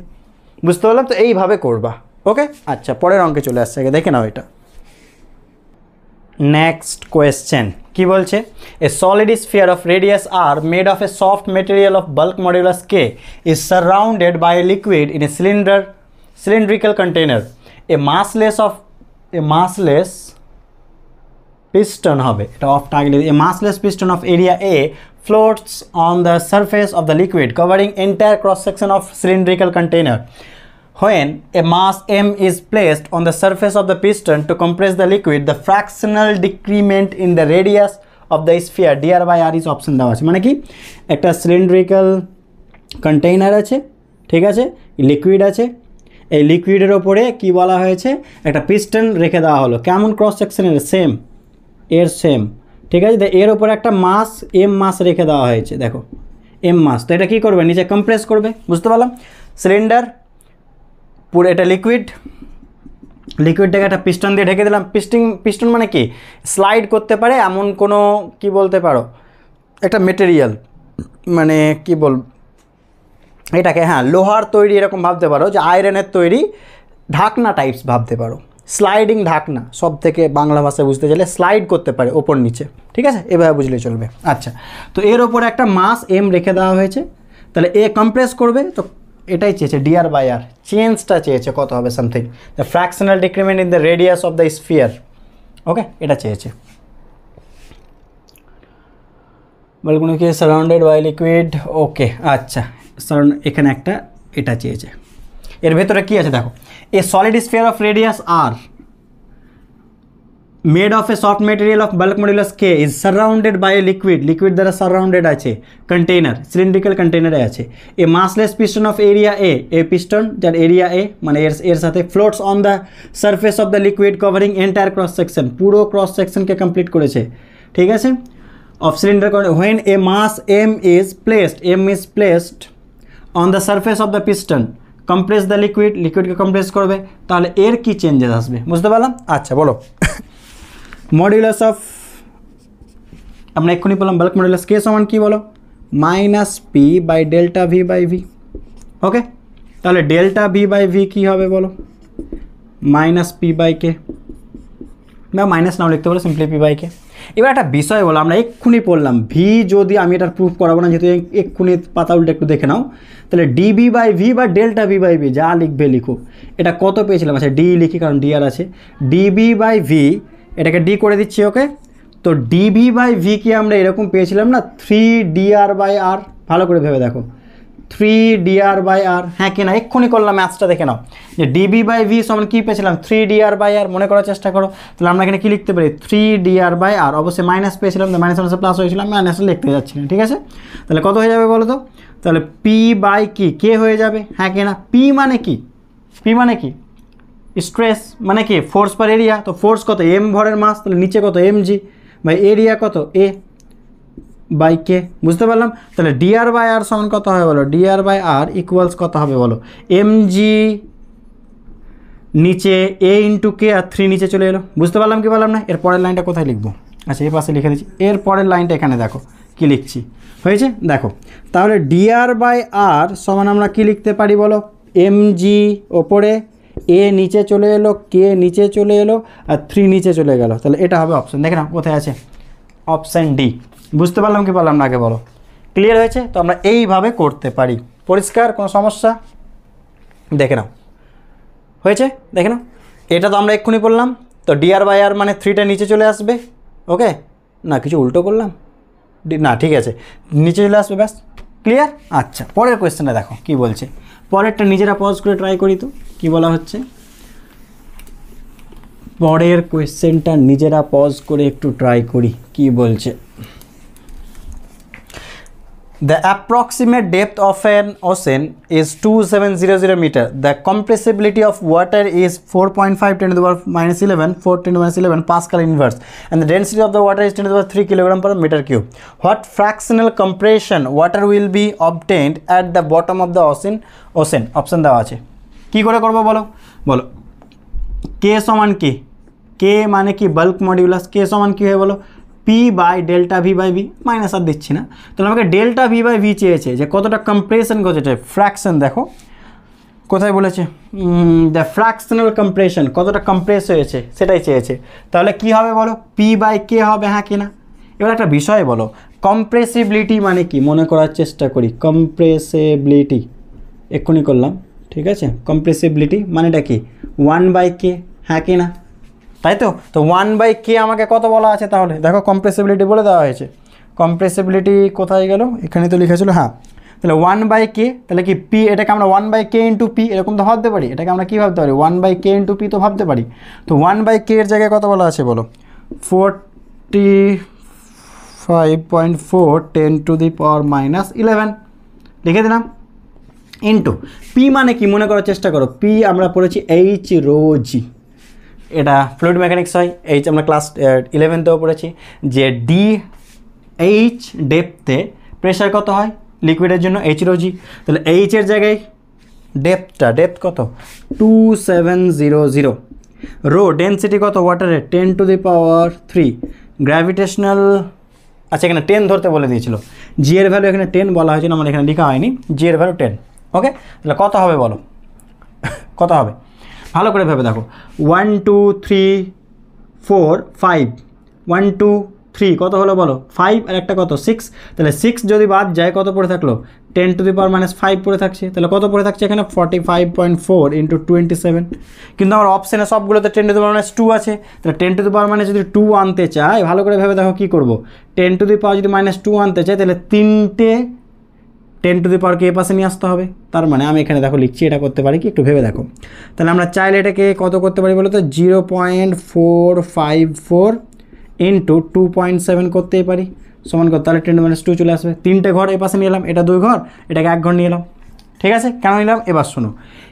বুঝতে পারলাম? তো এইভাবে করবা, ওকে? আচ্ছা, পরের অঙ্কে চলে আসছে, আগে দেখে নাও এটা। নেক্সট কোয়েশ্চেন কি বলছে, a solid sphere of radius R made of a soft material of bulk modulus K is surrounded by a liquid in a cylindrical container. A massless piston হবে, এটা অফ থাকলে, a massless piston of area A floats on the surface of the liquid covering entire cross section of cylindrical container. When a mass m is placed on the surface of the piston to compress the liquid, the fractional decrement in the radius of the sphere dr by r is option দেওয়া আছে। মানে কি, একটা সিলিন্ড্রিক্যাল কন্টেইনার আছে, ঠিক আছে, লিকুইড আছে, এই লিকুইডের ওপরে কি বলা হয়েছে, একটা পিস্টন রেখে দেওয়া হলো, কেমন ক্রস সেকশনের, সেম, এর সেম, ঠিক আছে? এর ওপরে একটা মাস এম মাস রেখে দেওয়া হয়েছে, দেখো এম মাস। তো এটা কী করবে, নিচে কম্প্রেস করবে। বুঝতে পারলাম? সিলিন্ডার পুরো, এটা লিকুইডটাকে একটা পিস্টন দিয়ে ঢেকে দিলাম। পিস্টন মানে কি, স্লাইড করতে পারে এমন কোনো, কি বলতে পারো, একটা মেটেরিয়াল, মানে কি বল এটাকে, হ্যাঁ লোহার তৈরি এরকম ভাবতে পারো, যে আয়রনের তৈরি ঢাকনা টাইপস ভাবতে পারো, স্লাইডিং ঢাকনা, সব থেকে বাংলা ভাষায় বুঝতে চাইলে স্লাইড করতে পারে ওপর নিচে, ঠিক আছে? এভাবে বুঝলে চলবে। আচ্ছা, তো এর ওপরে একটা মাস এম রেখে দেওয়া হয়েছে, তাহলে এ কম্প্রেস করবে, তো এটাই চেয়েছে ডিআর বাই আর, চেঞ্জটা চেয়েছে কত হবে, something the fractional decrement in the radius of the sphere, okay? এটা চেয়েছে। বলগুলো কি, সারাউন্ডেড বাই লিকুইড, ওকে। আচ্ছা, এখানে একটা এটা চেয়েছে, এর ভেতরে কি আছে দেখো, a solid sphere of radius R made of a soft material of bulk modulus K is surrounded by a liquid দ্বারা সারাউন্ডেড আছে, কন্টেইনার, সিলিন্ড্রিক্যাল কন্টেইনারে আছে। A massless piston of area a piston যার এরিয়া এ, মানে এর সাথে floats on the surface of the liquid covering entire cross section, পুরো ক্রস সেকশনকে কমপ্লিট করেছে, ঠিক আছে? অফ cylinder, when a mass m is placed on the surface of the piston, compress the লিকুইডকে কম্প্রেস করবে, তাহলে এর কি চেঞ্জেস আসবে, বুঝতে পারলাম? আচ্ছা, বলো মডুলাস অফ, আমরা এক্ষুনি বললাম বাল্ক মডুলাস কে সমান কি, বলো minus P by delta V by V, okay? তাহলে ডেল্টা ভি বাই ভি কী হবে বলো, মাইনাস পি বাই কে, না মাইনাস নাও লিখতে পারো, সিম্পলি পি বাই কে। এবার একটা বিষয় বলো, আমরা এক্ষুনি পড়লাম ভি, যদি আমি এটার প্রুফ করাবো না, যেহেতু এক্ষুনি পাতা উল্টে একটু দেখে নাও, তাহলে ডিবি বাই ভি বা ডেল্টা ভি বাই ভি যা লিখবে লিখো, এটা কত পেয়েছিলাম, আচ্ছা ডি লিখি কারণ ডি আর আছে, ডিবি বাই ভি, এটাকে ডি করে দিচ্ছি, ওকে? তো ডিবি বাই ভি কি আমরা এরকম পেয়েছিলাম না, 3dr বাই আর, ভালো করে ভেবে দেখো, 3dr বাই আর, হ্যাঁ কি না? এক্ষুনি করলাম, ম্যাথসটা দেখে নাও, যে ডিবি বাই ভি সমান কী পেয়েছিলাম, 3dr বাই আর, মনে করার চেষ্টা করো। তাহলে আমরা এখানে কী লিখতে পারি, 3dr বাই আর, অবশ্যই মাইনাস পেয়েছিলাম, মাইনাস মাইনাসে প্লাস হয়েছিলাম, মাইনাসটা লিখতে যাচ্ছি না, ঠিক আছে? তাহলে কত হয়ে যাবে বলো তো, তাহলে পি বাই কি, কে হয়ে যাবে, হ্যাঁ কি না? পি মানে কি, স্ট্রেস, মানে কি ফোর্স পার এরিয়া, তো ফোর্স কত, এম ভরের মাস, তাহলে নিচে কত, এম জি বাই এরিয়া কত, এ বাই কে। বুঝতে পারলাম? তাহলে ডিআর বাই আর সমান কত হবে বলো, ডিআর বাই আর ইকুয়ালস কত হবে বলো, এম জি নিচে এ ইন্টু কে, আর 3 নিচে চলে এলো। বুঝতে পারলাম কি বললাম না? এর পরের লাইনটা কোথায় লিখবো, আচ্ছা এই পাশে লিখে দিচ্ছি, এর পরের লাইনটা এখানে দেখো কি লিখছি, হয়েছে দেখো। তাহলে ডিআর বাই আর সমান আমরা কি লিখতে পারি বলো, এম জি ওপরে, এ নিচে চলে এলো, কে নিচে চলে এলো, আর 3 নিচে চলে গেল। তাহলে এটা হবে অপশান, দেখে না কোথায় আছে, অপশান ডি। বুঝতে পারলাম কি পারলাম না আগে বলো, ক্লিয়ার হয়েছে? তো আমরা এইভাবে করতে পারি, পরিষ্কার, কোনো সমস্যা? দেখে নাও, হয়েছে দেখে নাও, এটা তো আমরা এক্ষুনি বললাম, তো ডিআর বাই আর মানে 3টা নিচে চলে আসবে, ওকে? না কিছু উল্টো করলাম, না ঠিক আছে, নিচে চলে আসবে, ব্যাস ক্লিয়ার। আচ্ছা, পরের কোয়েশ্চেনটা দেখো কি বলছে, পরেরটা নিজেরা পজ করে ট্রাই করি তো, কি বলা হচ্ছে পরের কোয়েশ্চেনটা, নিজেরা পজ করে একটু ট্রাই করি কি বলছে। The approximate depth of an ocean is 2700 meter. The compressibility of water is 4.5 10 to the power minus 11, 4 10 to the minus 11 Pascal inverse, and the density of the water is 10 to the power 3 kilogram per meter cube. What fractional compression water will be obtained at the bottom of the ocean? Option দেওয়া আছে, কি করে করব বলো বলো। K সমান কি, K মানে কি বাল্ক মডিউলাস, K সমান কি হয় বলো, P by delta V by V, minus আর দিচ্ছি না। তাহলে আমাকে ডেল্টা ভি বাই ভি চেয়েছে, যে কতটা কম্প্রেশন করছে, ফ্র্যাকশন দেখো কোথায় বলেছে, দ্য ফ্র্যাকশনাল কম্প্রেশন, কতটা কম্প্রেস হয়েছে সেটাই চেয়েছে। তাহলে কি হবে বলো, পি বাই কে হবে, হ্যাঁ কি না। এবার একটা বিষয় বলো, কম্প্রেসিবিলিটি মানে কি মনে করার চেষ্টা করি। কম্প্রেসিবিলিটি এক্ষুনি করলাম, ঠিক আছে। কম্প্রেসিবিলিটি মানেটা কি, 1/k, হ্যাঁ কি না, তাই তো। তো 1/k আমাকে কত বলা আছে, তাহলে দেখো কম্প্রেসিবিলিটি বলে দেওয়া হয়েছে। কম্প্রেসিবিলিটি কোথায় গেল, এখানে তো লিখেছিল, হ্যাঁ। তাহলে 1/k, তাহলে কি পি, এটাকে আমরা 1/k ইন্টু পি এরকম তো ভাবতে পারি। এটাকে আমরা কী ভাবতে পারি, 1/k ইন্টু পি তো ভাবতে পারি। তো 1/k এর জায়গায় কত বলা আছে বলো, 45.4 10 to the power minus 11 লিখে দিলাম, ইন্টু পি মানে কি মনে করার চেষ্টা করো। পি আমরা পড়েছি এইচ রো জি, এটা ফ্লুইড মেকানিক্স হয়। এইচ আমরা ক্লাস 11তেও পড়েছি, যে ডি এইচ ডেপথে প্রেশার কত হয় লিকুইডের জন্য, এইচ রো জি। তাহলে এইচের জায়গায় ডেপথ কত, 2700। রো ডেন্সিটি কত ওয়াটারের, 10 to the power 3। গ্র্যাভিটেশনাল, আচ্ছা এখানে 10 ধরতে বলে দিয়েছিল, জি এর ভ্যালু এখানে 10 বলা হয়েছিল, আমার এখানে লেখা হয়নি, জি এর ভ্যালু 10। ওকে, তাহলে কত হবে বলো, কত হবে ভালো করে ভেবে দেখো। 1 2 3 4 5, 1 2 3 কত হলো বলো, 5 আর একটা কত 6। তাহলে 6 যদি বাদ যায় কত পড়ে থাকলো, 10 to the power minus 5 পড়ে থাকছে। তাহলে কত পড়ে থাকছে এখানে, 45.4 ইন্টু 27। কিন্তু আমার অপশানে সবগুলোতে 10 to the power minus 2 আছে। তাহলে 10 to the power minus যদি 2 আনতে চাই, ভালো করে ভেবে দেখো কী করবো। 10 to the power যদি minus 2 আনতে চাই, তাহলে 3টে 10 to the power কে পাশে নিয়ে আসতে হবে। তার মানে আমি এখানে দেখো লিখছি, এটা করতে পারি কি, একটু ভেবে দেখো। তাহলে আমরা চাইলে এটাকে কত করতে পারি বলো তো, 0.454 ইন্টু 2.7 করতেই পারি, সমান কত, তাহলে 10 to the minus 2 চলে আসবে। 3টে ঘর এই পাশে নিয়ে এলাম, এটা 2 ঘর, এটাকে 1 ঘর নিয়ে এলাম, ঠিক আছে। কেন নিলাম এবার শোনো।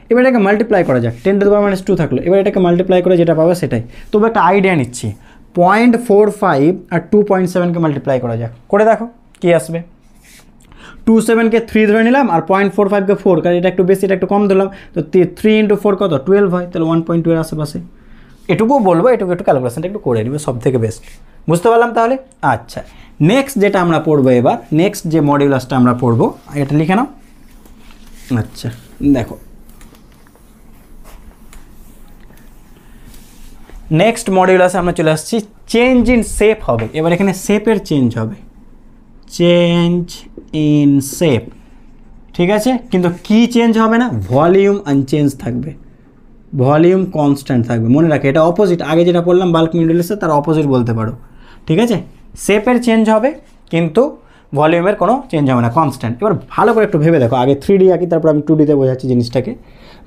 এবার এটাকে মাল্টিপ্লাই করা যাক, 10 to the power minus 2 থাকলো। এবার এটাকে মাল্টিপ্লাই করে যেটা পাবে সেটাই। তবে একটা আইডিয়া নিচ্ছি, 0.45 আর 2.7কে মাল্টিপ্লাই করা যাক, করে দেখো কী আসবে। 27কে 3 ধরে নিলাম, আর 0.45কে 4, কারণ এটা একটু বেশি এটা একটু কম ধরলাম। তো 3 ইন্টু 4 কত, 12 হয়। তাহলে 1.2 এর আশেপাশে। এটুকু বলবো, একটু ক্যালকুলেশনটা একটু করে নেবে, সব থেকে বেস্ট। বুঝতে পারলাম তাহলে। আচ্ছা, নেক্সট যেটা আমরা পড়বো এবার, নেক্সট যে মডিউলাসটা আমরা পড়বো, এটা লিখে নাও। আচ্ছা দেখো, নেক্সট মডিউলাসে আমরা চলে আসছি, চেঞ্জ ইন শেপ হবে। এবার এখানে শেপের চেঞ্জ হবে, চেঞ্জ ইন শেপ, ঠিক আছে। কিন্তু কি চেঞ্জ হবে না, ভলিউম আনচেঞ্জ থাকবে, ভলিউম কনস্ট্যান্ট থাকবে। মনে রাখে এটা অপোজিট, আগে যেটা বললাম বাল্ক মডিউলাসে তার অপোজিট বলতে পারো, ঠিক আছে। শেপের চেঞ্জ হবে কিন্তু ভলিউমের কোনো চেঞ্জ হবে না, কনস্ট্যান্ট। এবার ভালো করে একটু ভেবে দেখো, আগে 3D আঁকি, তারপর আমি 2Dতে বোঝাচ্ছি জিনিসটাকে।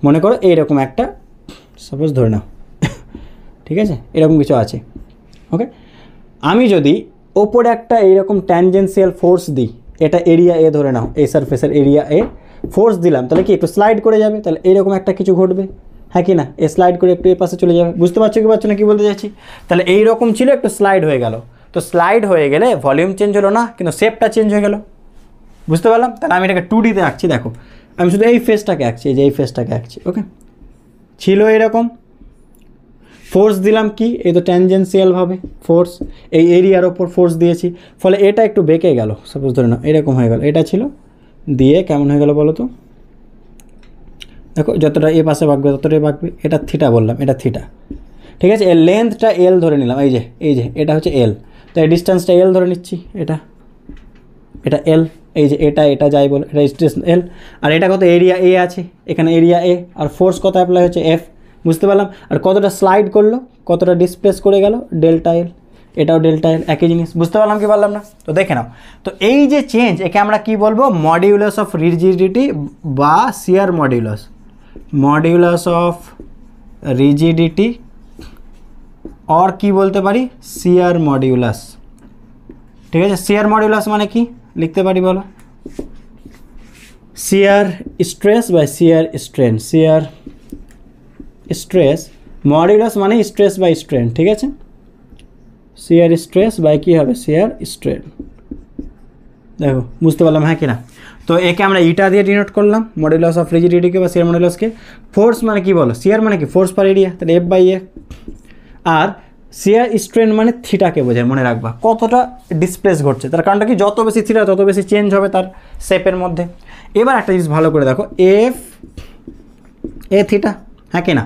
মনে করো এইরকম একটা, সাপোজ ধরে নাও, ঠিক আছে, এরকম কিছু আছে, ওকে। আমি যদি ওপরে একটা এইরকম ট্যানজেন্সিয়াল ফোর্স দিই, এটা এরিয়া এ ধরে নাও, এই সারফেসের এরিয়া এ ফোর্স দিলাম, তাহলে কি একটু স্লাইড করে যাবে, তাহলে এইরকম একটা কিছু ঘটবে, হ্যাঁ কি না। এ স্লাইড করে একটু এ পাশে চলে যাবে, বুঝতে পারছো কি পারছো না কি বলতে চাইছি। তাহলে এইরকম ছিল, একটু স্লাইড হয়ে গেল। তো স্লাইড হয়ে গেলে ভলিউম চেঞ্জ হলো না, কিন্তু শেপটা চেঞ্জ হয়ে গেল। বুঝতে পারলাম। তাহলে আমি এটাকে 2Dতে আঁকছি, দেখো আমি শুধু এই ফেসটাকে আঁকছি, এই যে এই ফেসটাকে আঁকছি, ওকে। ছিল এরকম, ফোর্স দিলাম কি, এই তো ট্যানজেন্সিয়ালভাবে ফোর্স, এই এরিয়ার ওপর ফোর্স দিয়েছি, ফলে এটা একটু বেঁকে গেল, সাপোজ ধরে নাও এরকম হয়ে গেল। এটা ছিল, দিয়ে কেমন হয়ে গেল বলো তো, দেখো যতটা এ পাশে বাঁকবে ততটাই বাঁকবে। এটা থিটা বললাম, এটা থিটা, ঠিক আছে। এর লেন্থটা এল ধরে নিলাম, এই যে এটা হচ্ছে এল, তো এই ডিস্টেন্সটা এল ধরে নিচ্ছি, এটা এল, এই যে এটা যাই বলো, এটা ডিস্টেন্স এল। আর এটা কত, এরিয়া এ আছে, এখানে এরিয়া এ, আর ফোর্স কত অ্যাপ্লাই হচ্ছে, এফ। বুঝতে পারলাম। আর কতটা স্লাইড করলো, কতটা ডিসপ্লেস করে গেল, ডেল্টা এল, এটাও ডেল্টা এল, একই জিনিস। বুঝতে পারলাম কি পারলাম না। তো দেখে নাও, তো এই যে চেঞ্জ, একে আমরা কি বলবো, মডিউলাস অফ রিজিডিটি বা শিয়ার মডিউলাস, মডিউলাস অফ রিজিডিটি, और কি বলতে পারি, শিয়ার মডিউলাস, ঠিক আছে। শিয়ার মডিউলাস মানে কি লিখতে পারি বলো, shear stress by shear strain, shear stress modulus মানে স্ট্রেস বাই স্ট্রেন, ঠিক আছে, শিয়ার স্ট্রেস বাই কী হবে শিয়ার স্ট্রেন। দেখো বুঝতে পারলাম হ্যাঁ কি না। তো একে আমরা ইটা দিয়ে ডিনোট করলাম মডুলাস অফ রিজিডিটিকে বা শিয়ার মডুলাসকে। ফোর্স মানে কি বলো, শিয়ার মানে কি ফোর্স পার এরিয়া, তাহলে এফ বাই এ। আর শিয়ার স্ট্রেন মানে থিটাকে বোঝায়, মনে রাখবা কতটা ডিসপ্লেস ঘটছে, তার কারণটা কি যত বেশি থিটা তত বেশি চেঞ্জ হবে তার শেপের মধ্যে। এবার একটা জিনিস ভালো করে দেখো, এফ এ থিটা, হ্যাঁ কি না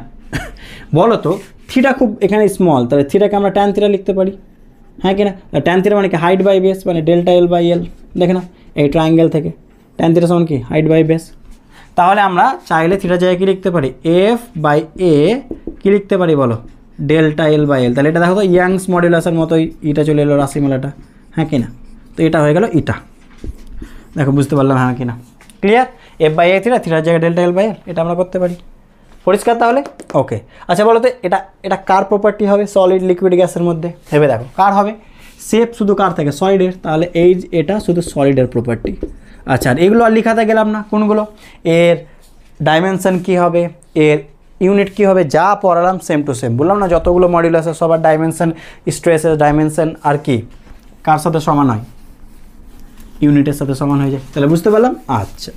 বলো তো, থিটা খুব এখানে স্মল, তাহলে থিটাকে আমরা ট্যান থিটা লিখতে পারি, হ্যাঁ কি না। ট্যান থিটা মানে কি হাইট বাই বেস, মানে ডেল্টা এল বাই এল, দেখে না এই ট্রায়াঙ্গেল থেকে ট্যান থিটা সমান কি হাইট বাই বেস। তাহলে আমরা চাইলে থিটা জায়গায় কী লিখতে পারি, এফ বাই এ কী লিখতে পারি বলো, ডেল্টা এল বাই এল। তাহলে এটা দেখো তো ইয়াংস মডুলাসের মতোই ইটা চলে এলো রাশিমালাটা, হ্যাঁ কি না। তো এটা হয়ে গেল ইটা, দেখো বুঝতে পারলাম হ্যাঁ কি না, clear. F by A theta, থিটার জায়গায় ডেল্টা এল বাই এল, এটা আমরা করতে পারি, পরিষ্কার তাহলে। ওকে আচ্ছা বলো তো এটা কার প্রপার্টি হবে সলিড লিকুইড গ্যাসের মধ্যে, ভেবে দেখো কার হবে, শেপ শুধু কার থাকে সলিডের, তাহলে এটা শুধু সলিডের প্রপার্টি। আচ্ছা আর এগুলো আর লিখাতে গেলাম না, কোনগুলো, এর ডাইমেনশন কি হবে, এর ইউনিট কি হবে, যা পড়ালাম সেম টু সেম, বললাম না যতগুলো মডিউল আছে সবার ডাইমেনশন স্ট্রেসের ডাইমেনশন আর কি কার সাথে সমান হয়, ইউনিটের সাথে সমান হয়ে যায়, তাহলে বুঝতে পারলাম। আচ্ছা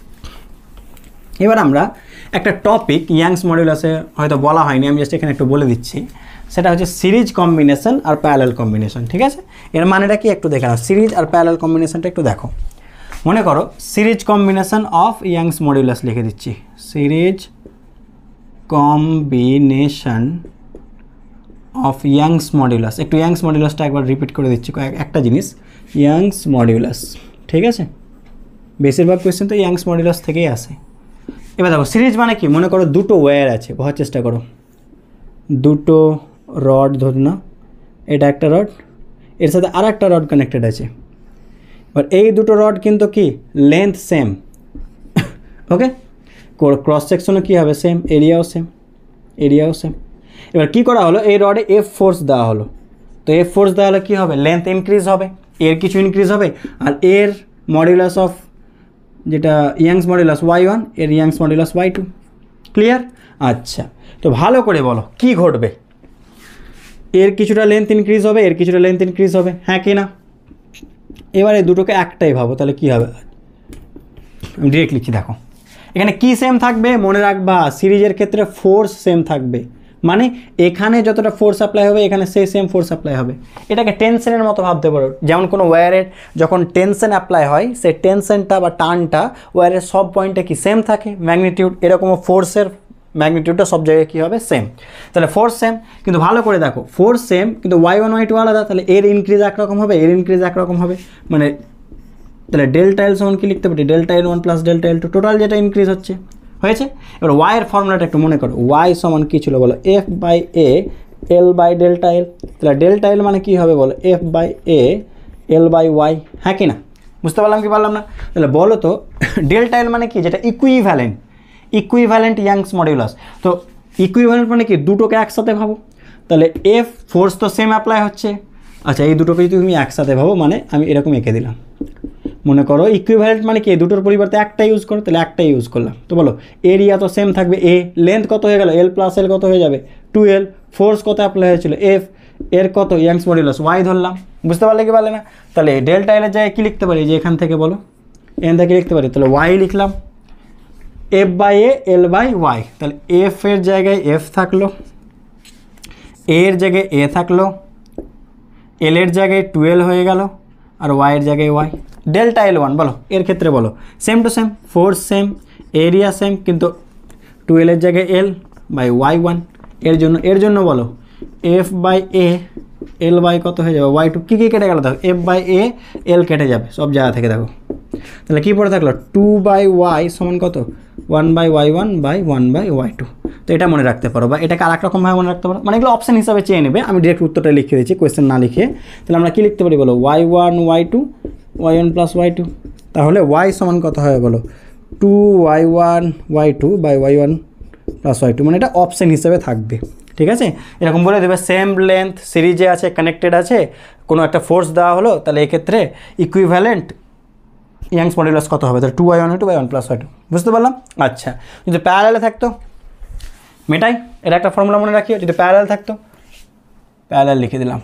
এবার আমরা একটা টপিক ইয়াংস মডুলাসে হয়তো বলা হয়নি, আমি জাস্ট এখানে একটু বলে দিচ্ছি, সেটা হচ্ছে series combination are parallel combination, ঠিক আছে। এর মানেটা কি একটু দেখে নাও, সিরিজ আর প্যারালাল কম্বিনেশনটা একটু দেখো। মনে করো series combination of youngs modulus লিখে দিচ্ছি, series combination of youngs modulus, একটু ইয়াংস মডুলাসটা একবার রিপিট করে দিচ্ছি একটা জিনিস, ইয়াংস মডুলাস, ঠিক আছে, বেশিরভাগ কোয়েশ্চেন তো ইয়াংস মডুলাস থেকেই আসে। এবার দেখো সিরিজ মানে কি, মনে করো দুটো ওয়্যার আছে, বোঝার চেষ্টা করো, দুটো রড ধরো না, এটা একটা রড, এর সাথে আর একটা রড কানেক্টেড আছে, এবার এই দুটো রড কিন্তু কি লেন্থ সেম, ওকে, ক্রস সেকশনও কী হবে সেম, এরিয়াও সেম, এরিয়াও সেম। এবার কী করা হলো, এই রডে এফ ফোর্স দেওয়া হলো, তো এফ ফোর্স দেওয়া হলে কী হবে, লেন্থ ইনক্রিজ হবে, এর কিছু ইনক্রিজ হবে, আর এর মডুলাস অফ যেটা ইয়াংস মডুলাস y1, এর ইয়াংস মডুলাস y2, ক্লিয়ার। আচ্ছা তো ভালো করে বলো কি ঘটবে, এর কিছুটা লেন্থ ইনক্রিজ হবে, এর কিছুটা লেন্থ ইনক্রিজ হবে, হ্যাঁ কি না। এবারে দুটোকে একটাই ভাবো, তাহলে কি হবে, আমি ডিরেক্ট লিখছি, দেখো এখানে কি সেম থাকবে, মনে রাখবা সিরিজের ক্ষেত্রে ফোর্স সেম থাকবে, মানে এখানে যতটা ফোর্স অ্যাপ্লাই হবে এখানে সেই সেম ফোর্স অ্যাপ্লাই হবে। এটাকে টেনশনের মতো ভাবতে পারো, যেমন কোনো ওয়্যারের যখন টেনশন অ্যাপ্লাই হয় সেই টেনশনটা বা টানটা ওয়্যারের সব পয়েন্টে কি সেম থাকে ম্যাগনিটিউড, এরকমও ফোর্সের ম্যাগনিটিউডটা সব জায়গায় কী হবে সেম, তাহলে ফোর্স সেম, কিন্তু ভালো করে দেখো ফোর্স সেম কিন্তু y1 y2 আলাদা, তাহলে এর ইনক্রিজ একরকম হবে, এর ইনক্রিজ একরকম হবে, মানে তাহলে ডেল্টা এল সমান কি লিখতে পারি, delta L one plus delta L two, total যেটা ইনক্রিজ হচ্ছে হয়েছে। এবার y এর ফর্মুলাটা একটু মনে করো, y সমান কী ছিল বলো, F by A L by delta L, তাহলে ডেল্টা এল মানে কী হবে বলো, F by A L by Y, হ্যাঁ কি না, বুঝতে পারলাম কি পারলাম না। তাহলে বলো তো ডেল্টা এল মানে কি, যেটা ইকুইভ্যালেন্ট ইয়াংস মডুলাস, তো ইকুইভ্যালেন্ট মানে কি দুটোকে একসাথে ভাবো, তাহলে এফ ফোর্স তো সেম অ্যাপ্লাই হচ্ছে, আচ্ছা এই দুটোকে যদি তুমি একসাথে ভাবো, মানে আমি এরকম এঁকে দিলাম, মনে করো ইকুইভ্যালেন্ট মানে কি দুটোর পরিবর্তে একটা ইউজ করো, তাহলে একটা ইউজ করলাম, তো বলো এরিয়া তো সেম থাকবে, এ লেন্থ কত হয়ে গেল, এল প্লাস এল কত হয়ে যাবে 2l, ফোর্স কত অ্যাপ্লাই হয়েছিল এফ, এর কত ইয়াংস মডুলাস ওয়াই ধরলাম, বুঝতে পারলে কি পারলে না। তাহলে ডেল্টা এলের জায়গায় কী লিখতে পারি, যে এখান থেকে বলো এখান থেকে লিখতে পারি, তাহলে ওয়াই লিখলাম, F by A L by Y, তাহলে এফ এর জায়গায় এফ থাকলো, এর জায়গায় এ থাকলো, এল এর জায়গায় 12 হয়ে গেল, আর ওয়াই এর জায়গায় ওয়াই, ডেল্টা এল ওয়ান বলো এর ক্ষেত্রে বলো same to same, force same, area same, কিন্তু 12 এর জায়গায় এল বাই ওয়াই ওয়ান, এর জন্য বলো F by A L by কত হয়ে যাবে ওয়াই টু, কী কী কেটে গেল দেখো, এফ বাই এ এল কেটে যাবে সব জায়গা থেকে, দেখো তাহলে কী পড়ে থাকলো 2 বাই ওয়াই সমান কত 1 by Y one by 1 by Y two. তো এটা মনে রাখতে পারো, বা এটাকে আর এক রকমভাবে মনে রাখতে পারো, মানে এগুলো অপশান হিসাবে চেয়ে নেবে, আমি ডিরেক্ট উত্তরটা লিখে দিচ্ছি কোয়েশ্চেন না লিখে। তাহলে আমরা কী লিখতে পারি বলো y1 y2 y1 plus y2, তাহলে y সমান কত হবে বলো 2y1 y2 by y1 plus y2, মানে এটা অপশান হিসেবে থাকবে, ঠিক আছে। এরকম বলে দেবে সেম লেন্থ সিরিজে আছে, কানেক্টেড আছে, কোনো একটা ফোর্স দেওয়া হলো, তাহলে এক্ষেত্রে ইকুইভ্যালেন্ট ইয়াংস মডুলাস কত হবে, তাহলে 2y1 প্লাস y2, বুঝতে পারলাম। আচ্ছা যদি প্যারালালে থাকতো মেটাই, এটা একটা ফর্মুলা মনে রাখিও, যদি প্যারালাল থাকতো প্যারালাল লিখে দিলাম।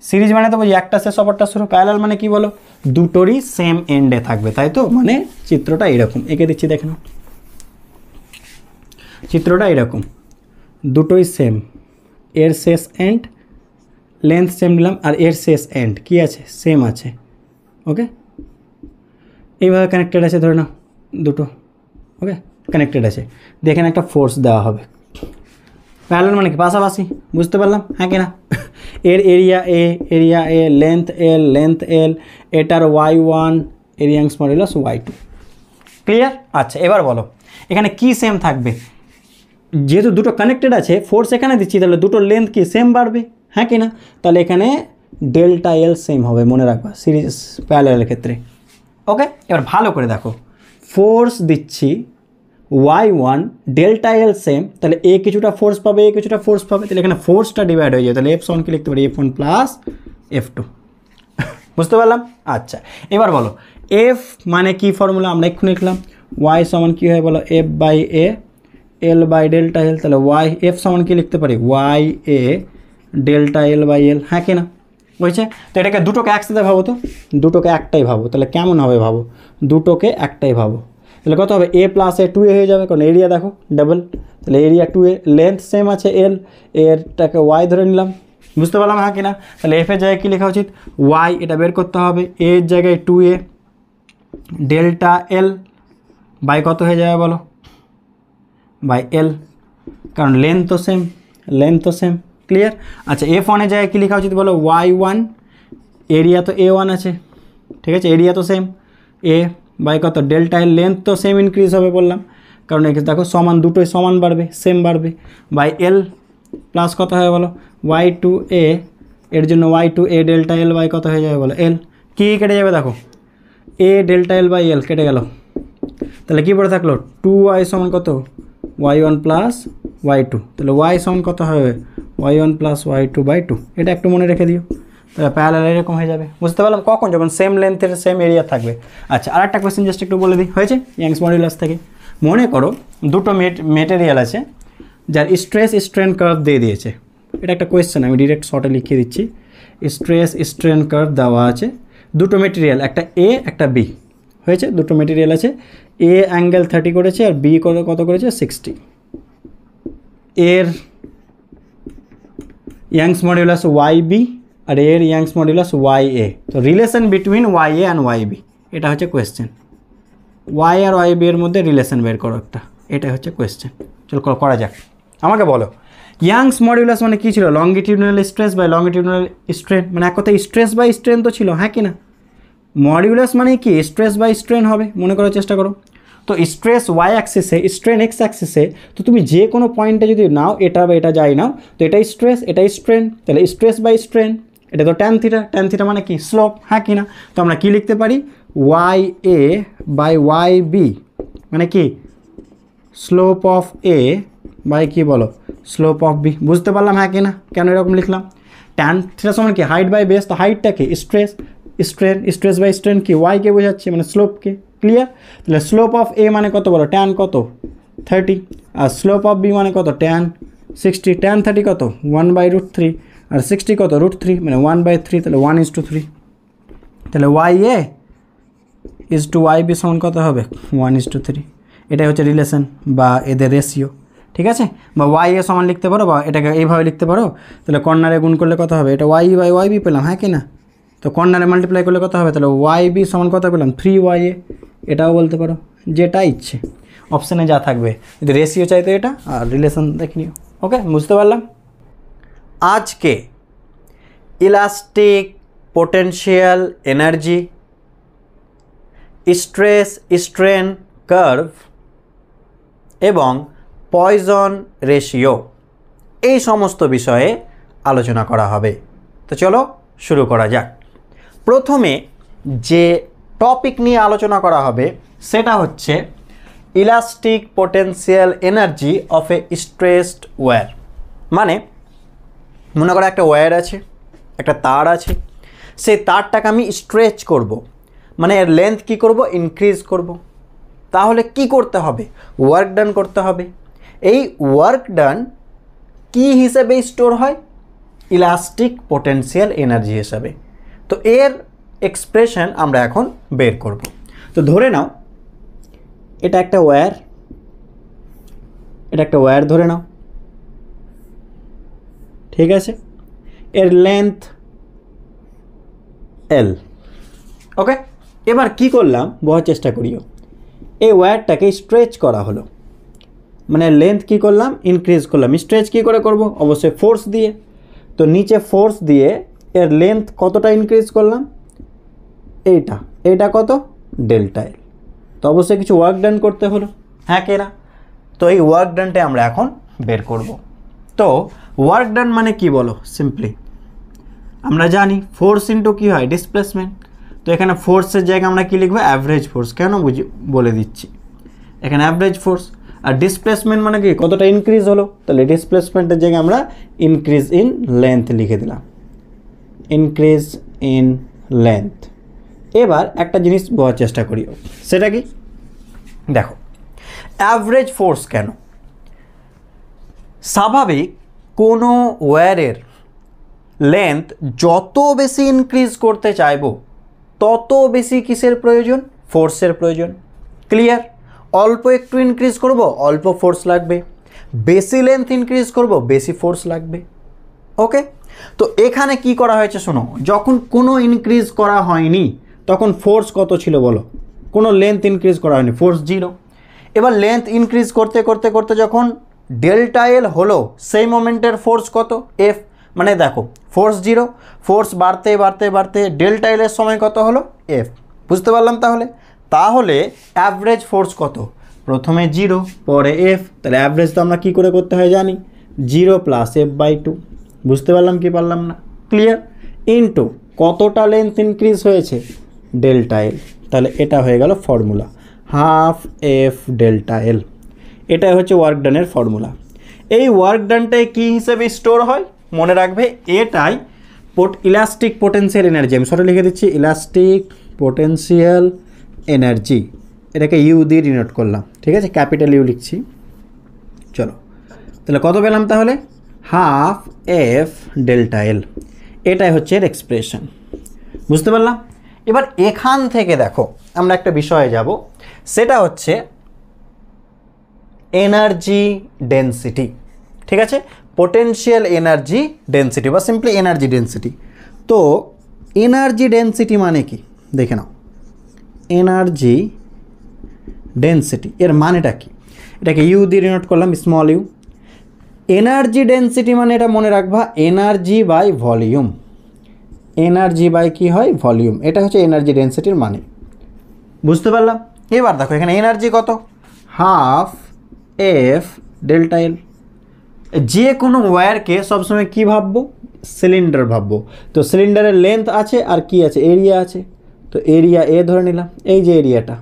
সিরিজ মানে তো বুঝি একটা শেষ অপরটা শুরু, প্যারালাল মানে কি বলো, দুটোরই সেম এন্ডে থাকবে, তাই তো, মানে চিত্রটা এরকম এঁকে দিচ্ছি, দেখে নাও চিত্রটা এরকম, দুটোই সেম, এর শেষ এন্ড লেন্থ সেম নিলাম আর এর শেষ এন্ড কি আছে, সেম আছে, ওকে এইভাবে কানেক্টেড আছে, ধরে নাও দুটো, ওকে কানেক্টেড আছে, দেখেন একটা ফোর্স দেওয়া হবে। প্যারালাল মানে কি পাশাপাশি, বুঝতে পারলাম, হ্যাঁ কি না। এর এরিয়া এ, লেন্থ এল, এটার y1, এর ইয়াংস মডুলাস y2, ক্লিয়ার। আচ্ছা এবার বলো এখানে কি সেম থাকবে, যেহেতু দুটো কানেক্টেড আছে, ফোর্স এখানে দিচ্ছি, তাহলে দুটো লেন্থ কি সেম বাড়বে, হ্যাঁ কি না, তাহলে এখানে ডেল্টা এল সেম হবে, মনে রাখবা সিরিজ প্যারালালের ক্ষেত্রে, ওকে। এবার ভালো করে দেখো, ফোর্স দিচ্ছি y1, ডেল্টা এল সেম, তাহলে এ কিছুটা ফোর্স পাবে, এ কিছুটা ফোর্স পাবে, তাহলে এখানে ফোর্সটা ডিভাইড হয়ে যাবে, তাহলে F1 কি লিখতে পারি, F1 প্লাস F2, বুঝতে পারলাম। আচ্ছা এবার বলো F মানে কি ফর্মুলা, আমরা এক্ষুনি লিখলাম, y সমান কী হয় বলো, F by A, L by delta L, তাহলে y F সমান কি লিখতে পারি, y a delta L by L, হ্যাঁ কি না, বুঝছে। তো এটাকে দুটোকে একসাথে ভাবো, তো দুটোকে একটাই ভাবো, তাহলে কেমন হবে ভাবো, দুটোকে একটাই ভাবো, তাহলে কত হবে, এ প্লাস এ 2a হয়ে যাবে, কারণ এরিয়া দেখো ডাবল, তাহলে এরিয়া 2a, লেন্থ সেম আছে এল, এরটাকে ওয়াই ধরে নিলাম, বুঝতে পারলাম, হ্যাঁ কি না। তাহলে এফ এর জায়গায় কী লেখা উচিত, ওয়াই, এটা বের করতে হবে, এর জায়গায় 2a ডেল্টা এল বাই কত হয়ে যাবে বলো, বাই এল, কারণ লেন্থ তো সেম, ক্লিয়ার। আচ্ছা F1 এর জায়গায় কী লেখা উচিত বলো, y1, এরিয়া তো a1 আছে, ঠিক আছে, এরিয়া তো সেম, এ বাই কত ডেল্টা এল, লেন্থ তো সেম ইনক্রিজ হবে বললাম, কারণ এখানে দেখো সমান, দুটোই সমান বাড়বে, সেম বাড়বে, বাই এল প্লাস কত হবে বলো, y2a, এর জন্য y2a ডেল্টা এল বাই কত হয়ে যাবে বলো, এল, কী কেটে যাবে দেখো, এ ডেল্টা এল বাই এল কেটে গেল, তাহলে কী পড়ে থাকলো, 2y সমান কত, y1 প্লাস y2, তাহলে y সমান কত হবে, y1 প্লাস y2 বাই 2, এটা একটু মনে রেখে দিও, তাহলে প্যারালাল এরকম হয়ে যাবে, বুঝতে পারলাম, কখন, যখন সেম লেন্থের সেম এরিয়া থাকবে। আচ্ছা আর একটা কোয়েশ্চেন জাস্ট একটু বলে দিই, হয়েছে, ইয়াংস মডুলাস থেকে মনে করো দুটো মেটেরিয়াল আছে যার স্ট্রেস স্ট্রেন কার্ভ দিয়ে দিয়েছে, এটা একটা কোয়েশ্চেন, আমি ডিরেক্ট শর্টে লিখিয়ে দিচ্ছি, স্ট্রেস স্ট্রেন কার্ভ দেওয়া আছে, দুটো মেটেরিয়াল, একটা এ একটা বি, হয়েছে, দুটো মেটেরিয়াল আছে, এ অ্যাঙ্গেল 30 করেছে আর বি কত করেছে 60, এর ইয়াংস মডুলাস YB আর এর ইয়াংস মডুলাস YA, তো relation between YA and YB, এটা হচ্ছে কোয়েশ্চেন, Y আর YB এর মধ্যে রিলেশন বের করো একটা, এটা হচ্ছে কোয়েশ্চেন, চলো করা যাক। আমাকে বলো ইয়াংস মডুলাস মানে কী ছিল, লংগিটিউডনাল স্ট্রেস বাই লংগিটিউডনাল স্ট্রেন, মানে এক কথায় স্ট্রেস বাই স্ট্রেন তো ছিল, হ্যাঁ কি না, মডুলাস মানে কি স্ট্রেস বাই স্ট্রেন হবে, মনে করার চেষ্টা করো। তো স্ট্রেস ওয়াই অ্যাক্সিসে, স্ট্রেন এক্স অ্যাক্সিসে, তো তুমি যে কোনো পয়েন্টে যদি নাও, এটা বা এটা যাই নাও, তো এটাই স্ট্রেস এটাই স্ট্রেন, তাহলে স্ট্রেস বাই স্ট্রেন, এটা তো ট্যান থিটা মানে কি স্লোপ, হ্যাঁ কি না, তো আমরা কি লিখতে পারি, YA বাই YB মানে কি স্লোপ অফ এ বাই কি বলো, স্লোপ অফ বি, বুঝতে পারলাম, হ্যাঁ কি না, কেন এরকম লিখলাম, ট্যান থিটা সমান কি হাইট বাই বেস, তো হাইটটা কি স্ট্রেস, স্ট্রেস বাই স্ট্রেন কি ওয়াইকে বোঝাচ্ছে, মানে স্লোপকে, ক্লিয়ার। তাহলে স্লোপ অফ এ মানে কত বলো, ট্যান কত 30, আর স্লোপ অফ বি মানে কত, ট্যান 60, ট্যান 30 কত 1/√3, আর 60 কত √3, মানে 1/3, তাহলে 1:3, তাহলে YA ইজ টু YB সমান কত হবে 1:3, এটাই হচ্ছে রিলেশন বা এদের রেশিও, ঠিক আছে, বা YA সমান লিখতে পারো, বা এটাকে এইভাবে লিখতে পারো, তাহলে কর্নারে গুণ করলে কত হবে, এটা YE বাই YB পেলাম, হ্যাঁ কি না, তো কর্নারে মাল্টিপ্লাই করলে কত হবে, তাহলে YB সমান কত পেলাম 3YA, এটাও বলতে পারো, যেটা ইচ্ছে, অপশানে যা থাকবে, যদি রেশিও চাইতো এটা, আর রিলেশন দেখে নিও, ওকে, বুঝতে পারলাম। আজকে elastic potential energy, stress strain curve এবং পয়জন রেশিও, এই সমস্ত বিষয়ে আলোচনা করা হবে। তো চলো শুরু করা যাক। প্রথমে যে টপিক নিয়ে আলোচনা করা হবে সেটা হচ্ছে elastic potential energy of a stressed wire, মানে মনে করো একটা ওয়্যার আছে, একটা তার আছে, সেই তারটাকে আমি স্ট্রেচ করব, মানে এর লেন্থ কী করব, ইনক্রিজ করব। তাহলে কি করতে হবে, ওয়ার্ক ডান করতে হবে। এই ওয়ার্ক ডান কি হিসেবে স্টোর হয়, ইলাস্টিক পোটেনশিয়াল এনার্জি হিসাবে। তো এর এক্সপ্রেশন আমরা এখন বের করব। তো ধরে নাও এটা একটা ওয়্যার, এটা একটা ওয়্যার ধরে নাও, ঠিক আছে, এর লেন্থ এল। ওকে, এবার কি করলাম বোঝার চেষ্টা করিও, এই ওয়্যারটাকে স্ট্রেচ করা হলো, মানে লেন্থ কি করলাম, ইনক্রিজ করলাম। স্ট্রেচ কি করে করব, অবশ্যই ফোর্স দিয়ে। তো নিচে ফোর্স দিয়ে এর লেন্থ কতটা ইনক্রিজ করলাম, এইটা কত, ডেল্টা এল। তো অবশ্যই কিছু ওয়ার্ক ডান করতে হলো, হ্যাঁ কি না। তো এই ওয়ার্ক ডানটা আমরা এখন বের করব। তো ওয়ার্ক ডান মানে কি বলো, সিম্পলি আমরা জানি ফোর্স ইন্টু কী হয়, ডিসপ্লেসমেন্ট। তো এখানে ফোর্সের জায়গায় আমরা কী লিখবো, অ্যাভারেজ ফোর্স। কেন বলে দিচ্ছি, এখানে অ্যাভারেজ ফোর্স। আর ডিসপ্লেসমেন্ট মানে কি, কতটা ইনক্রিজ হলো, তাহলে ডিসপ্লেসমেন্টের জায়গায় আমরা ইনক্রিজ ইন লেন্থ লিখে দিলাম, ইনক্রিজ ইন লেন্থ। এবার একটা জিনিস বোঝার চেষ্টা করি, সেটা কি, দেখো অ্যাভারেজ ফোর্স কেন, স্বাভাবিক কোনো ওয়্যারের লেন্থ যত বেশি ইনক্রিজ করতে চাইবো তত বেশি কিসের প্রয়োজন, ফোর্সের প্রয়োজন। ক্লিয়ার, অল্প একটু ইনক্রিজ করব, অল্প ফোর্স লাগবে, বেশি লেন্থ ইনক্রিজ করব, বেশি ফোর্স লাগবে। ওকে, তো এখানে কি করা হয়েছে শোনো, যখন কোনো ইনক্রিজ করা হয়নি তখন ফোর্স কত ছিল বলো, কোনো লেন্থ ইনক্রিজ করা হয়নি, ফোর্স 0। এবার লেন্থ ইনক্রিজ করতে করতে করতে যখন ডেল্টা এল হলো, সেই মোমেন্টের ফোর্স কত, এফ। মানে দেখো ফোর্স 0, ফোর্স বাড়তে বাড়তে বাড়তে ডেল্টা এলের সময় কত হলো, এফ। বুঝতে পারলাম তাহলে অ্যাভারেজ ফোর্স কত, প্রথমে 0 পরে এফ। তাহলে অ্যাভারেজ তো আমরা কী করে করতে হয় জানি, 0 প্লাস f/2। বুঝতে পারলাম কি পারলাম না, ক্লিয়ার, ইনটু কতটা লেন্থ ইনক্রিজ হয়েছে, ডেল্টা এল। তাহলে এটা হয়ে গেল formula, half F delta L. এটাই হচ্ছে ওয়ার্ক ডানের ফর্মুলা। এই ওয়ার্ক ডানটাই কী হিসেবে স্টোর হয়, মনে রাখবে এটাই ইলাস্টিক পোটেনশিয়াল এনার্জি। আমি সরে লিখে দিচ্ছি, ইলাস্টিক পোটেনশিয়াল এনার্জি। এটাকে ইউ দিয়ে ডিনোট করলাম, ঠিক আছে, ক্যাপিটাল ইউ লিখছি। চলো তাহলে কত পেলাম, তাহলে হাফ এফ ডেল্টা এল। এটাই হচ্ছে এর এক্সপ্রেশন। বুঝতে পারলাম। এবার এখান থেকে দেখো আমরা একটা বিষয়ে যাব, সেটা হচ্ছে এনার্জি ডেন্সিটি। ঠিক আছে, পোটেনশিয়াল এনার্জি ডেন্সিটি বা সিম্পলি এনার্জি ডেন্সিটি। তো এনার্জি ডেন্সিটি মানে কি দেখে নাও, এনার্জি ডেন্সিটি এর মানেটা কি, এটাকে ইউ দিয়ে ডিনোট করলাম, স্মল ইউ। এনার্জি ডেন্সিটি মানে এটা মনে রাখবা, energy by volume. Energy by কি হয়, ভলিউম। এটা হচ্ছে এনার্জি ডেন্সিটির মানে। বুঝতে পারলাম। এবার দেখো এখানে এনার্জি কত, হাফ এফ ডেল্টা এল। যে কোনো ওয়্যারকে সবসময় কী ভাববো, সিলিন্ডার ভাববো। তো সিলিন্ডারের লেন্থ আছে আর কি আছে, এরিয়া আছে। তো এরিয়া এ ধরে নিলাম, এই যে এরিয়াটা,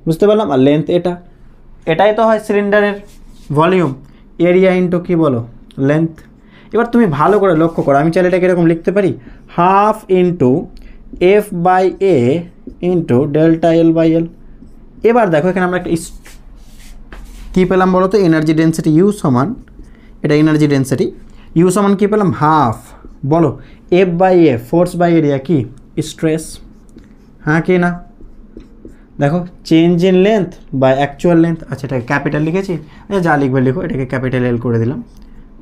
বুঝতে পারলাম, আর লেন্থ এটাই তো হয় সিলিন্ডারের ভলিউম, এরিয়া ইন্টু কী বলো, লেন্থ। এবার তুমি ভালো করে লক্ষ্য করো, আমি চাইলে এটাকে এরকম লিখতে পারি, half into F by A into delta L by L. এবার দেখো এখানে আমরা একটা কী পেলাম বলো তো, এনার্জি ডেন্সিটি ইউ সমান, এটা এনার্জি ডেন্সিটি ইউ সমান কী পেলাম, হাফ বলো F by A, force by area কি, স্ট্রেস। হ্যাঁ কি না, দেখো change in length by actual length. আচ্ছা এটাকে ক্যাপিটাল লিখেছি, আচ্ছা যা লিখবে লিখো, এটাকে ক্যাপিটাল এল করে দিলাম,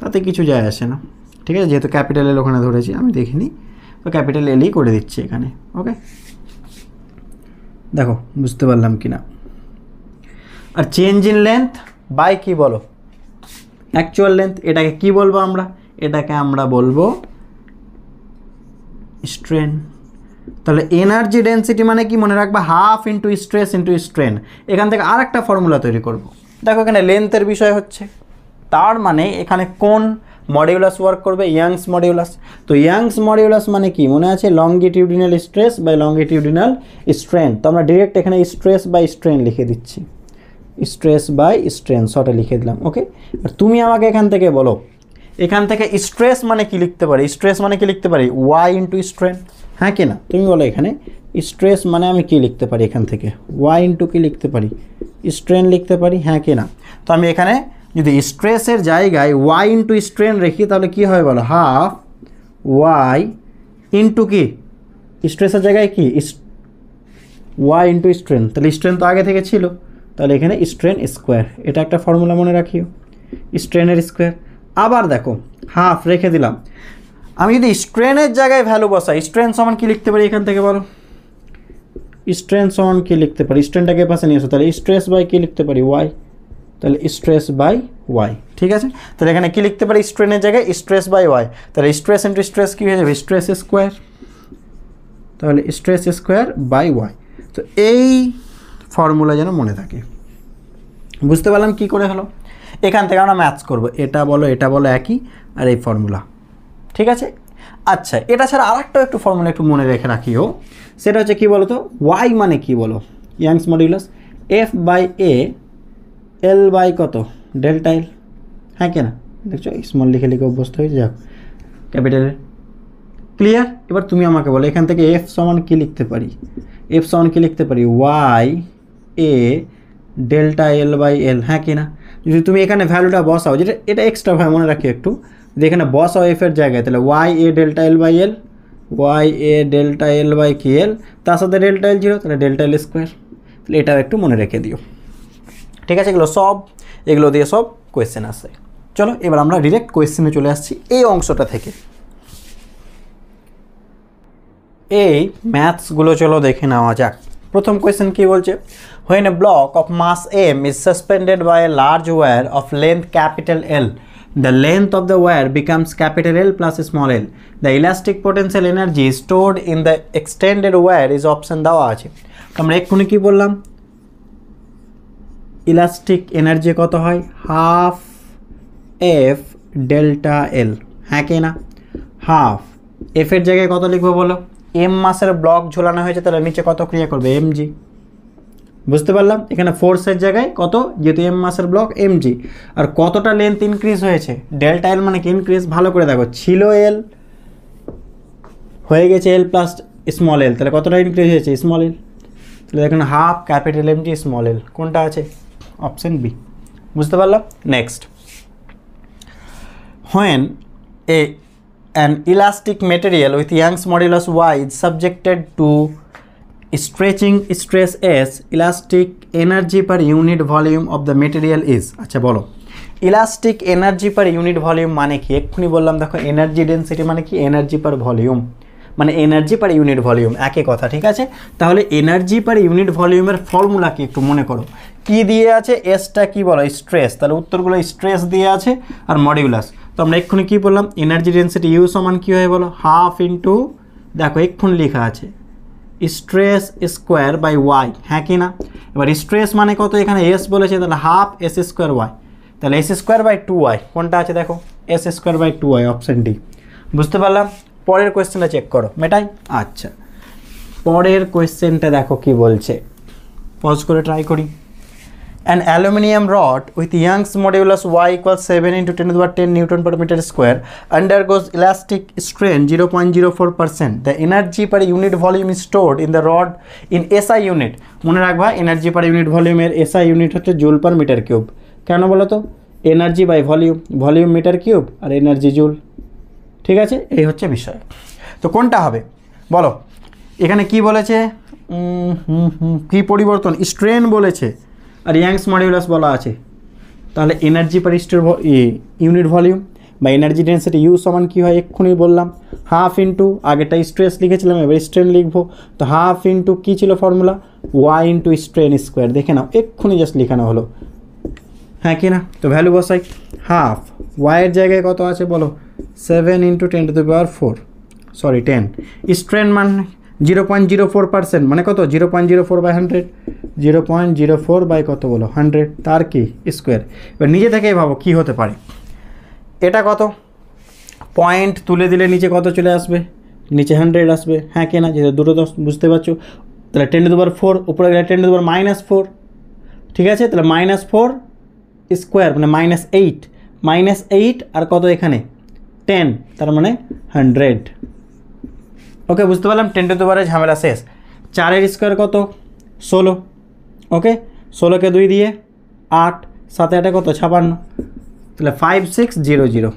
তাতে কিছু যায় আসে না। ঠিক আছে, যেহেতু ক্যাপিটাল এল ওখানে ধরেছি, আমি দেখিনি, তো ক্যাপিটাল এলই করে দিচ্ছি এখানে। ওকে, দেখো বুঝতে পারলাম কি না। আর চেঞ্জ ইন লেন্থ বাই কি বলো, অ্যাকচুয়াল লেন্থ। এটাকে কি বলবো আমরা, এটাকে আমরা বলবো স্ট্রেন। তাহলে এনার্জি ডেন্সিটি মানে কি মনে রাখবা, half into stress into strain. এখান থেকে আর একটা ফর্মুলা তৈরি করব। দেখো এখানে লেন্থের বিষয় হচ্ছে, তার মানে এখানে কোন মডিউলাস ওয়ার্ক করবে, ইয়াংস মডিউলাস। তো ইয়াংস মডিউলাস মানে কি মনে আছে, longitudinal stress by longitudinal strain. তো আমরা ডিরেক্ট এখানে স্ট্রেস বাই স্ট্রেন লিখে দিচ্ছি, স্ট্রেস বাই স্ট্রেন শর্টে লিখে দিলাম। ওকে, আর তুমি আমাকে এখান থেকে বলো, এখান থেকে স্ট্রেস মানে কি লিখতে পারি, স্ট্রেস মানে কি লিখতে পারি, ওয়াই ইন্টু স্ট্রেন। হ্যাঁ কি না, তুমি বলো এখানে স্ট্রেস মানে আমি কি লিখতে পারি এখান থেকে ওয়াই ইন্টু কি লিখতে পারি স্ট্রেন লিখতে পারি, হ্যাঁ কি না? তো আমি এখানে যদি স্ট্রেসের জায়গায় ওয়াই ইন্টু স্ট্রেন রেখি তাহলে কি হয় বলো, হাফ ওয়াই ইন্টু কি স্ট্রেসের জায়গায় কি ওয়াই ইন্টু স্ট্রেন, তাহলে স্ট্রেন তো আগে থেকে ছিল, তাহলে এখানে স্ট্রেন স্কোয়ার, এটা একটা ফর্মুলা মনে রাখিও, স্ট্রেনের স্কোয়ার। আবার দেখো হাফ রেখে দিলাম, আমি যদি স্ট্রেনের জায়গায় ভ্যালু বসাই স্ট্রেন সমান কি লিখতে পারি এখান থেকে বলো, স্ট্রেন সমান কি লিখতে পারি, স্ট্রেনটাকে পাশে নিয়ে আসো, তাহলে স্ট্রেস বাই কি লিখতে পারি ওয়াই, তাহলে স্ট্রেস বাই ওয়াই, ঠিক আছে? তাহলে এখানে কি লিখতে পারি স্ট্রেনের জায়গায় স্ট্রেস বাই ওয়াই, তাহলে স্ট্রেস ইন্টু স্ট্রেস কী হয়ে যাবে স্ট্রেস স্কোয়ার, তাহলে স্ট্রেস স্কোয়ার বাই ওয়াই। তো এই ফর্মুলা যেন মনে থাকে, বুঝতে পারলাম কি করে হলো? এখান থেকে আমরা ম্যাথস করব, এটা বলো একই, আর এই ফর্মুলা, ঠিক আছে? আচ্ছা, এটা ছাড়া আরেকটাও একটু ফর্মুলা একটু মনে রেখে রাখিও, সেটা হচ্ছে কি বলো তো, ওয়াই মানে কি বলো, Young's modulus F by A L by কত ডেল্টা এল, হ্যাঁ কি না? দেখছো স্মল লিখে লিখে অভ্যস্ত হয়ে যাও, ক্যাপিটালের, ক্লিয়ার? এবার তুমি আমাকে বলো এখান থেকে এফ সমান কি লিখতে পারি, এফ সমান কি লিখতে পারি Y A delta L by L, হ্যাঁ কি না? যদি তুমি এখানে ভ্যালুটা বসাও, যেটা এটা এক্সট্রা ভাবে মনে রাখি একটু, যদি এখানে বসাও এফের জায়গায়, তাহলে Y A delta L by L, Y A delta L by কি এল, তার সাথে ডেল্টা এল জিরো, তাহলে ডেল্টা এল স্কোয়ার, তাহলে এটাও একটু মনে রেখে দিও, ঠিক আছে? এগুলো দিয়ে সব কোয়েশ্চেন আসে। চলো এবার আমরা ডিরেক্ট কোয়েশ্চেনে চলে আসছি এই অংশটা থেকে। এই ম্যাথসগুলো চলো দেখে নেওয়া যাক। প্রথম কোয়েশ্চেন কি বলছে, when a block of mass m is suspended by a large wire of length capital L, the length of the wire becomes capital L plus small l, the elastic potential energy stored in the extended wire is option দেওয়া আছে। আমরা এক্ষুনি কি বললাম, ইলাস্টিক এনার্জি কত হয় হাফ এফ ডেল্টা এল, হ্যাঁ কি না? হাফ এফের জায়গায় কত লিখবো বলো, এম মাসের ব্লক ঝোলানো হয়েছে, তাহলে নিচে কত ক্রিয়া করবে এমজি, বুঝতে পারলাম? এখানে ফোর্সের জায়গায় কত, যেহেতু এম মাসের ব্লক এমজি, আর কতটা লেন্থ ইনক্রিজ হয়েছে ডেল্টা এল মানে কি ইনক্রিজ, ভালো করে দেখো ছিল এল হয়ে গেছে এল প্লাস স্মল এল, তাহলে কতটা ইনক্রিজ হয়েছে স্মল এল, তাহলে দেখুন হাফ ক্যাপিটাল এমজি স্মল এল, কোনটা আছে অপশন বি, বুঝতে পারলাম? Next, when an elastic material with Young's modulus y is subjected to stretching stress S, elastic energy per unit volume of the material is, আচ্ছা বলো elastic energy per unit volume মানে কি? এক্ষুনি বললাম দেখো এনার্জি ডেন্সিটি মানে কি এনার্জি পার ভলিউম, মানে এনার্জি পার ইউনিট ভলিউম একই কথা, ঠিক আছে? তাহলে এনার্জি পার ইউনিট ভলিউমের ফর্মুলা কি একটু মনে করো, কি দিয়ে আছে, এসটা কি বলো স্ট্রেস, তাহলে উত্তরগুলো স্ট্রেস দিয়ে আছে আর মডিউলাস। তো আমরা এক্ষুনি কী বললাম এনার্জি ডেন্সিটি ইউ সমান কী হয় বলো, হাফ ইন্টু দেখো এক্ষুনি লেখা আছে স্ট্রেস স্কোয়ার বাই ওয়াই, হ্যাঁ কি না? এবার স্ট্রেস মানে কত, এখানে এস বলেছে, তাহলে হাফ এস স্কোয়ার ওয়াই, তাহলে S square by two Y, কোনটা আছে দেখো S square by two Y, option D, বুঝতে পারলাম? পরের কোয়েশ্চেনটা চেক করো মেটাই। আচ্ছা পরের কোয়েশ্চেনটা দেখো কি বলছে, পজ করে ট্রাই করি। An aluminium rod with Young's modulus y equals 7 into 10 to the power 10 Newton per meter square undergoes elastic strain 0.04%. The energy per unit volume is stored in the rod in SI unit. মনে রাখবা এনার্জি পার ইউনিট ভলিউমের SI ইউনিট হচ্ছে জুল পার মিটার কিউব। কেন বলো তো, energy by volume, volume metre cube আর এনার্জি জুল, ঠিক আছে? এই হচ্ছে বিষয়। তো কোনটা হবে বলো, এখানে কি বলেছে, কি পরিবর্তন, স্ট্রেন বলেছে আর ইয়াংস মডিউলাস বলা আছে, তাহলে এনার্জি পার ইউনিট ভলিউম বা এনার্জি ডেন্সিটি ইউ সমান কী হয় এক্ষুনি বললাম, হাফ ইন্টু আগেটা স্ট্রেস লিখেছিলাম এবার স্ট্রেন লিখবো, তো হাফ ইন্টু কী ছিল formula Y into strain square, দেখে নাও এক্ষুনি জাস্ট লেখানো হলো, হ্যাঁ কি না? তো ভ্যালু বসাই, হাফ ওয়াইয়ের জায়গায় কত আছে বলো 7 into 10 to the power 4, sorry 10, strain মান 0.04%, মানে কত 0.04 বাই 100, 0.04 বাই কত বলো 100, তার কি স্কোয়ার। এবার নিজে থেকেই ভাবো কি হতে পারে, এটা কত, পয়েন্ট তুলে দিলে নিচে কত চলে আসবে, নিচে 100 আসবে, হ্যাঁ কি না? যেহেতু দুটো 10 বুঝতে পারছো, তাহলে 10 টু দ্য পাওয়ার 4, উপরে গেলে 10 টু দ্য পাওয়ার -4, ঠিক আছে? তাহলে -4 স্কোয়ার মানে -8 আর কত এখানে 10, তার মানে 100। ওকে বুঝতে পারলাম, 10 টু দ্য পাওয়ারে ঝামেলা শেষ। 4 স্কোয়ার কত 16, ওকে 16কে 2 দিয়ে 8, 7 8 কত 56, তাহলে 5600,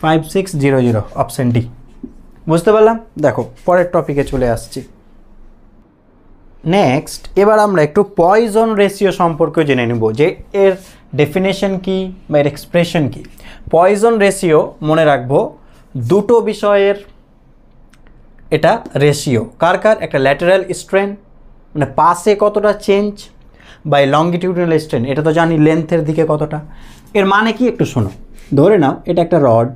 5600 অপশন ডি। বুঝতে পারলাম? দেখো পরের টপিকে চলে আসছি। নেক্সট এবার আমরা একটু পয়জন রেশিও সম্পর্কে জেনে নেব যে এর ডেফিনেশন কি বা এর এক্সপ্রেশন কি। পয়জন রেশিও মনে রাখবো দুটো বিষয়ের এটা রেশিও, কার কার, একটা ল্যাটারাল স্ট্রেন মানে পাশে কতটা চেঞ্জ, বাই লংগিটিউডিনাল স্ট্রেন এটা তো জানি লেন্থের দিকে কতটা। এর মানে কি একটু শোনো, ধরে নাও এটা একটা রড,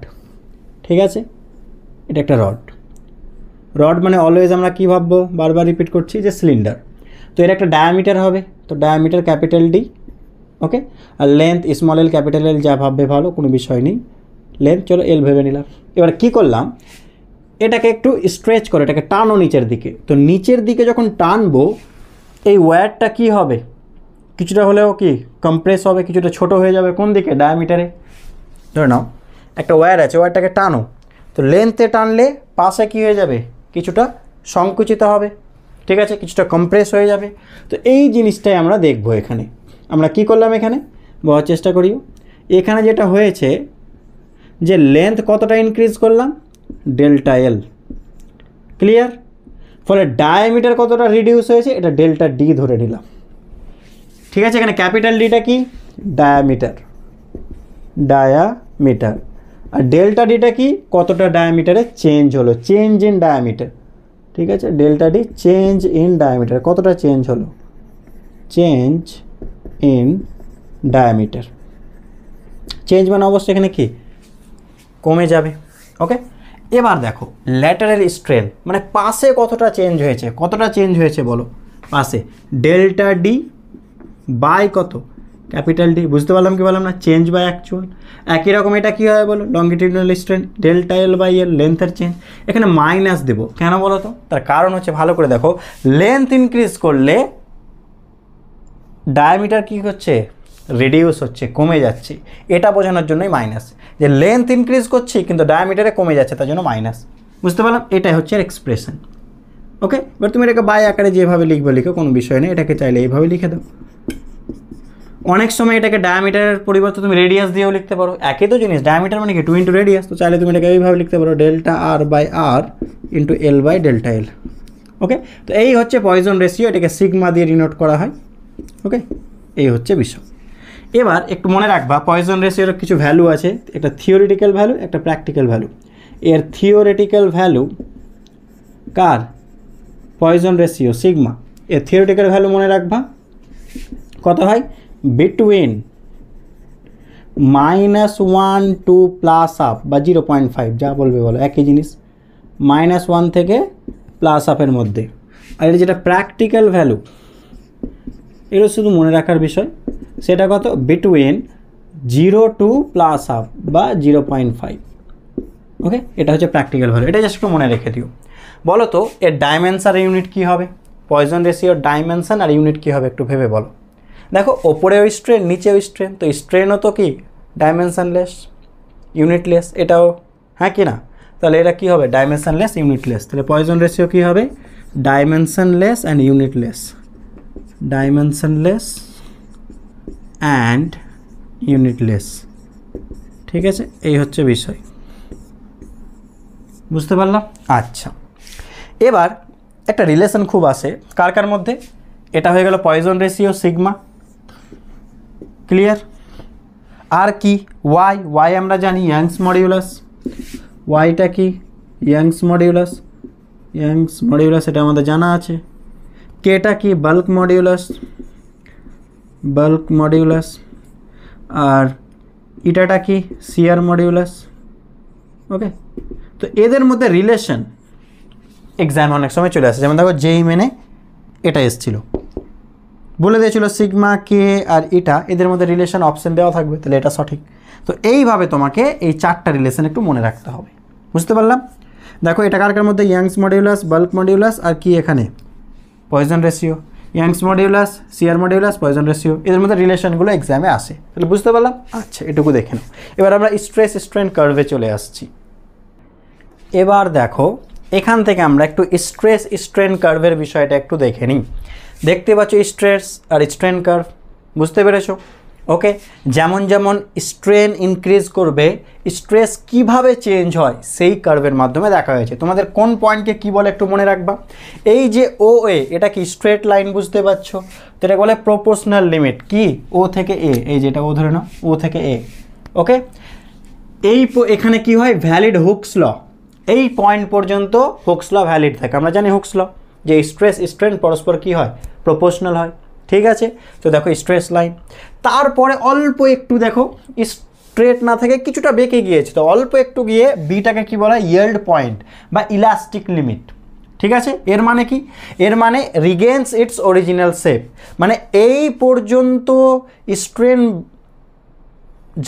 ঠিক আছে, এটা একটা রড, রড মানে অলওয়েজ আমরা কী ভাববো, বারবার রিপিট করছি যে সিলিন্ডার, তো এর একটা ডায়ামিটার হবে, তো ডায়ামিটার ক্যাপিটাল ডি, ওকে, আর length small L capital L, যা ভাববে ভালো, কোনো বিষয় নেই, লেন্থ চলো এল ভেবে নিলাম। এবার কি করলাম, এটাকে একটু স্ট্রেচ করে এটাকে টানো নিচের দিকে, তো নিচের দিকে যখন টানবো এই ওয়্যারটা কি হবে, কিছুটা হলেও কি কম্প্রেস হবে, কিছুটা ছোট হয়ে যাবে, কোন দিকে, ডায়ামিটারে। ধরে নাও একটা ওয়্যার আছে, ওয়্যারটাকে টানো, তো লেন্থে টানলে পাশে কি হয়ে যাবে, কিছুটা সংকুচিত হবে, ঠিক আছে, কিছুটা কম্প্রেস হয়ে যাবে। তো এই জিনিসটাই আমরা দেখব এখানে। আমরা কি করলাম এখানে, বোঝার চেষ্টা করিও, এখানে যেটা হয়েছে যে লেন্থ কতটা ইনক্রিজ করলাম, ডেল্টা এল, ক্লিয়ার, ফলে ডায়ামিটার কতটা রিডিউস হয়েছে, এটা ডেল্টা ডি ধরে নিলাম, ঠিক আছে। এখানে ক্যাপিটাল ডিটা কি, ডায়ামিটার, ডায়ামিটার, আর ডেল্টা ডিটা কি, কতটা ডায়ামিটারে চেঞ্জ হলো, চেঞ্জ ইন ডায়ামিটার, ঠিক আছে, delta D change in diameter, কতটা চেঞ্জ হলো, চেঞ্জ ইন ডায়ামিটার, চেঞ্জ মানে অবশ্যই এখানে কি কমে যাবে, ওকে। এবার দেখো ল্যাটারাল স্ট্রেন মানে পাশে কতটা চেঞ্জ হয়েছে, কতটা চেঞ্জ হয়েছে বলো, পাশে ডেল্টা ডি বাই কত, ক্যাপিটাল ডি। বুঝতে পারলাম কি বললাম না, চেঞ্জ বাই অ্যাকচুয়াল। একই রকম এটা কী হয় বলো, longitudinal strain, delta L by L, লেন্থের চেঞ্জ, এখানে মাইনাস দেবো কেন বলো তো, তার কারণ হচ্ছে ভালো করে দেখো, লেন্থ ইনক্রিজ করলে ডায়ামিটার কী হচ্ছে, রিডিউস হচ্ছে, কমে যাচ্ছে, এটা বোঝানোর জন্যই মাইনাস, যে লেন্থ ইনক্রিজ করছি কিন্তু ডায়ামিটারে কমে যাচ্ছে, তার জন্য মাইনাস। বুঝতে পারলাম, এটাই হচ্ছে এক্সপ্রেশন, ওকে। এবার তুমি এটাকে বাই আকারে যেভাবে লিখবে লিখো, কোনো বিষয় নেই, এটাকে চাইলে এইভাবে লিখে দাও। অনেক সময় এটাকে ডায়ামিটারের পরিবর্তে তুমি রেডিয়াস দিয়েও লিখতে পারো, একই তো জিনিস, ডায়ামিটার মানে কি 2 ইন্টু রেডিয়াস, তো চাইলে তুমি এটাকে এইভাবে লিখতে পারো, delta R by R into L by delta L, okay. তো এই হচ্ছে পয়জন রেশিও, এটাকে সিগমা দিয়ে ডিনোট করা হয়, ওকে, এই হচ্ছে বিষয়। এবার একটু মনে রাখবা পয়জন রেশিওর কিছু ভ্যালু আছে, একটা থিওরিটিক্যাল ভ্যালু, একটা প্র্যাকটিক্যাল ভ্যালু। এর থিওরিটিক্যাল ভ্যালু কার, পয়জন রেশিও সিগমা, এর থিওরিটিক্যাল ভ্যালু মনে রাখবা কত হয়, বিটুইন -1 টু প্লাস আপ বা 0.5, যা বলবে বলো, একই জিনিস, -1 থেকে প্লাস আপের মধ্যে। আর এটা যেটা প্র্যাকটিক্যাল ভ্যালু, এটা শুধু মনে রাখার বিষয়, সেটা কত, বিটুইন 0 টু প্লাস আপ বা 0.5, ওকে। এটা হচ্ছে প্র্যাকটিক্যাল ভ্যালু, এটা জাস্ট একটু মনে রেখে দিও। বলো তো এর ডাইমেনশন আর ইউনিট কী হবে, পয়জন রেশিওর ডাইমেনশন আর ইউনিট কী হবে একটু ভেবে বলো। দেখো ওপরেও স্ট্রেন নিচেও স্ট্রেন, তো স্ট্রেনও তো কি ডাইমেনশনলেস ইউনিটলেস, এটাও হ্যাঁ কি না, তাহলে এটা কী হবে, ডাইমেনশনলেস ইউনিটলেস, তাহলে পয়জন রেশিও কী হবে, ডাইমেনশনলেস অ্যান্ড ইউনিটলেস, ডাইমেনশনলেস অ্যান্ড ইউনিটলেস, ঠিক আছে, এই হচ্ছে বিষয়। বুঝতে পারলাম? আচ্ছা, এবার একটা রিলেশন খুব আসে কার কার মধ্যে, এটা হয়ে গেল পয়জন রেশিও সিগমা, ক্লিয়ার। আর কি ওয়াই, ওয়াই আমরা জানি ইয়াংস মডিউলাস, ওয়াইটা কি ইয়াংস মডিউলাস, ইয়াংস মডিউলাস এটা আমাদের জানা আছে। কেটা কি বাল্ক মডিউলাস, বাল্ক মডিউলাস। আর ইটাটা কি শিয়ার মডিউলাস, ওকে। তো এদের মধ্যে রিলেশন এক্সাম অনেক সময় চলে আসে, যেমন দেখো যেই মেনে এটা এসেছিলো, বলে দিয়েছিল সিগমা কে আর এটা, এদের মধ্যে রিলেশন অপশন দেওয়া থাকবে, তাহলে এটা সঠিক। তো এইভাবে তোমাকে এই 4টা রিলেশন একটু মনে রাখতে হবে। বুঝতে পারলাম? দেখো এটা কার কার মধ্যে, ইয়াংস মডিউলাস, বাল্ক মডিউলাস আর কি এখানে পয়জন রেশিও, ইয়াংস মডিউলাস, শিয়ার মডিউলাস, পয়জন রেশিও, এদের মধ্যে রিলেশনগুলো এক্সামে আসে, তাহলে বুঝতে পারলাম। আচ্ছা, এটুকু দেখে নাও। এবার আমরা স্ট্রেস স্ট্রেন কার্ভে চলে আসছি। এবার দেখো এখান থেকে আমরা একটু স্ট্রেস স্ট্রেন কার্ভের বিষয়টা একটু দেখে নিই। দেখতে পাচ্ছ স্ট্রেস আর স্ট্রেন কার্ভ, বুঝতে পেরেছো? ওকে, যেমন যেমন স্ট্রেন ইনক্রিজ করবে স্ট্রেস কিভাবে চেঞ্জ হয় সেই কার্ভের মাধ্যমে দেখা হয়েছে। তোমাদের কোন পয়েন্টকে কি বলে একটু মনে রাখবা। এই যে ও এ, এটা কি স্ট্রেট লাইন, বুঝতে পারছো? তো এটা বলে প্রপোর্শনাল লিমিট, কি ও থেকে এ, এই যেটা ও ধরে নাও ও থেকে এ। ওকে, এই এখানে কি হয়, ভ্যালিড হুকস ল, এই পয়েন্ট পর্যন্ত হুকস ল ভ্যালিড থাকে। আমরা জানি হুকস ল যে স্ট্রেস স্ট্রেন পরস্পর কি হয়, প্রপোর্শনাল হয়। ঠিক আছে, তো দেখো স্ট্রেস লাইন, তারপরে অল্প একটু দেখো স্ট্রেট না থেকে কিছুটা বেঁকে গিয়েছে, তো অল্প একটু গিয়ে বিটাকে কি বলা হয়, ইয়েল্ড পয়েন্ট বা ইলাস্টিক লিমিট। ঠিক আছে, এর মানে কি, এর মানে রিগেন্স ইটস অরিজিনাল শেপ, মানে এই পর্যন্ত স্ট্রেন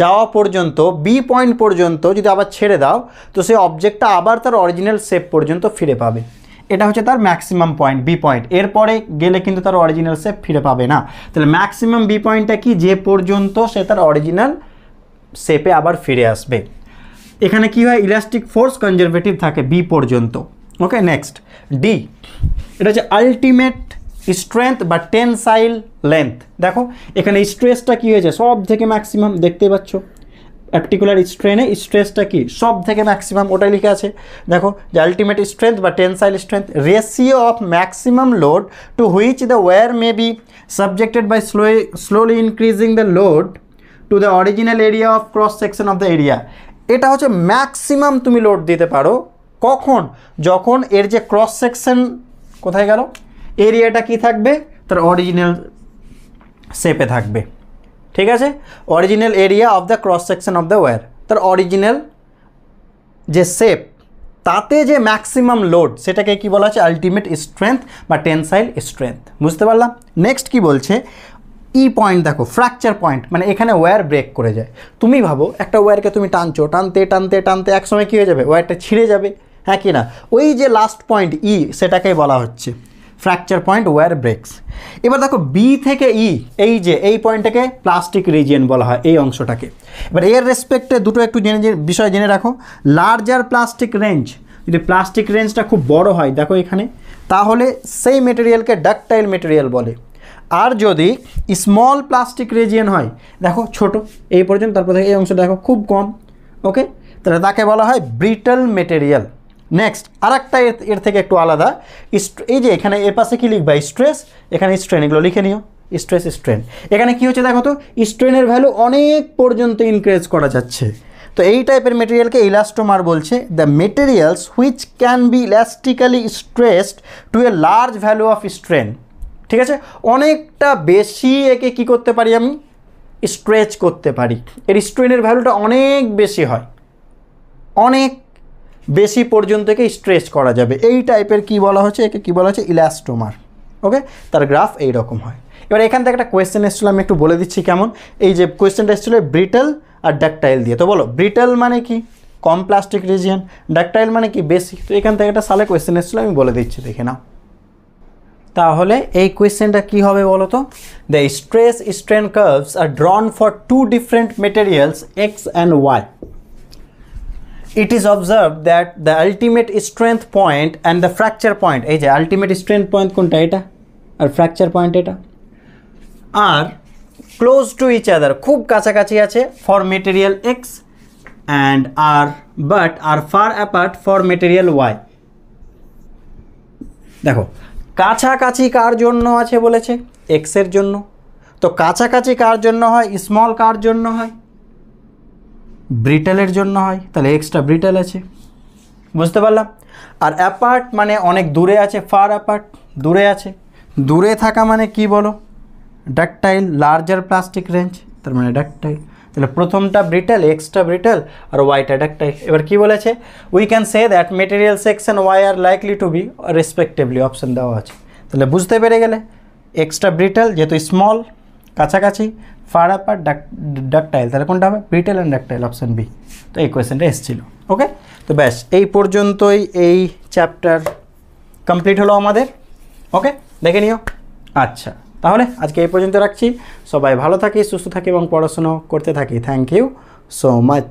যাওয়া পর্যন্ত বি পয়েন্ট পর্যন্ত যদি আবার ছেড়ে দাও তো সেই অবজেক্টটা আবার তার অরিজিনাল শেপ পর্যন্ত ফিরে পাবে। এটা হচ্ছে তার ম্যাক্সিমাম পয়েন্ট বি পয়েন্ট, এরপরে গেলে কিন্তু তার অরিজিনাল শেপ ফিরে পাবে না। তাহলে ম্যাক্সিমাম বি পয়েন্টটা কি, যে পর্যন্ত সে তার অরিজিনাল শেপে আবার ফিরে আসবে। এখানে কি হয়, ইলাস্টিক ফোর্স কনজারভেটিভ থাকে বি পর্যন্ত। ওকে, নেক্সট ডি, এটা হচ্ছে আলটিমেট স্ট্রেংথ বা টেনসাইল লেন্থ। দেখো এখানে স্ট্রেসটা কি হয়েছে, সব থেকে ম্যাক্সিমাম, দেখতে পাচ্ছ পার্টিকুলার স্ট্রেনে স্ট্রেসটা কি সব থেকে ম্যাক্সিমাম, ওটাই লিখে আছে। দেখো যে আলটিমেট স্ট্রেংথ বা tensile strength, ratio of maximum load to which the wire may be subjected by slowly increasing the load to the original area of cross section of the area. এটা হচ্ছে ম্যাক্সিমাম তুমি লোড দিতে পারো কখন, যখন এর যে ক্রস সেকশন কোথায় গেল, এরিয়াটা কি থাকবে, তার অরিজিনাল শেপে থাকবে। ঠিক আছে, original area of the cross section of the wire, তার অরিজিনাল যে শেপ, তাতে যে ম্যাক্সিমাম লোড সেটাকে কি বলা হচ্ছে, আলটিমেট স্ট্রেংথ বা টেনসাইল স্ট্রেংথ। বুঝতে পারলাম? নেক্সট কি বলছে, ই পয়েন্ট দেখো, ফ্র্যাকচার পয়েন্ট, মানে এখানে ওয়্যার ব্রেক করে যায়। তুমি ভাবো একটা ওয়্যারকে তুমি টানছো, টানতে টানতে টানতে এক সময় কী হয়ে যাবে, ওয়্যারটা ছিঁড়ে যাবে, হ্যাঁ কি না? ওই যে লাস্ট পয়েন্ট ই, সেটাকেই বলা হচ্ছে ফ্র্যাকচার পয়েন্ট, ওয়্যার ব্রেকস। এবার দেখো বি থেকে ই, এই যে এই পয়েন্টটাকে প্লাস্টিক রিজিয়ন বলা হয়, এই অংশটাকে। এবার এর রেসপেক্টে দুটো একটু বিষয় জেনে রাখো। লার্জার প্লাস্টিক রেঞ্জ, যদি প্লাস্টিক রেঞ্জটা খুব বড় হয় দেখো এখানে, তাহলে সেই মেটেরিয়ালকে ডাকটাইল মেটেরিয়াল বলে। আর যদি স্মল প্লাস্টিক রিজিয়ন হয়, দেখো ছোট এই পর্যন্ত, তারপর থেকে এই অংশ দেখো খুব কম, ওকে, তাহলে তাকে বলা হয় ব্রিটল মেটেরিয়াল। নেক্সট আর একটা এর থেকে একটু আলাদা, এই যে এখানে এর পাশে কি লিখবা, স্ট্রেস, এখানে স্ট্রেন, এগুলো লিখে নিও, স্ট্রেস স্ট্রেন। এখানে কি হচ্ছে দেখো তো, স্ট্রেনের ভ্যালু অনেক পর্যন্ত ইনক্রিজ করা যাচ্ছে। তো এই টাইপের মেটেরিয়ালকে ইলাস্টোমার বলছে। The materials which can be elastically stressed to a large value of strain. ঠিক আছে, অনেকটা বেশি একে কি করতে পারি, আমি স্ট্রেচ করতে পারি, এর স্ট্রেনের ভ্যালুটা অনেক বেশি হয়, অনেক বেশি পর্যন্ত একে স্ট্রেচ করা যাবে। এই টাইপের কি বলা হচ্ছে, একে কি বলা হচ্ছে, ইলাস্টোমার। ওকে, তার গ্রাফ এইরকম হয়। এবার এখান থেকে একটা কোয়েশ্চেন এসেছিল, আমি একটু বলে দিচ্ছি কেমন। এই যে কোয়েশ্চেনটা এসেছিল ব্রিটল আর ডাকটাইল দিয়ে, তো বলো ব্রিটল মানে কি, কম প্লাস্টিক রিজিয়ন, ডাকটাইল মানে কি, বেশি। তো এখান থেকে একটা সালে কোয়েশ্চেন এসেছিল, আমি বলে দিচ্ছি, দেখে নাও। তাহলে এই কোয়েশ্চেনটা কি হবে বলো তো, the stress strain curves are drawn for two different materials X and Y. It is observed that the ultimate strength point and the fracture point, এই যে ultimate strength point কোনটা, এটা, আর fracture point এটা, are close to each other, খুব কাছাকাছি আছে for material X and are far apart for material Y। দেখো কাছাকাছি কার জন্য আছে বলেছে, X এর জন্য। তো কাছাকাছি কার জন্য হয়, স্মল কার জন্য হয়, ব্রিটেলের জন্য হয়, তাহলে এক্সটা ব্রিটেল আছে। বুঝতে পারলাম? আর অ্যাপার্ট মানে অনেক দূরে আছে, ফার অ্যাপার্ট, দূরে আছে, দূরে থাকা মানে কি বলো, ডাকটাইল, লার্জার প্লাস্টিক রেঞ্জ, তার মানে ডাকটাইল। তাহলে প্রথমটা ব্রিটেল, এক্সটা ব্রিটেল, আর ওয়াইটা ডাকটাইল। এবার কি বলেছে, we can say that materials X and Y are likely to be respectively, option দেওয়া আছে। তাহলে বুঝতে পেরে গেলে, এক্সটা ব্রিটেল যেহেতু স্মল, কাছাকাছি, ফার অ্যাপার্ট, ডাকটাইল, তাহলে কোনটা হবে, ব্রিটেল অ্যান্ড ডাকটাইল, অপশান বি। তো এই কোয়েশ্চেনটা এসেছিল। ওকে, তো ব্যাস এই পর্যন্তই এই চ্যাপ্টার কমপ্লিট হলো আমাদের। ওকে, দেখে নিও। আচ্ছা, তাহলে আজকে এই পর্যন্ত রাখছি। সবাই ভালো থাকি, সুস্থ থাকি এবং পড়াশুনো করতে থাকি। Thank you so much.